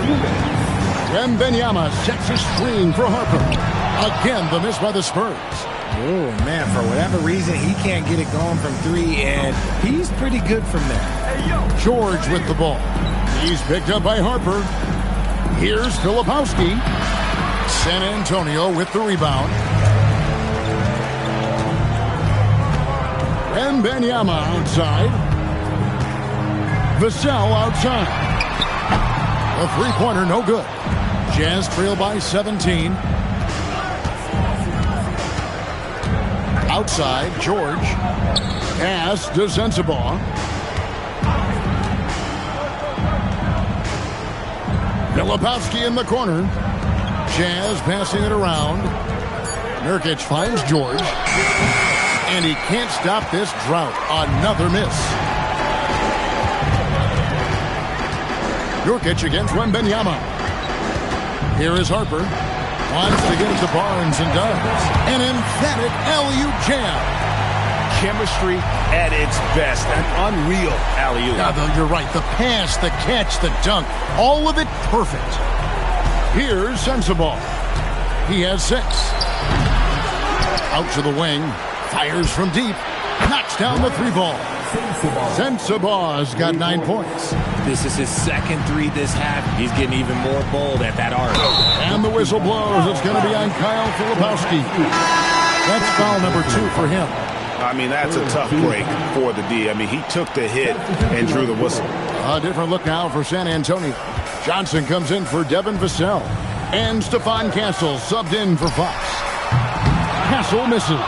Wembanyama sets a screen for Harper. Again, the miss by the Spurs. Oh, man, for whatever reason, he can't get it going from three, and he's pretty good from there. George with the ball. He's picked up by Harper. Here's Filipowski. San Antonio with the rebound. Wembanyama outside. Vassell outside. A three-pointer, no good. Jazz trail by 17. Outside, George. Pass to Sensabaugh. Filipowski in the corner. Jazz passing it around. Nurkic finds George. And he can't stop this drought. Another miss. Nurkic against Wembanyama. Here is Harper. Wants to get it to Barnes and does. An emphatic alley-oop jam. Chemistry at its best. An unreal alley-oop. Yeah, though, you're right. The pass, the catch, the dunk. All of it perfect. Here's Sensabaugh. He has 6. Out to the wing. Fires from deep. Knocks down the 3-ball. Sensabaugh's got 9 points. This is his second 3 this half. He's getting even more bold at that arc. And the whistle blows. It's going to be on Kyle Filipowski. That's foul number 2 for him. I mean, that's a tough break for the D. I mean, he took the hit and drew the whistle. A different look now for San Antonio. Johnson comes in for Devin Vassell. And Stephon Castle subbed in for Fox. Castle misses.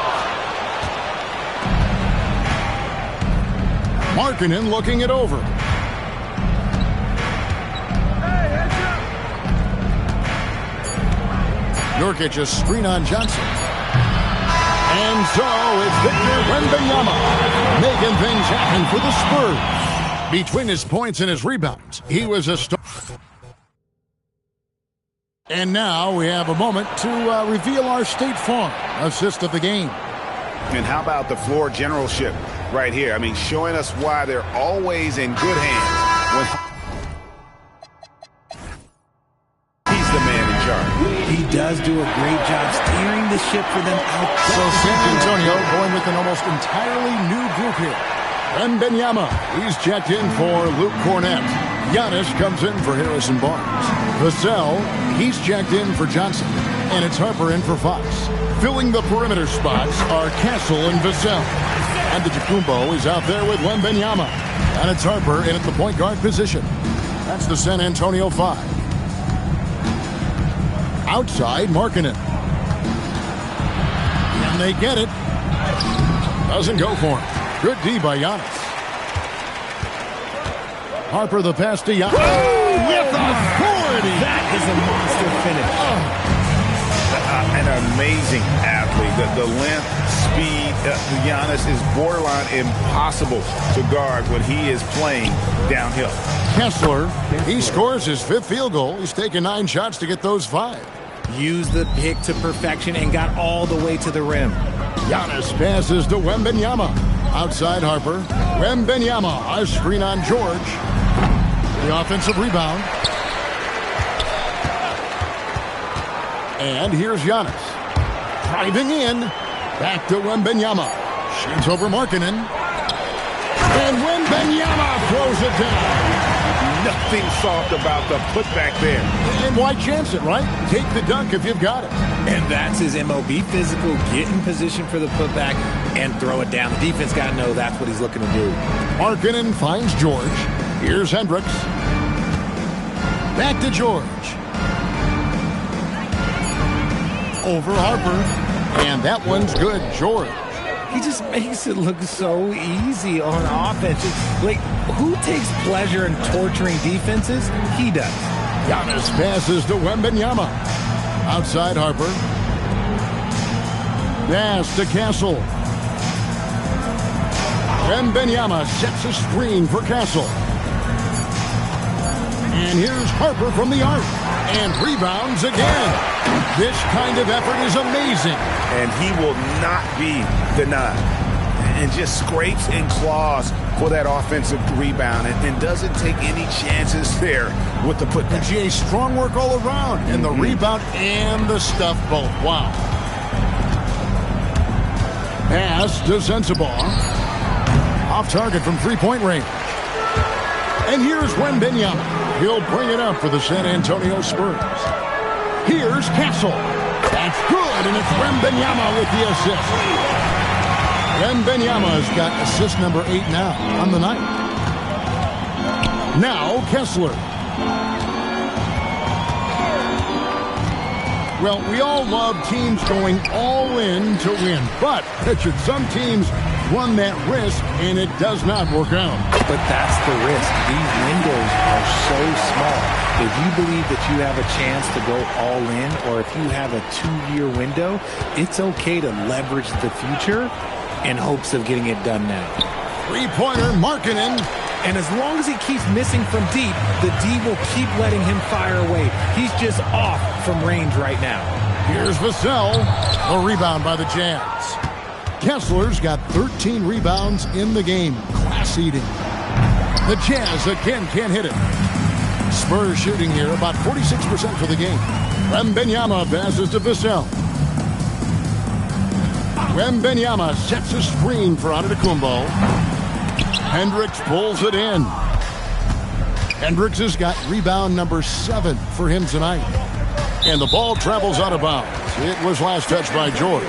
Markkanen looking it over. Nurkic a screen on Johnson. And so it's Victor Wembanyama making things happen for the Spurs. Between his points and his rebounds, he was a star. And now we have a moment to reveal our State Farm assist of the game. And how about the floor generalship right here? I mean, showing us why they're always in good hands. He's the man in charge. He does do a great job steering the ship for them out. So San Antonio going with an almost entirely new group here. Wembanyama, he's checked in for Luke Cornett. Giannis comes in for Harrison Barnes. Vassell, he's checked in for Johnson. And it's Harper in for Fox. Filling the perimeter spots are Castle and Vassell. And Antetokounmpo is out there with Wembanyama. And it's Harper in at the point guard position. That's the San Antonio 5. Outside, Markkanen. And they get it. Doesn't go for him. Good D by Giannis. Harper the pass to Giannis. With authority. That is a monster finish. An amazing athlete. The length, speed, Giannis is borderline impossible to guard when he is playing downhill. Kessler. He scores his 5th field goal. He's taken 9 shots to get those 5. Used the pick to perfection and got all the way to the rim. Giannis passes to Wembanyama. Outside Harper. Wembanyama, a screen on George. The offensive rebound. And here's Giannis. Driving in. Back to Wembanyama. Shoots over Markkanen. And Wembanyama throws it down. Nothing soft about the putback there. And why chance it, right? Take the dunk if you've got it. And that's his MO. Be physical, get in position for the putback, and throw it down. The defense got to know that's what he's looking to do. Markkanen finds George. Here's Hendricks. Back to George. Over Harper. And that one's good, George. He just makes it look so easy on offense. It's like, who takes pleasure in torturing defenses? He does. Giannis passes to Wembanyama. Outside Harper. Pass to Castle. Wembanyama sets a screen for Castle. And here's Harper from the arc. And rebounds again. This kind of effort is amazing. And he will not be denied. And just scrapes and claws for that offensive rebound. And doesn't take any chances there with the putback. GA, strong work all around. And the rebound and the stuff both. Wow. Pass to Sensabaugh. Off target from three-point range. And here's Wembanyama. He'll bring it up for the San Antonio Spurs. Here's Castle. That's good, and it's Wembanyama with the assist. Wembanyama's got assist number 8 now on the night. Now Kessler. Well, we all love teams going all in to win. But, Richard, some teams run that risk, and it does not work out. But that's the risk. These windows are so small. If you believe that you have a chance to go all in, or if you have a 2-year window, it's okay to leverage the future in hopes of getting it done now. Three-pointer, Markkanen. And as long as he keeps missing from deep, the D will keep letting him fire away. He's just off from range right now. Here's Vassell. A rebound by the Jazz. Kessler's got 13 rebounds in the game. Class eating. The Jazz again can't hit it. Spurs shooting here about 46% for the game. Wembanyama passes to Vassell. Wembanyama sets a screen for Antetokounmpo. Hendricks pulls it in. Hendricks has got rebound number 7 for him tonight. And the ball travels out of bounds. It was last touched by George.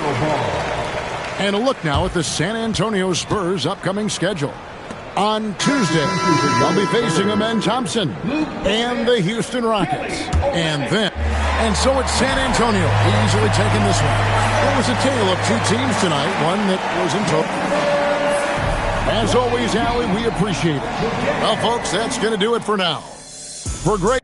And a look now at the San Antonio Spurs' upcoming schedule. On Tuesday, they'll be facing Amen Thompson and the Houston Rockets. And so it's San Antonio easily taking this one. It was a tale of 2 teams tonight, one that was in total. As always, Allie, we appreciate it. Well, folks, that's going to do it for now. For great...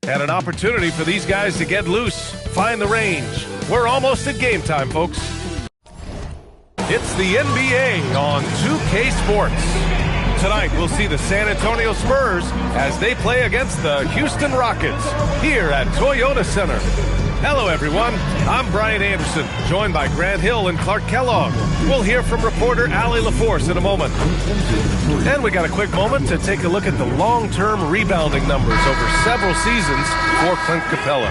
And an opportunity for these guys to get loose, find the range. We're almost at game time, folks. It's the NBA on 2K Sports. Tonight, we'll see the San Antonio Spurs as they play against the Houston Rockets here at Toyota Center. Hello, everyone. I'm Brian Anderson, joined by Grant Hill and Clark Kellogg. We'll hear from reporter Allie LaForce in a moment. And we got a quick moment to take a look at the long-term rebounding numbers over several seasons for Clint Capella.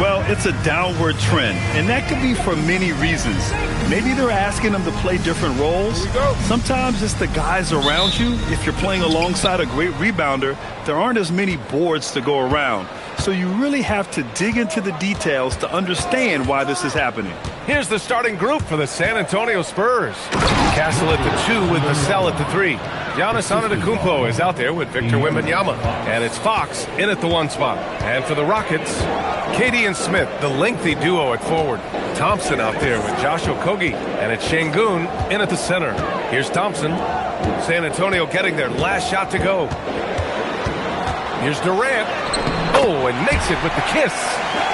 Well, it's a downward trend, and that could be for many reasons. Maybe they're asking them to play different roles. Sometimes it's the guys around you. If you're playing alongside a great rebounder, there aren't as many boards to go around. So you really have to dig into the details to understand why this is happening. Here's the starting group for the San Antonio Spurs. Castle at the 2 with Vassell at the 3. Giannis Antetokounmpo is out there with Victor Wembanyama. And it's Fox in at the 1 spot. And for the Rockets, KD and Smith, the lengthy duo at forward. Thompson out there with Josh Okogie. And it's Şengün in at the center. Here's Thompson. San Antonio getting their last shot to go. Here's Durant. Oh, and makes it with the kiss.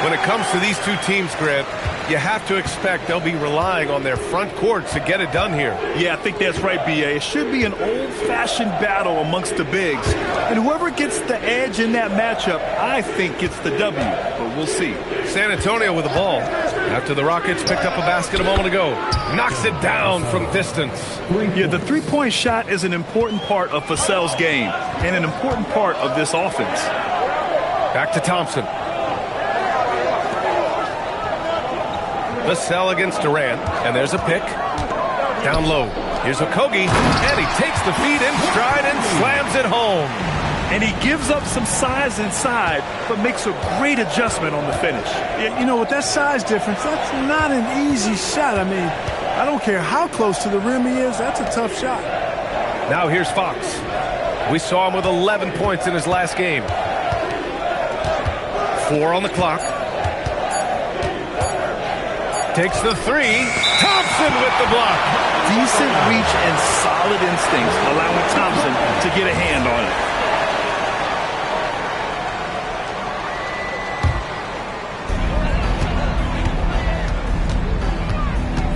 When it comes to these two teams, Grant, you have to expect they'll be relying on their front courts to get it done here. Yeah, I think that's right, B.A. It should be an old-fashioned battle amongst the bigs. And whoever gets the edge in that matchup, I think gets the W. But we'll see. San Antonio with the ball. After the Rockets picked up a basket a moment ago. Knocks it down from distance. Yeah, the three-point shot is an important part of Vassell's game and an important part of this offense. Back to Thompson. Vassell against Durant, and there's a pick. Down low. Here's Okogie, and he takes the feed in stride and slams it home. And he gives up some size inside, but makes a great adjustment on the finish. You know, with that size difference, that's not an easy shot. I mean, I don't care how close to the rim he is, that's a tough shot. Now here's Fox. We saw him with 11 points in his last game. 4 on the clock. Takes the 3. Thompson with the block. Decent reach and solid instincts, allowing Thompson to get a hand on it.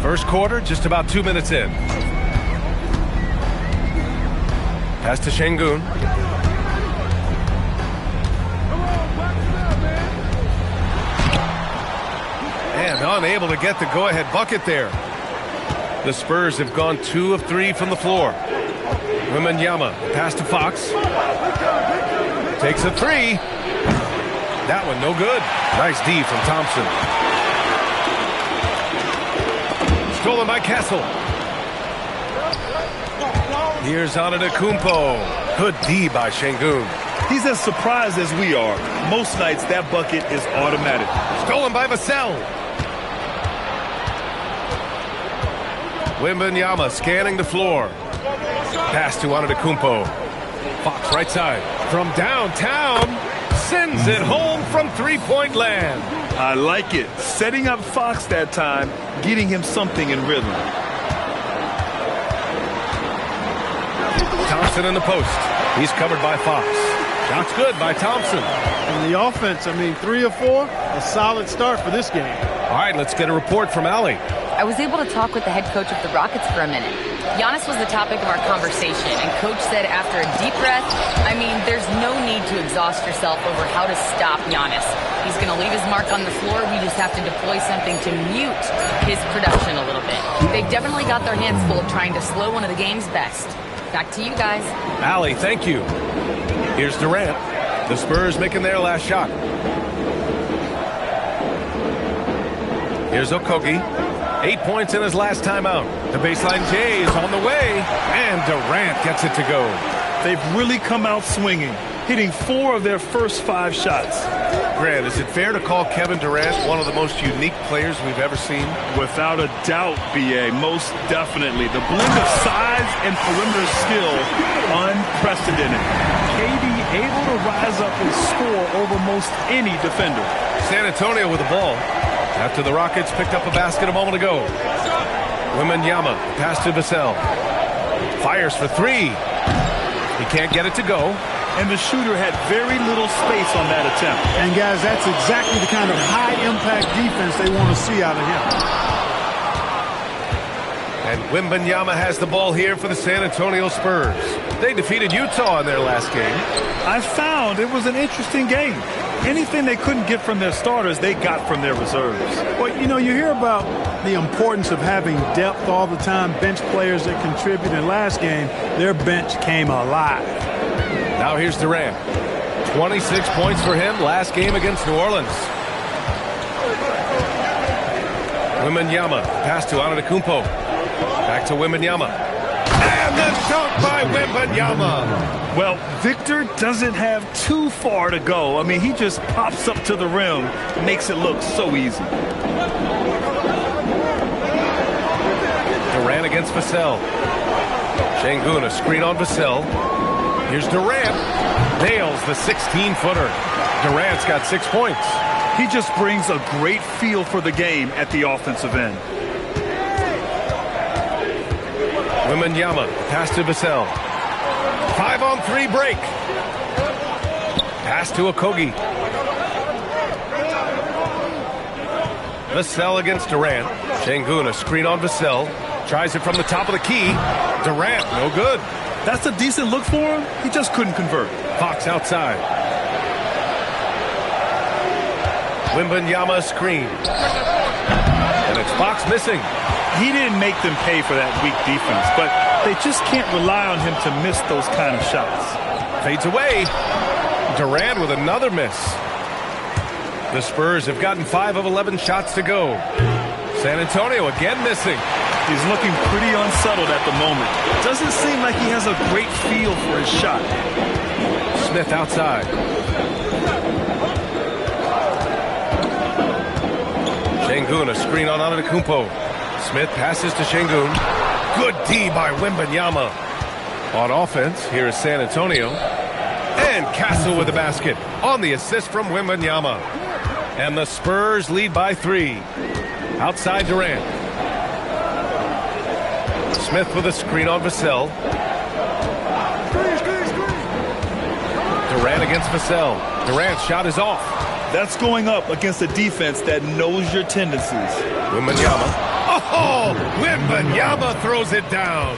First quarter, just about 2 minutes in. Pass to Şengün. And unable to get the go-ahead bucket there. The Spurs have gone 2 of 3 from the floor. Wembanyama, pass to Fox. Takes a 3. That one no good. Nice D from Thompson. Stolen by Castle. Here's Antetokounmpo. Good D by Şengün. He's as surprised as we are. Most nights that bucket is automatic. Stolen by Vassell. Wembanyama scanning the floor. Pass to Antetokounmpo. Fox right side. From downtown. Sends it home from three-point land. I like it. Setting up Fox that time. Getting him something in rhythm. Thompson in the post. He's covered by Fox. Shot's good by Thompson. And the offense, I mean, 3 of 4. A solid start for this game. All right, let's get a report from Allie. I was able to talk with the head coach of the Rockets for a minute. Giannis was the topic of our conversation, and Coach said after a deep breath, I mean, there's no need to exhaust yourself over how to stop Giannis. He's going to leave his mark on the floor. We just have to deploy something to mute his production a little bit. They've definitely got their hands full trying to slow one of the game's best. Back to you guys. Allie, thank you. Here's Durant. The Spurs making their last shot. Here's Okogie. 8 points in his last timeout. The baseline J is on the way, and Durant gets it to go. They've really come out swinging, hitting 4 of their first 5 shots. Grant, is it fair to call Kevin Durant one of the most unique players we've ever seen? Without a doubt, B.A., most definitely. The blend of size and perimeter skill, unprecedented. KD able to rise up and score over most any defender. San Antonio with the ball. After the Rockets picked up a basket a moment ago. Wembanyama, pass to Vassell. Fires for 3. He can't get it to go. And the shooter had very little space on that attempt. And guys, that's exactly the kind of high-impact defense they want to see out of him. And Wembanyama has the ball here for the San Antonio Spurs. They defeated Utah in their last game. I found it was an interesting game. Anything they couldn't get from their starters, they got from their reserves. Well, you know, you hear about the importance of having depth all the time, bench players that contribute. In last game, their bench came alive. Now here's Durant. 26 points for him last game against New Orleans. Wembanyama, pass to Antetokounmpo. Back to Wembanyama. And the dunk by Wembanyama. Well, Victor doesn't have too far to go. I mean, he just pops up to the rim, makes it look so easy. Durant against Vassell. Şengün, a screen on Vassell. Here's Durant. Nails the 16-footer. Durant's got 6 points. He just brings a great feel for the game at the offensive end. Wembanyama, pass to Vassell. 5-on-3 break. Pass to Okogie. Vassell against Durant. Şengün, a screen on Vassell. Tries it from the top of the key. Durant, no good. That's a decent look for him. He just couldn't convert. Fox outside. Wembanyama screen. And it's Fox missing. He didn't make them pay for that weak defense, but they just can't rely on him to miss those kind of shots. Fades away. Durant with another miss. The Spurs have gotten 5 of 11 shots to go. San Antonio again missing. He's looking pretty unsettled at the moment. Doesn't seem like he has a great feel for his shot. Smith outside. Şengün, a screen on Antetokounmpo. Smith passes to Şengün. Good D by Wembanyama. On offense, here is San Antonio. And Castle with the basket on the assist from Wembanyama. And the Spurs lead by 3. Outside Durant. Smith with a screen on Vassell. Durant against Vassell. Durant's shot is off. That's going up against a defense that knows your tendencies. Wembanyama. Oh, Wembanyama throws it down.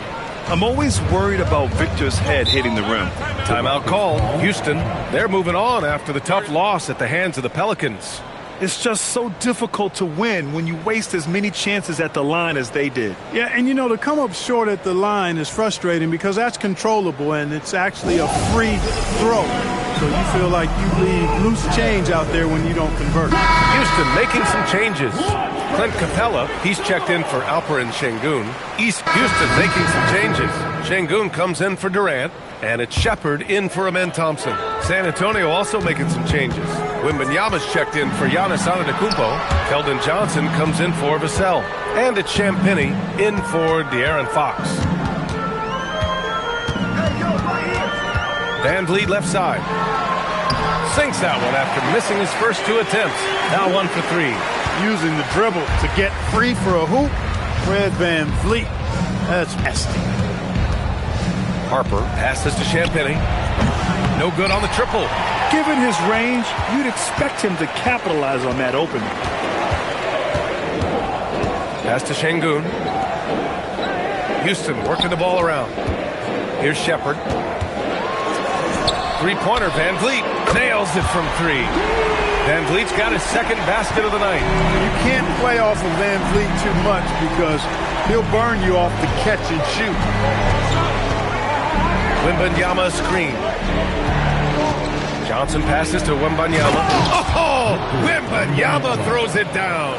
I'm always worried about Victor's head hitting the rim. Timeout called. Houston, they're moving on after the tough loss at the hands of the Pelicans. It's just so difficult to win when you waste as many chances at the line as they did. Yeah, and you know, to come up short at the line is frustrating because that's controllable and it's actually a free throw. So you feel like you leave loose change out there when you don't convert. Houston making some changes. Clint Capella, he's checked in for Alperen Şengün. East Houston making some changes. Şengün comes in for Durant, and it's Shepard in for Amen Thompson. San Antonio also making some changes. Wembanyama's checked in for Giannis Antetokounmpo. Keldon Johnson comes in for Vassell. And it's Champagnie in for De'Aaron Fox. Van Vliet left side. Sinks that one after missing his first 2 attempts. Now 1 for 3. Using the dribble to get free for a hoop. Fred Van Vliet. That's nasty. Harper passes to Champagnie. No good on the triple. Given his range, you'd expect him to capitalize on that opening. Pass to Şengün. Houston working the ball around. Here's Shepard. Three-pointer, Van Vliet nails it from 3. Van Vliet's got his second basket of the night. You can't play off of Van Vliet too much because he'll burn you off the catch and shoot. Wembanyama screen. Johnson passes to Wembanyama. Oh, Wembanyama throws it down.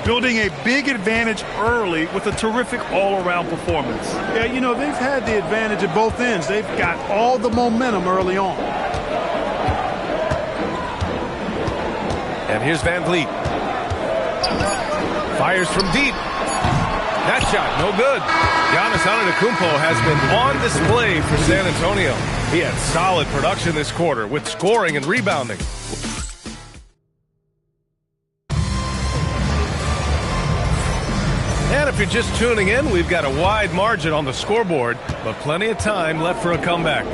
Building a big advantage early with a terrific all-around performance. Yeah, you know, they've had the advantage at both ends. They've got all the momentum early on. And here's Van Vliet. Fires from deep. That shot, no good. Giannis Antetokounmpo has been on display for San Antonio. He had solid production this quarter with scoring and rebounding. And if you're just tuning in, we've got a wide margin on the scoreboard, but plenty of time left for a comeback.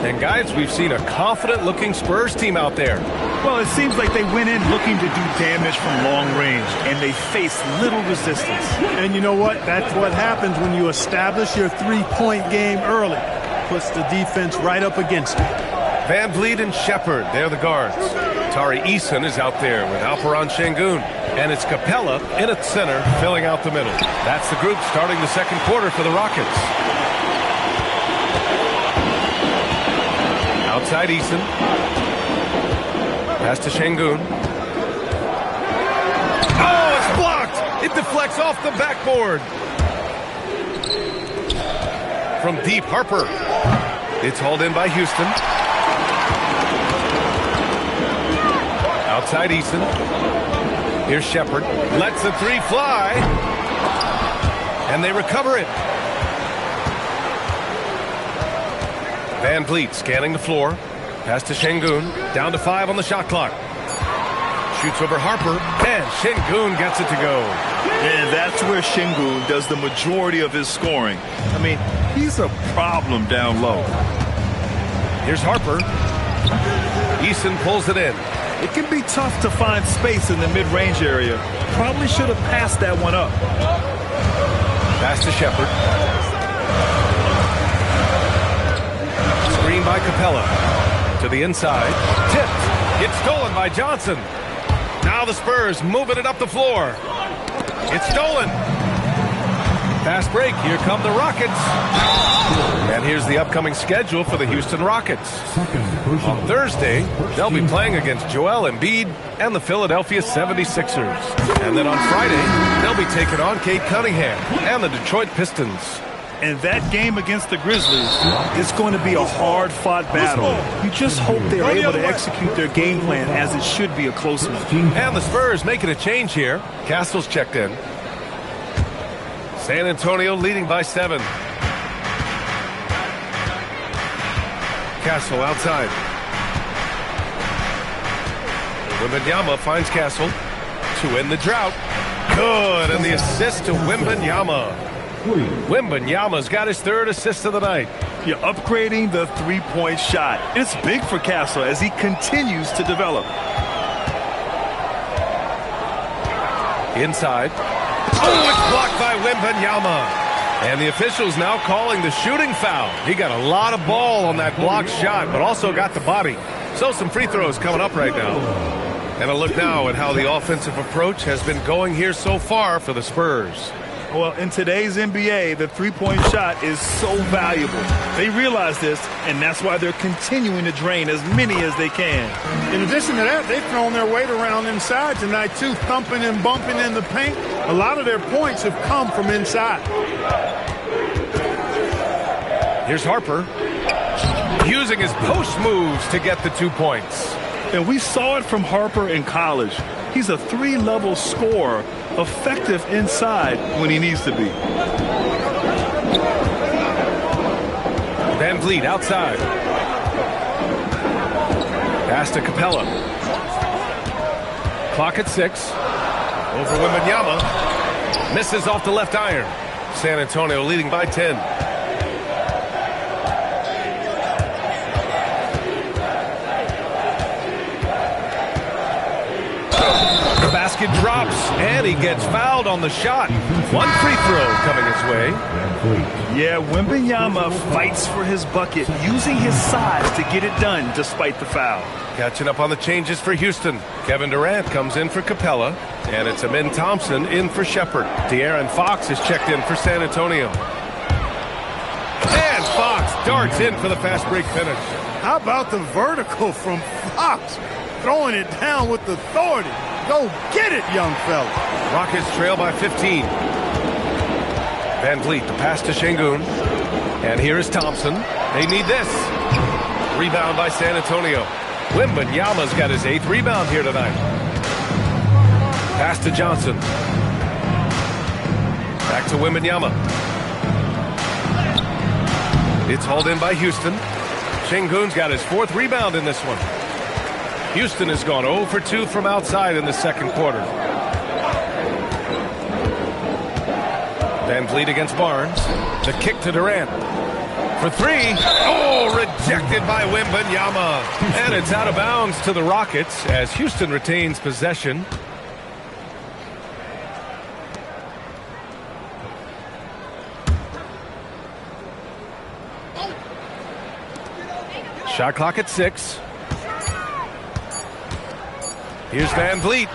And guys, we've seen a confident-looking Spurs team out there. Well, it seems like they went in looking to do damage from long range, and they faced little resistance. And you know what? That's what happens when you establish your three-point game early. Puts the defense right up against it. Van Vliet and Shepard, they're the guards. Tari Eason is out there with Alperen Şengün. And it's Capella in at center, filling out the middle. That's the group starting the second quarter for the Rockets. Outside Eason. Pass to Şengün. Oh, it's blocked! It deflects off the backboard. from deep. Harper. It's hauled in by Houston. Outside Eason. Here's Shepherd. Lets the three fly. And they recover it. Van Vliet scanning the floor. Pass to Şengün. Down to 5 on the shot clock. Shoots over Harper. And Şengün gets it to go. And that's where Şengün does the majority of his scoring. I mean, he's a problem down low. Here's Harper. Eason pulls it in. It can be tough to find space in the mid-range area. Probably should have passed that one up. Pass to Shepherd. Screen by Capella. To the inside. Tipped. It's stolen by Johnson. Now the Spurs moving it up the floor. It's stolen. Fast break. Here come the Rockets. And here's the upcoming schedule for the Houston Rockets. On Thursday, they'll be playing against Joel Embiid and the Philadelphia 76ers. And then on Friday, they'll be taking on Cade Cunningham and the Detroit Pistons. And that game against the Grizzlies is going to be a hard-fought battle. You just hope they're able to execute their game plan as it should be a close one. And the Spurs making a change here. Castle's checked in. San Antonio leading by 7. Castle outside. Wembanyama finds Castle to end the drought. Good, and the assist to Wembanyama. Wembanyama's got his 3rd assist of the night. You're upgrading the three-point shot. It's big for Castle as he continues to develop. Inside. Oh, it's blocked by Wembanyama. And the officials now calling the shooting foul. He got a lot of ball on that blocked shot, but also got the body. So some free throws coming up right now. And a look now at how the offensive approach has been going here so far for the Spurs. Well, in today's NBA, the three-point shot is so valuable. They realize this, and that's why they're continuing to drain as many as they can. In addition to that, they've thrown their weight around inside tonight, too, thumping and bumping in the paint. A lot of their points have come from inside. Here's Harper using his post moves to get the 2 points. And we saw it from Harper in college. He's a 3-level scorer, effective inside when he needs to be. Van Vliet outside. Pass to Capella. Clock at 6. Over Wembanyama. Misses off the left iron. San Antonio leading by 10. Basket drops, and he gets fouled on the shot. One free throw coming his way. Yeah, Wembanyama fights for his bucket, using his size to get it done despite the foul. Catching up on the changes for Houston. Kevin Durant comes in for Capella, and it's Amin Thompson in for Shepherd. De'Aaron Fox is checked in for San Antonio. And Fox darts in for the fast break finish. How about the vertical from Fox? Throwing it down with authority. Go get it, young fella. Rockets trail by 15. Van Vliet, the pass to Şengün. And here is Thompson. They need this. Rebound by San Antonio. Wembanyama's got his 8th rebound here tonight. Pass to Johnson. Back to Wembanyama. It's hauled in by Houston. Şengün's got his 4th rebound in this one. Houston has gone 0 for 2 from outside in the second quarter. Van Vliet against Barnes. The kick to Durant. For 3. Oh, rejected by Wembanyama. And it's out of bounds to the Rockets as Houston retains possession. Shot clock at 6. Here's Van Vliet.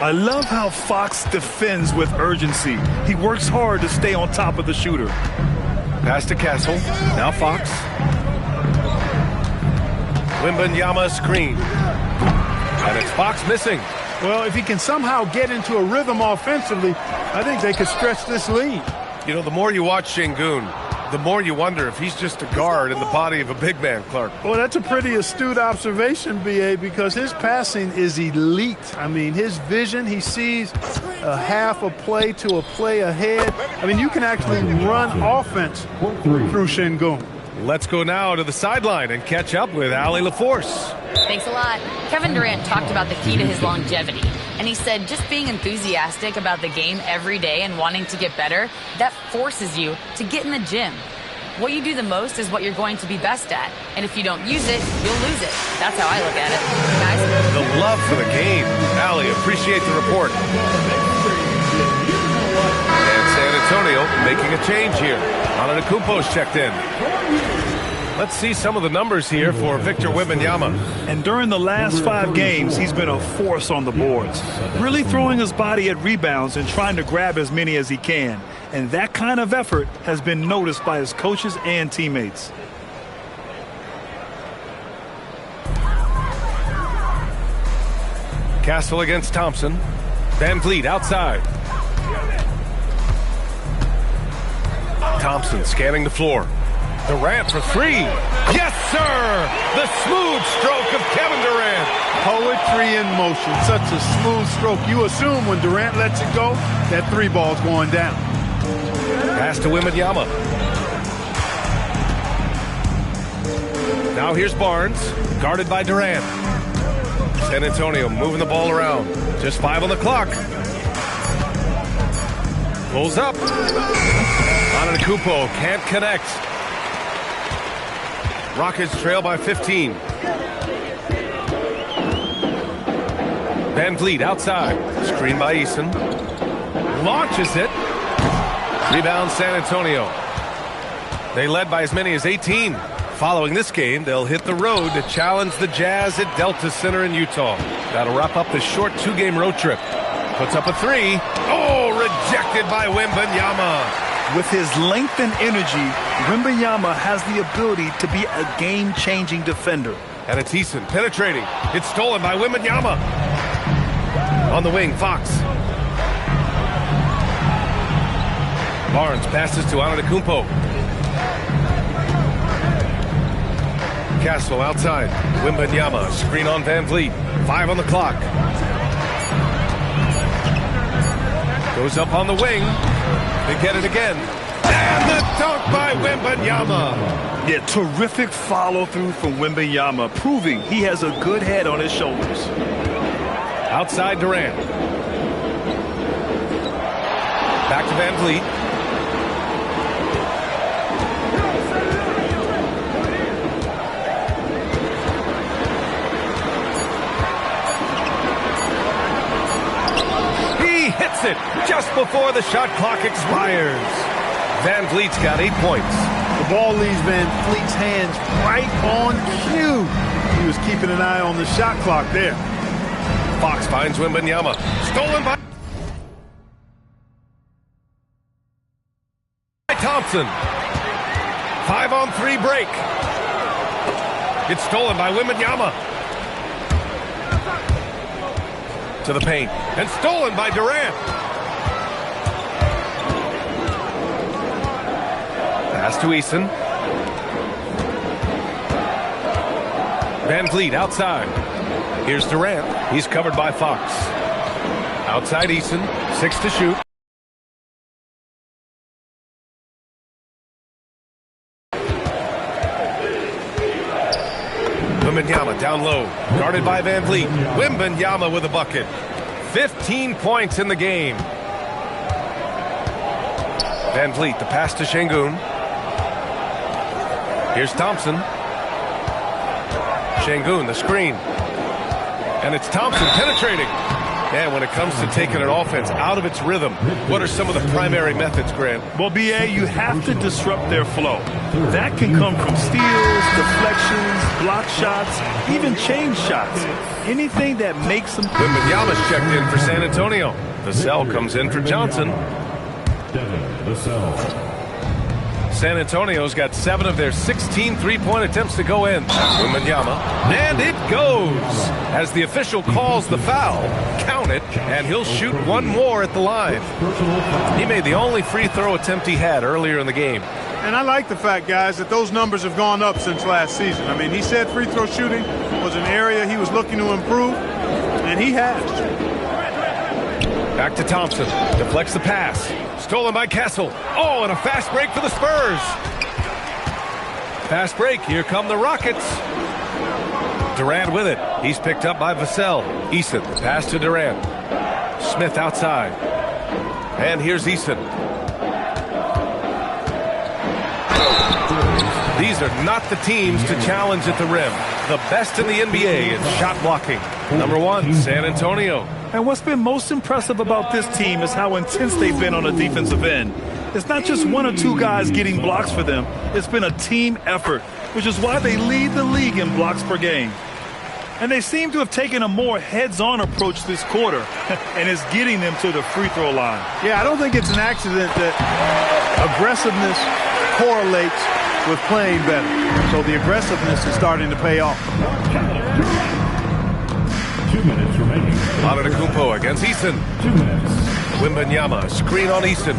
I love how Fox defends with urgency. He works hard to stay on top of the shooter. Pass to Castle. Now Fox. Wembanyama screen. And it's Fox missing. Well, if he can somehow get into a rhythm offensively, I think they could stretch this lead. You know, the more you watch Şengün, the more you wonder if he's just a guard in the body of a big man, Clark. Well, that's a pretty astute observation, B.A., because his passing is elite. I mean, his vision, he sees a half a play to a play ahead. I mean, you can actually run offense through Şengün. Let's go now to the sideline and catch up with Allie LaForce. Thanks a lot. Kevin Durant talked about the key to his longevity, and he said just being enthusiastic about the game every day and wanting to get better, that forces you to get in the gym. What you do the most is what you're going to be best at, and if you don't use it, you'll lose it. That's how I look at it. Guys? The love for the game. Allie, appreciate the report. And San Antonio making a change here. Antetokounmpo's checked in. Let's see some of the numbers here for Victor Wembanyama. And during the last 5 games, he's been a force on the boards, really throwing his body at rebounds and trying to grab as many as he can. And that kind of effort has been noticed by his coaches and teammates. Castle against Thompson. Van Vliet outside. Thompson scanning the floor. Durant for 3. Yes, sir! The smooth stroke of Kevin Durant. Poetry in motion. Such a smooth stroke. You assume when Durant lets it go, that 3 ball's going down. Pass to Wembanyama. Now here's Barnes, guarded by Durant. San Antonio moving the ball around. Just 5 on the clock. Pulls up. Antetokounmpo can't connect. Rockets trail by 15. Van Vliet outside. Screen by Eason. Launches it. Rebound San Antonio. They led by as many as 18. Following this game, they'll hit the road to challenge the Jazz at Delta Center in Utah. That'll wrap up the short 2-game road trip. Puts up a 3. Oh, rejected by Wembanyama. With his length and energy, Wembanyama has the ability to be a game-changing defender. And it's Eason penetrating. It's stolen by Wembanyama. On the wing, Fox. Barnes passes to Antetokounmpo. Castle outside. Wembanyama, screen on Van Vliet. 5 on the clock. Goes up on the wing. They get it again. And the dunk by Wembanyama. Yeah, terrific follow-through from Wembanyama, proving he has a good head on his shoulders. Outside Durant. Back to Van Vliet. He hits it just before the shot clock expires. Van Vliet's got 8 points. The ball leaves Van Vliet's hands right on cue. He was keeping an eye on the shot clock there. Fox finds Wembanyama. Stolen by Thompson. 5-on-3 break. It's stolen by Wembanyama. To the paint. And stolen by Durant. Pass to Eason. Van Vliet outside. Here's Durant. He's covered by Fox. Outside Eason. 6 to shoot. Wembanyama down low. Guarded by Van Vliet. Wembanyama with a bucket. 15 points in the game. Van Vliet, the pass to Şengün. Here's Thompson. Şengün, the screen. And it's Thompson penetrating. And when it comes to taking an offense out of its rhythm, what are some of the primary methods, Grant? Well, B.A., you have to disrupt their flow. That can come from steals, deflections, block shots, even change shots. Anything that makes them... Wembanyama's checked in for San Antonio. Vassell comes in for Johnson. San Antonio's got 7 of their 16 three-point attempts to go in. Wembanyama, and it goes! As the official calls the foul, count it, and he'll shoot 1 more at the line. He made the only free throw attempt he had earlier in the game. And I like the fact, guys, that those numbers have gone up since last season. I mean, he said free throw shooting was an area he was looking to improve, and he has. Back to Thompson. Deflects the pass. Stolen by Kessel. Oh, and a fast break for the Spurs. Fast break. Here come the Rockets. Durant with it. He's picked up by Vassell. Eason. Pass to Durant. Smith outside. And here's Eason. These are not the teams to challenge at the rim. The best in the NBA in shot blocking. Number 1, San Antonio. And what's been most impressive about this team is how intense they've been on the defensive end. It's not just 1 or 2 guys getting blocks for them. It's been a team effort, which is why they lead the league in blocks per game. And they seem to have taken a more heads-on approach this quarter, and it's getting them to the free throw line. Yeah, I don't think it's an accident that aggressiveness correlates with playing better. So the aggressiveness is starting to pay off. 2 minutes remaining. Antetokounmpo against Eason. 2 minutes. Wembanyama, screen on Eason.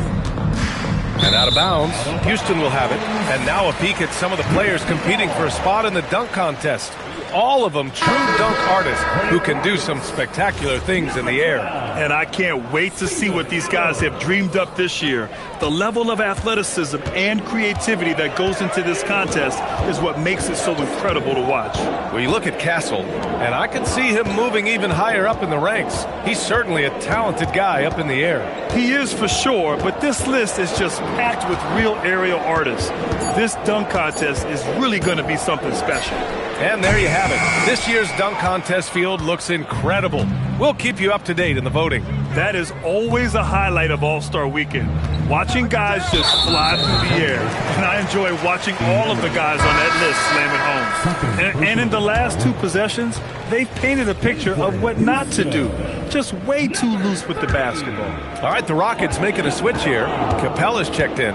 And out of bounds, Houston will have it. And now a peek at some of the players competing for a spot in the dunk contest. All of them true dunk artists who can do some spectacular things in the air. And I can't wait to see what these guys have dreamed up this year. The level of athleticism and creativity that goes into this contest is what makes it so incredible to watch. Well, you look at Castle, and I can see him moving even higher up in the ranks. He's certainly a talented guy up in the air. He is for sure, but this list is just packed with real aerial artists. This dunk contest is really going to be something special. And there you have it. This year's dunk contest field looks incredible. We'll keep you up to date in the voting. That is always a highlight of All-Star Weekend. Watching guys just fly through the air. And I enjoy watching all of the guys on that list slam it home. And in the last 2 possessions, they've painted a picture of what not to do. Just way too loose with the basketball. All right, the Rockets making a switch here. Capella's checked in.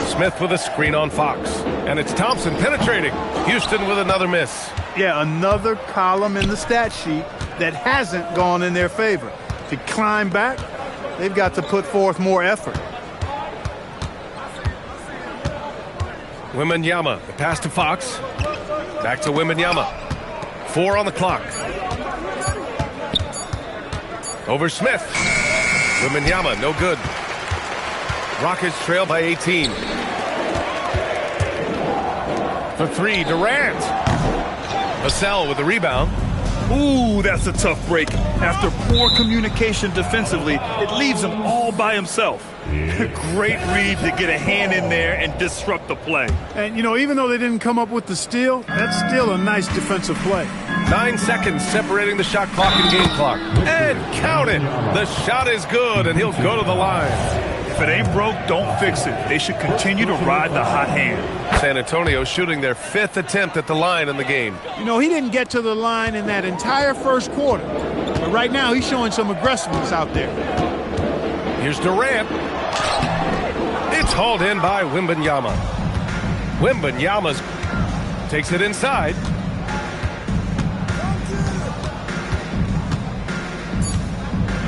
Smith with a screen on Fox. And it's Thompson penetrating. Houston with another miss. Yeah, another column in the stat sheet that hasn't gone in their favor. To climb back, they've got to put forth more effort. Wembanyama, the pass to Fox. Back to Wembanyama. 4 on the clock. Over Smith. Wembanyama, no good. Rockets trail by 18. For 3, Durant. Vassell with the rebound. Ooh, that's a tough break. After poor communication defensively, it leaves him all by himself. Great read to get a hand in there and disrupt the play. And, you know, even though they didn't come up with the steal, that's still a nice defensive play. 9 seconds separating the shot clock and game clock. And count it. The shot is good, and he'll go to the line. If it ain't broke, don't fix it. They should continue to ride the hot hand. San Antonio shooting their 5th attempt at the line in the game. You know, he didn't get to the line in that entire first quarter. But right now, he's showing some aggressiveness out there. Here's Durant. It's hauled in by Wembanyama. Wembanyama takes it inside.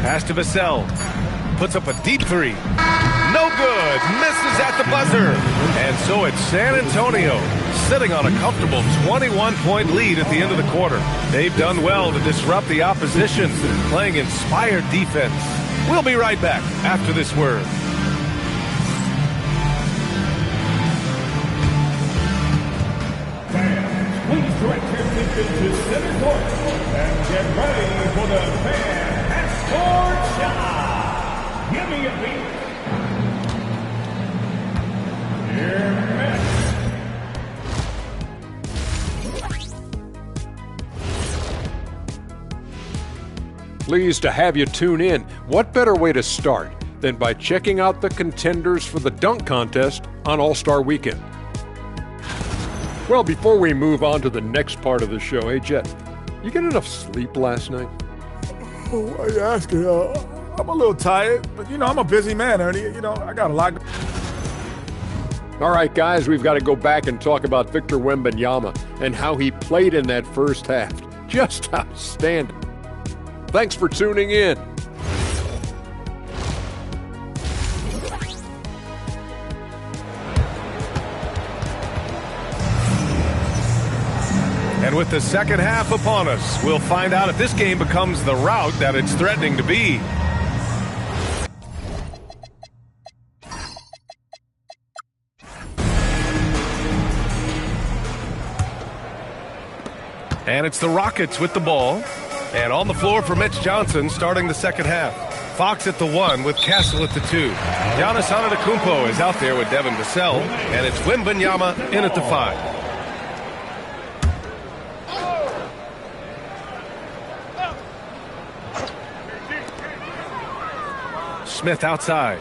Pass to Vassell. Puts up a deep 3. No good. Misses at the buzzer. And so it's San Antonio sitting on a comfortable 21-point lead at the end of the quarter. They've done well to disrupt the opposition, playing inspired defense. We'll be right back after this word. Fans, please direct your attention to center court and get ready for the fan half-court shot. Give me a beat. Here, Pleased to have you tune in. What better way to start than by checking out the contenders for the dunk contest on All-Star Weekend? Well, before we move on to the next part of the show, hey, Jet, you get enough sleep last night? Oh, why are you asking? I'm a little tired, but, you know, I'm a busy man, Ernie. You know, I got a lot. All right, guys, we've got to go back and talk about Victor Wembanyama and how he played in that first half. Just outstanding. Thanks for tuning in. And with the second half upon us, we'll find out if this game becomes the rout that it's threatening to be. And it's the Rockets with the ball. And on the floor for Mitch Johnson starting the second half. Fox at the 1 with Castle at the 2. Giannis Antetokounmpo is out there with Devin Vassell. And it's Wembanyama in at the 5. Smith outside.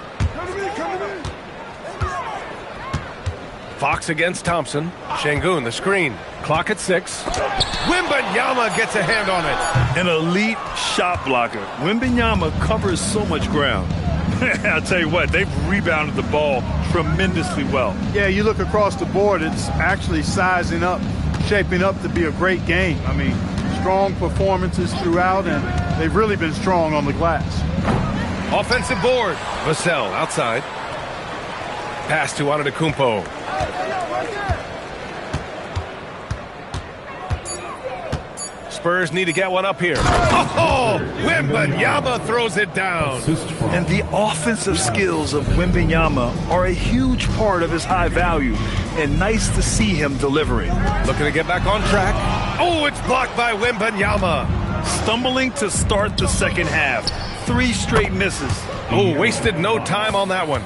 Fox against Thompson. Şengün, the screen. Clock at 6. Wembanyama gets a hand on it. An elite shot blocker. Wembanyama covers so much ground. I'll tell you what, they've rebounded the ball tremendously well. Yeah, you look across the board, it's actually sizing up, shaping up to be a great game. I mean, strong performances throughout, and they've really been strong on the glass. Offensive board. Vassell outside. Pass to Antetokounmpo. Spurs need to get one up here. Oh, Wembanyama throws it down. And the offensive skills of Wembanyama are a huge part of his high value, and nice to see him delivering. Looking to get back on track. Oh, it's blocked by Wembanyama. Stumbling to start the second half. 3 straight misses. Oh, wasted no time on that one.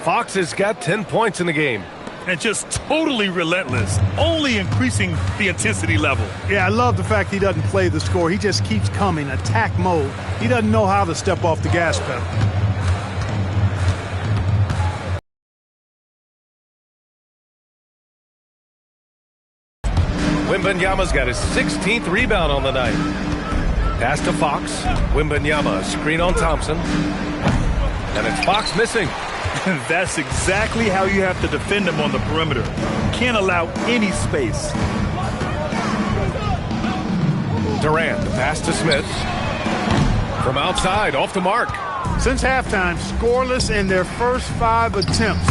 Fox has got 10 points in the game. And just totally relentless, only increasing the intensity level. Yeah, I love the fact he doesn't play the score. He just keeps coming, attack mode. He doesn't know how to step off the gas pedal. Wembanyama's got his 16th rebound on the night. Pass to Fox. Wembanyama, screen on Thompson. And it's Fox missing. That's exactly how you have to defend him on the perimeter. Can't allow any space. Durant, the pass to Smith. From outside, off the mark. Since halftime, scoreless in their first 5 attempts.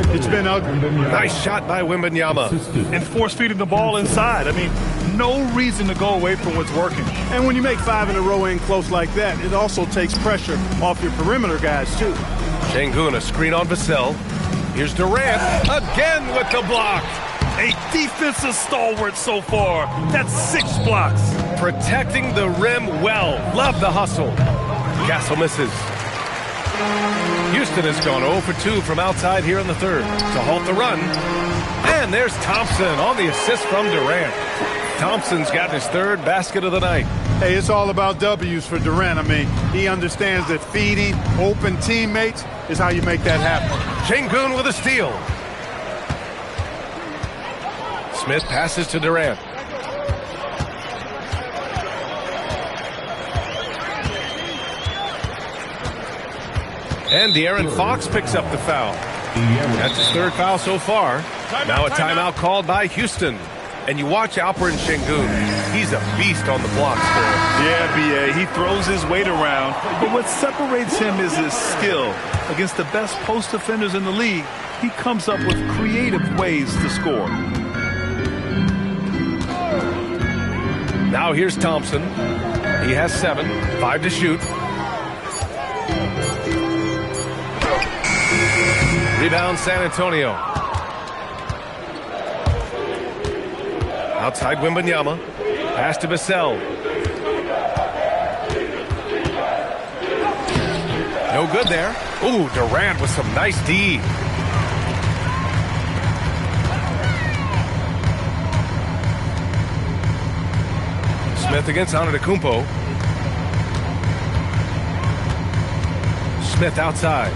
It's been ugly. Nice shot by Wembanyama. And force-feeding the ball inside. I mean, no reason to go away from what's working. And when you make 5 in a row in close like that, it also takes pressure off your perimeter guys, too. Şengün, a screen on Vassell. Here's Durant, again with the block. A defensive stalwart so far. That's 6 blocks. Protecting the rim well. Love the hustle. Castle misses. Houston has gone 0 for 2 from outside here in the third to halt the run. And there's Thompson on the assist from Durant. Thompson's got his 3rd basket of the night. Hey, it's all about W's for Durant. I mean, he understands that feeding open teammates is how you make that happen. Şengün with a steal. Smith passes to Durant. And De'Aaron Fox picks up the foul. That's his 3rd foul so far. Now a timeout called by Houston. And you watch Alperen Şengün. He's a beast on the blocks there. Yeah, B.A., he throws his weight around. But what separates him is his skill. Against the best post defenders in the league, he comes up with creative ways to score. Now here's Thompson. He has 7, 5 to shoot. Rebound San Antonio. Outside Wembanyama. Pass to Vassell. No good there. Ooh, Durant with some nice D. Smith against Antetokounmpo. Smith outside.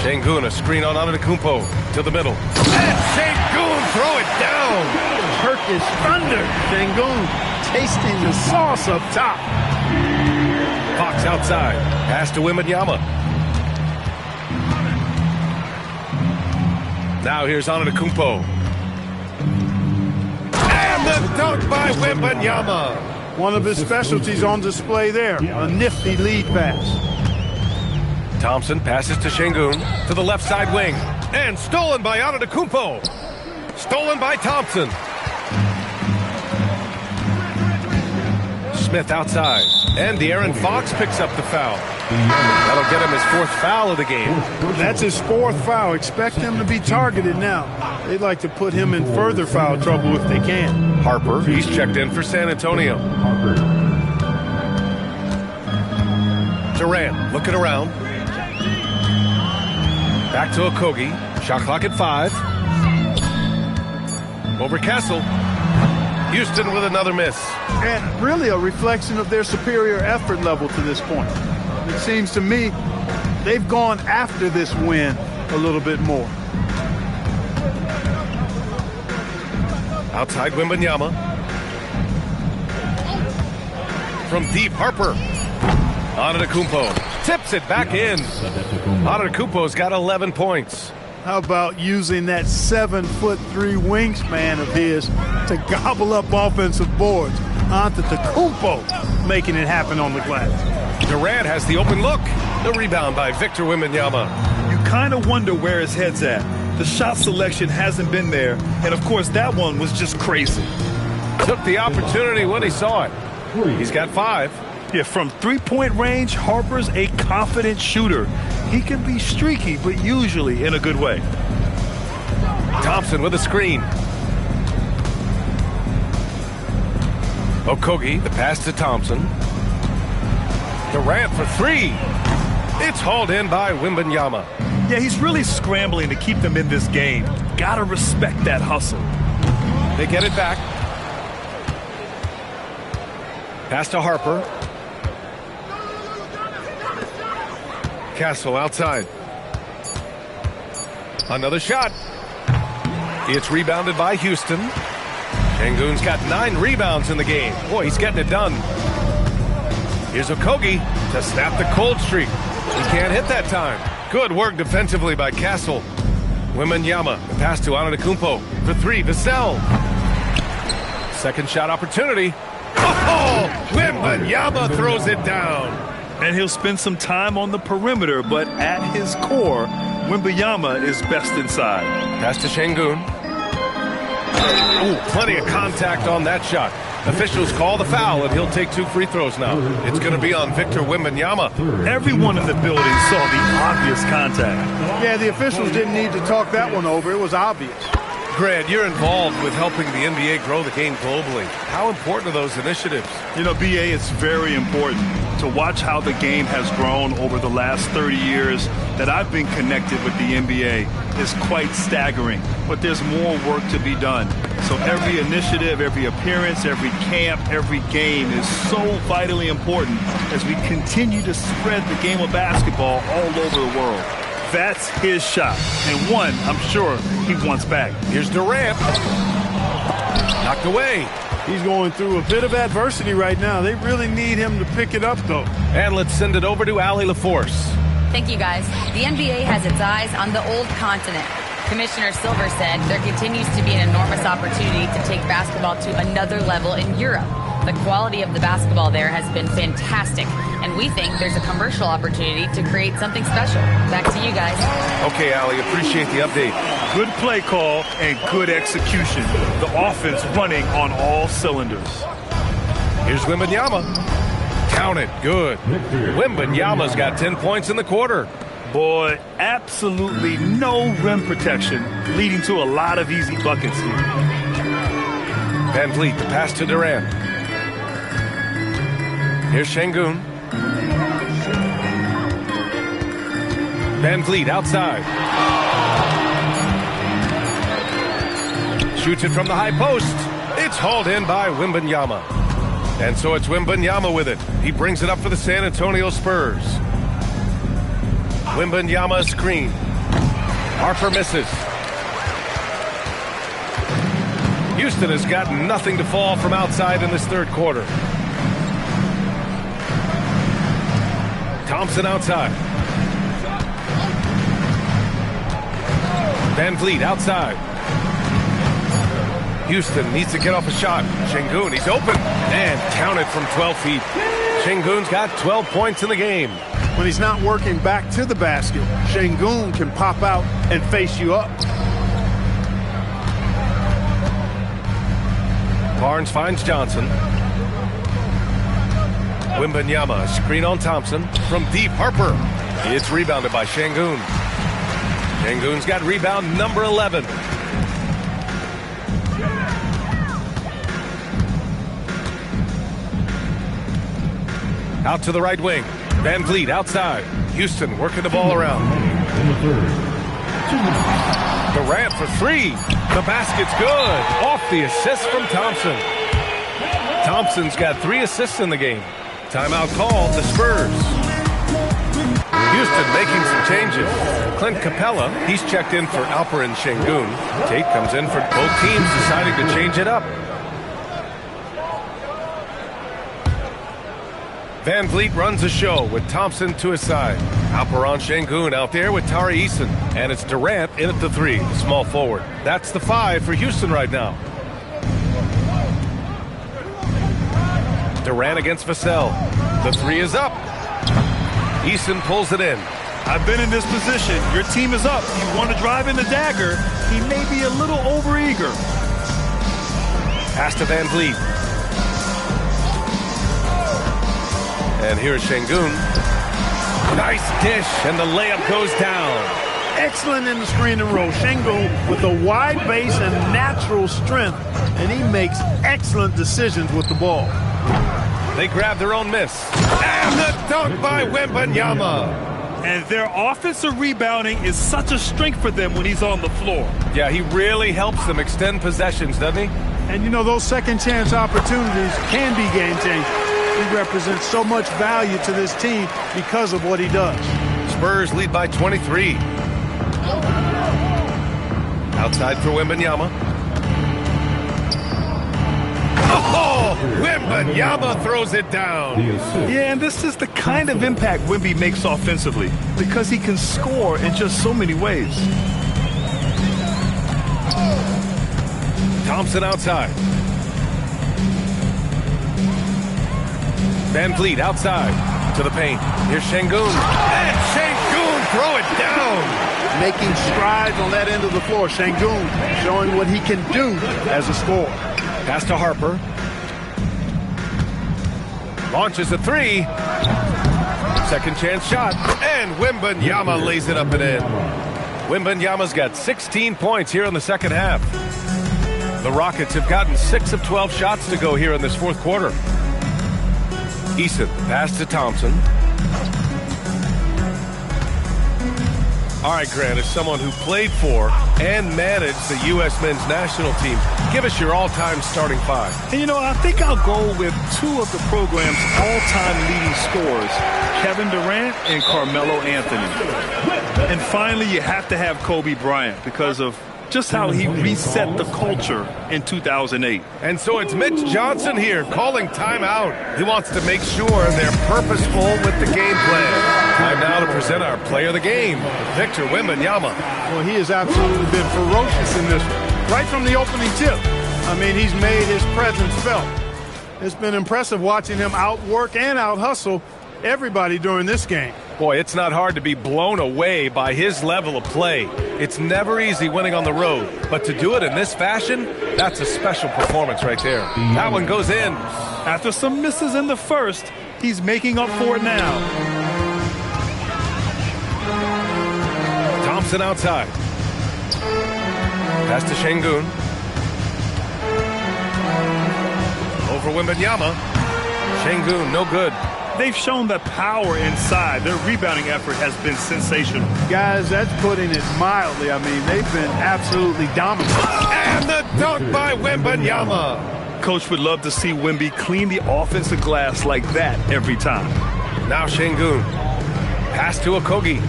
Şengün, a screen on Antetokounmpo to the middle. And Şengün throw it down. Turkish thunder. Şengün tasting the sauce up top. Fox outside. Pass to Wembanyama. Now here's Antetokounmpo. And the dunk by Wembanyama. One of his specialties on display there. A nifty lead pass. Thompson passes to Şengün to the left side wing. And stolen by Antetokounmpo. Stolen by Thompson. Smith outside. And De'Aaron Fox picks up the foul. That'll get him his 4th foul of the game. That's his 4th foul. Expect him to be targeted now. They'd like to put him in further foul trouble if they can. Harper, he's checked in for San Antonio. Durant looking around. Back to Okogie. Shot clock at 5. Over Castle. Houston with another miss. And really a reflection of their superior effort level to this point. It seems to me they've gone after this win a little bit more. Outside Wembanyama. From deep, Harper. Antetokounmpo tips it back in. Antetokounmpo's got 11 points. How about using that 7'3" wingspan of his to gobble up offensive boards? Antetokounmpo making it happen on the glass. Durant has the open look. The rebound by Victor Wembanyama. You kind of wonder where his head's at. The shot selection hasn't been there, and of course that one was just crazy. Took the opportunity when he saw it. He's got 5. Yeah, from 3-point range, Harper's a confident shooter. He can be streaky, but usually in a good way. Thompson with a screen. Okogie, the pass to Thompson. Durant for 3. It's hauled in by Wembanyama. Yeah, he's really scrambling to keep them in this game. Gotta respect that hustle. They get it back. Pass to Harper. Castle outside. Another shot. It's rebounded by Houston. Şengün's got 9 rebounds in the game. Boy, he's getting it done. Here's Okogie to snap the cold streak. He can't hit that time. Good work defensively by Castle. Wembanyama, the pass to Antetokounmpo. For 3, Vassell. Second shot opportunity. Oh, Wembanyama throws it down. And he'll spend some time on the perimeter, but at his core, Wembanyama is best inside. Pass to Şengün. Oh, plenty of contact on that shot. Officials call the foul, and he'll take 2 free throws now. It's going to be on Victor Wembanyama. Everyone in the building saw the obvious contact. Yeah, the officials didn't need to talk that one over. It was obvious. Grant, you're involved with helping the NBA grow the game globally. How important are those initiatives? You know, BA, it's very important to watch how the game has grown over the last 30 years that I've been connected with the NBA is quite staggering. But there's more work to be done. So every initiative, every appearance, every camp, every game is so vitally important as we continue to spread the game of basketball all over the world. That's his shot, and one I'm sure he wants back. Here's Durant. Knocked away. He's going through a bit of adversity right now. They really need him to pick it up, though. And let's send it over to Allie LaForce. Thank you, guys. The NBA has its eyes on the old continent. Commissioner Silver said there continues to be an enormous opportunity to take basketball to another level in Europe. The quality of the basketball there has been fantastic, and we think there's a commercial opportunity to create something special. Back to you guys. Okay, Allie, appreciate the update. Good play call and good execution. The offense running on all cylinders. Here's Wembanyama. Count it. Good. Wembanyama's got 10 points in the quarter. Boy, absolutely no rim protection, leading to a lot of easy buckets here. Van Vliet, the pass to Durant. Here's Şengün. Van Vliet outside. Shoots it from the high post. It's hauled in by Wembanyama. And so it's Wembanyama with it. He brings it up for the San Antonio Spurs. Wembanyama screen. Harper misses. Houston has got nothing to fall from outside in this third quarter. Thompson outside. Van Vliet outside. Houston needs to get off a shot. Şengün, he's open. And counted from 12 feet. Şengün's got 12 points in the game. When he's not working back to the basket, Şengün can pop out and face you up. Barnes finds Johnson. Wembanyama, screen on Thompson. From deep, Harper. It's rebounded by Şengün. Şengün's got rebound number 11. Out to the right wing. Van Vliet outside. Houston working the ball around. Durant for three. The basket's good. Off the assist from Thompson. Thompson's got 3 assists in the game. Timeout called, the Spurs. Houston making some changes. Clint Capella, he's checked in for Alperen Şengün. Tate comes in for both teams deciding to change it up. Van Vliet runs the show with Thompson to his side. Alperen Şengün out there with Tari Eason. And it's Durant in at the 3, the small forward. That's the 5 for Houston right now. Durant against Vassell. The 3 is up. Eason pulls it in. I've been in this position. Your team is up. You want to drive in the dagger. He may be a little overeager. Pass to Van Vliet. And here's Şengün. Nice dish, and the layup goes down. Excellent in the screen and roll. Şengün with a wide base and natural strength, and he makes excellent decisions with the ball. They grab their own miss. And the dunk by Wembanyama. And their offensive rebounding is such a strength for them when he's on the floor. Yeah, he really helps them extend possessions, doesn't he? And, you know, those second chance opportunities can be game changing. He represents so much value to this team because of what he does. Spurs lead by 23. Outside for Wembanyama. Oh, Wembanyama throws it down. Yeah, and this is the kind of impact Wemby makes offensively because he can score in just so many ways. Thompson outside. Van Vliet outside to the paint. Here's Şengün. And Şengün throw it down. Making strides on that end of the floor. Şengün showing what he can do as a scorer. Pass to Harper. Launches a 3. Second chance shot. And Wembanyama lays it up and in. Wembanyama's got 16 points here in the second half. The Rockets have gotten 6 of 12 shots to go here in this fourth quarter. Eason, pass to Thompson. All right, Grant, as someone who played for and managed the U.S. men's national team, give us your all-time starting 5. And, you know, I think I'll go with 2 of the program's all-time leading scorers, Kevin Durant and Carmelo Anthony. And finally, you have to have Kobe Bryant because of just how he reset the culture in 2008. And so it's Mitch Johnson here calling timeout. He wants to make sure they're purposeful with the game plan. Time now to present our player of the game, Victor Wembanyama. Well, he has absolutely been ferocious in this one. Right from the opening tip. I mean, he's made his presence felt. It's been impressive watching him outwork and out-hustle everybody during this game. Boy, it's not hard to be blown away by his level of play. It's never easy winning on the road, but to do it in this fashion, that's a special performance right there. That one goes in. After some misses in the first, he's making up for it now. Thompson outside. Pass to Şengün. Over Wembanyama. Şengün, no good. They've shown that power inside. Their rebounding effort has been sensational. Guys, that's putting it mildly. I mean, they've been absolutely dominant. And the dunk by Wembanyama. Coach would love to see Wemby clean the offensive glass like that every time. Now Şengün. Pass to Okogie.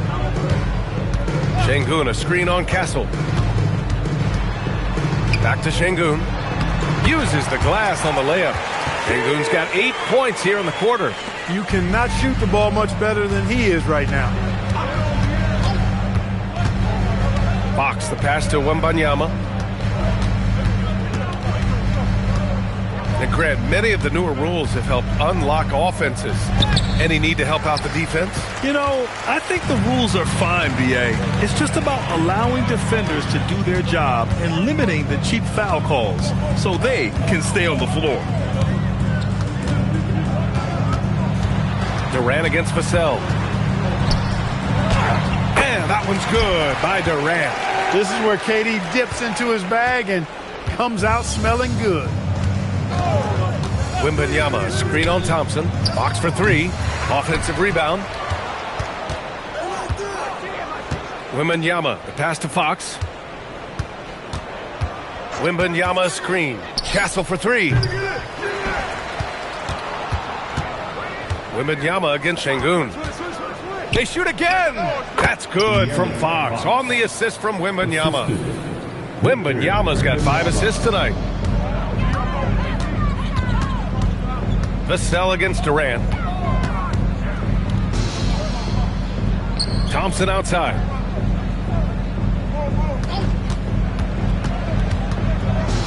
Şengün, a screen on Castle. Back to Şengün. Uses the glass on the layup. Şengün's got 8 points here in the quarter. You cannot shoot the ball much better than he is right now. Fox, the pass to Wembanyama. And Grant, many of the newer rules have helped unlock offenses. Any need to help out the defense? You know, I think the rules are fine, B.A. It's just about allowing defenders to do their job and limiting the cheap foul calls so they can stay on the floor. Durant against Vassell. And that one's good by Durant. This is where KD dips into his bag and comes out smelling good. Wembanyama, screen on Thompson. Box for three. Offensive rebound. Wembanyama, the pass to Fox. Wembanyama screen. Castle for three. Wembanyama against Şengün. They shoot again. That's good from Fox on the assist from Wembanyama. Wembanyama's got 5 assists tonight. Vassell against Durant. Thompson outside.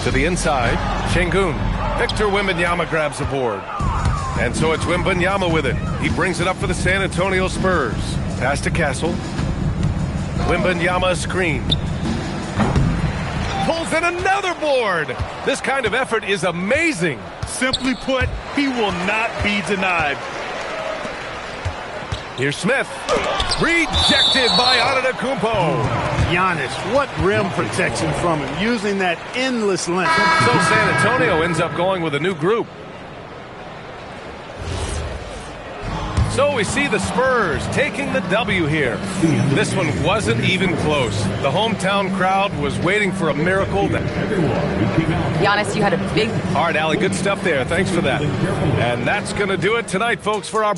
To the inside, Şengün. Victor Wembanyama grabs the board. And so it's Wembanyama with it. He brings it up for the San Antonio Spurs. Pass to Castle. Wembanyama screen. Pulls in another board. This kind of effort is amazing. Simply put, he will not be denied. Here's Smith. Rejected by Antetokounmpo. Giannis, what rim protection from him, using that endless length. So San Antonio ends up going with a new group. So we see the Spurs taking the W here. This one wasn't even close. The hometown crowd was waiting for a miracle. Giannis, you had a big... All right, Allie, good stuff there. Thanks for that. And that's going to do it tonight, folks, for our...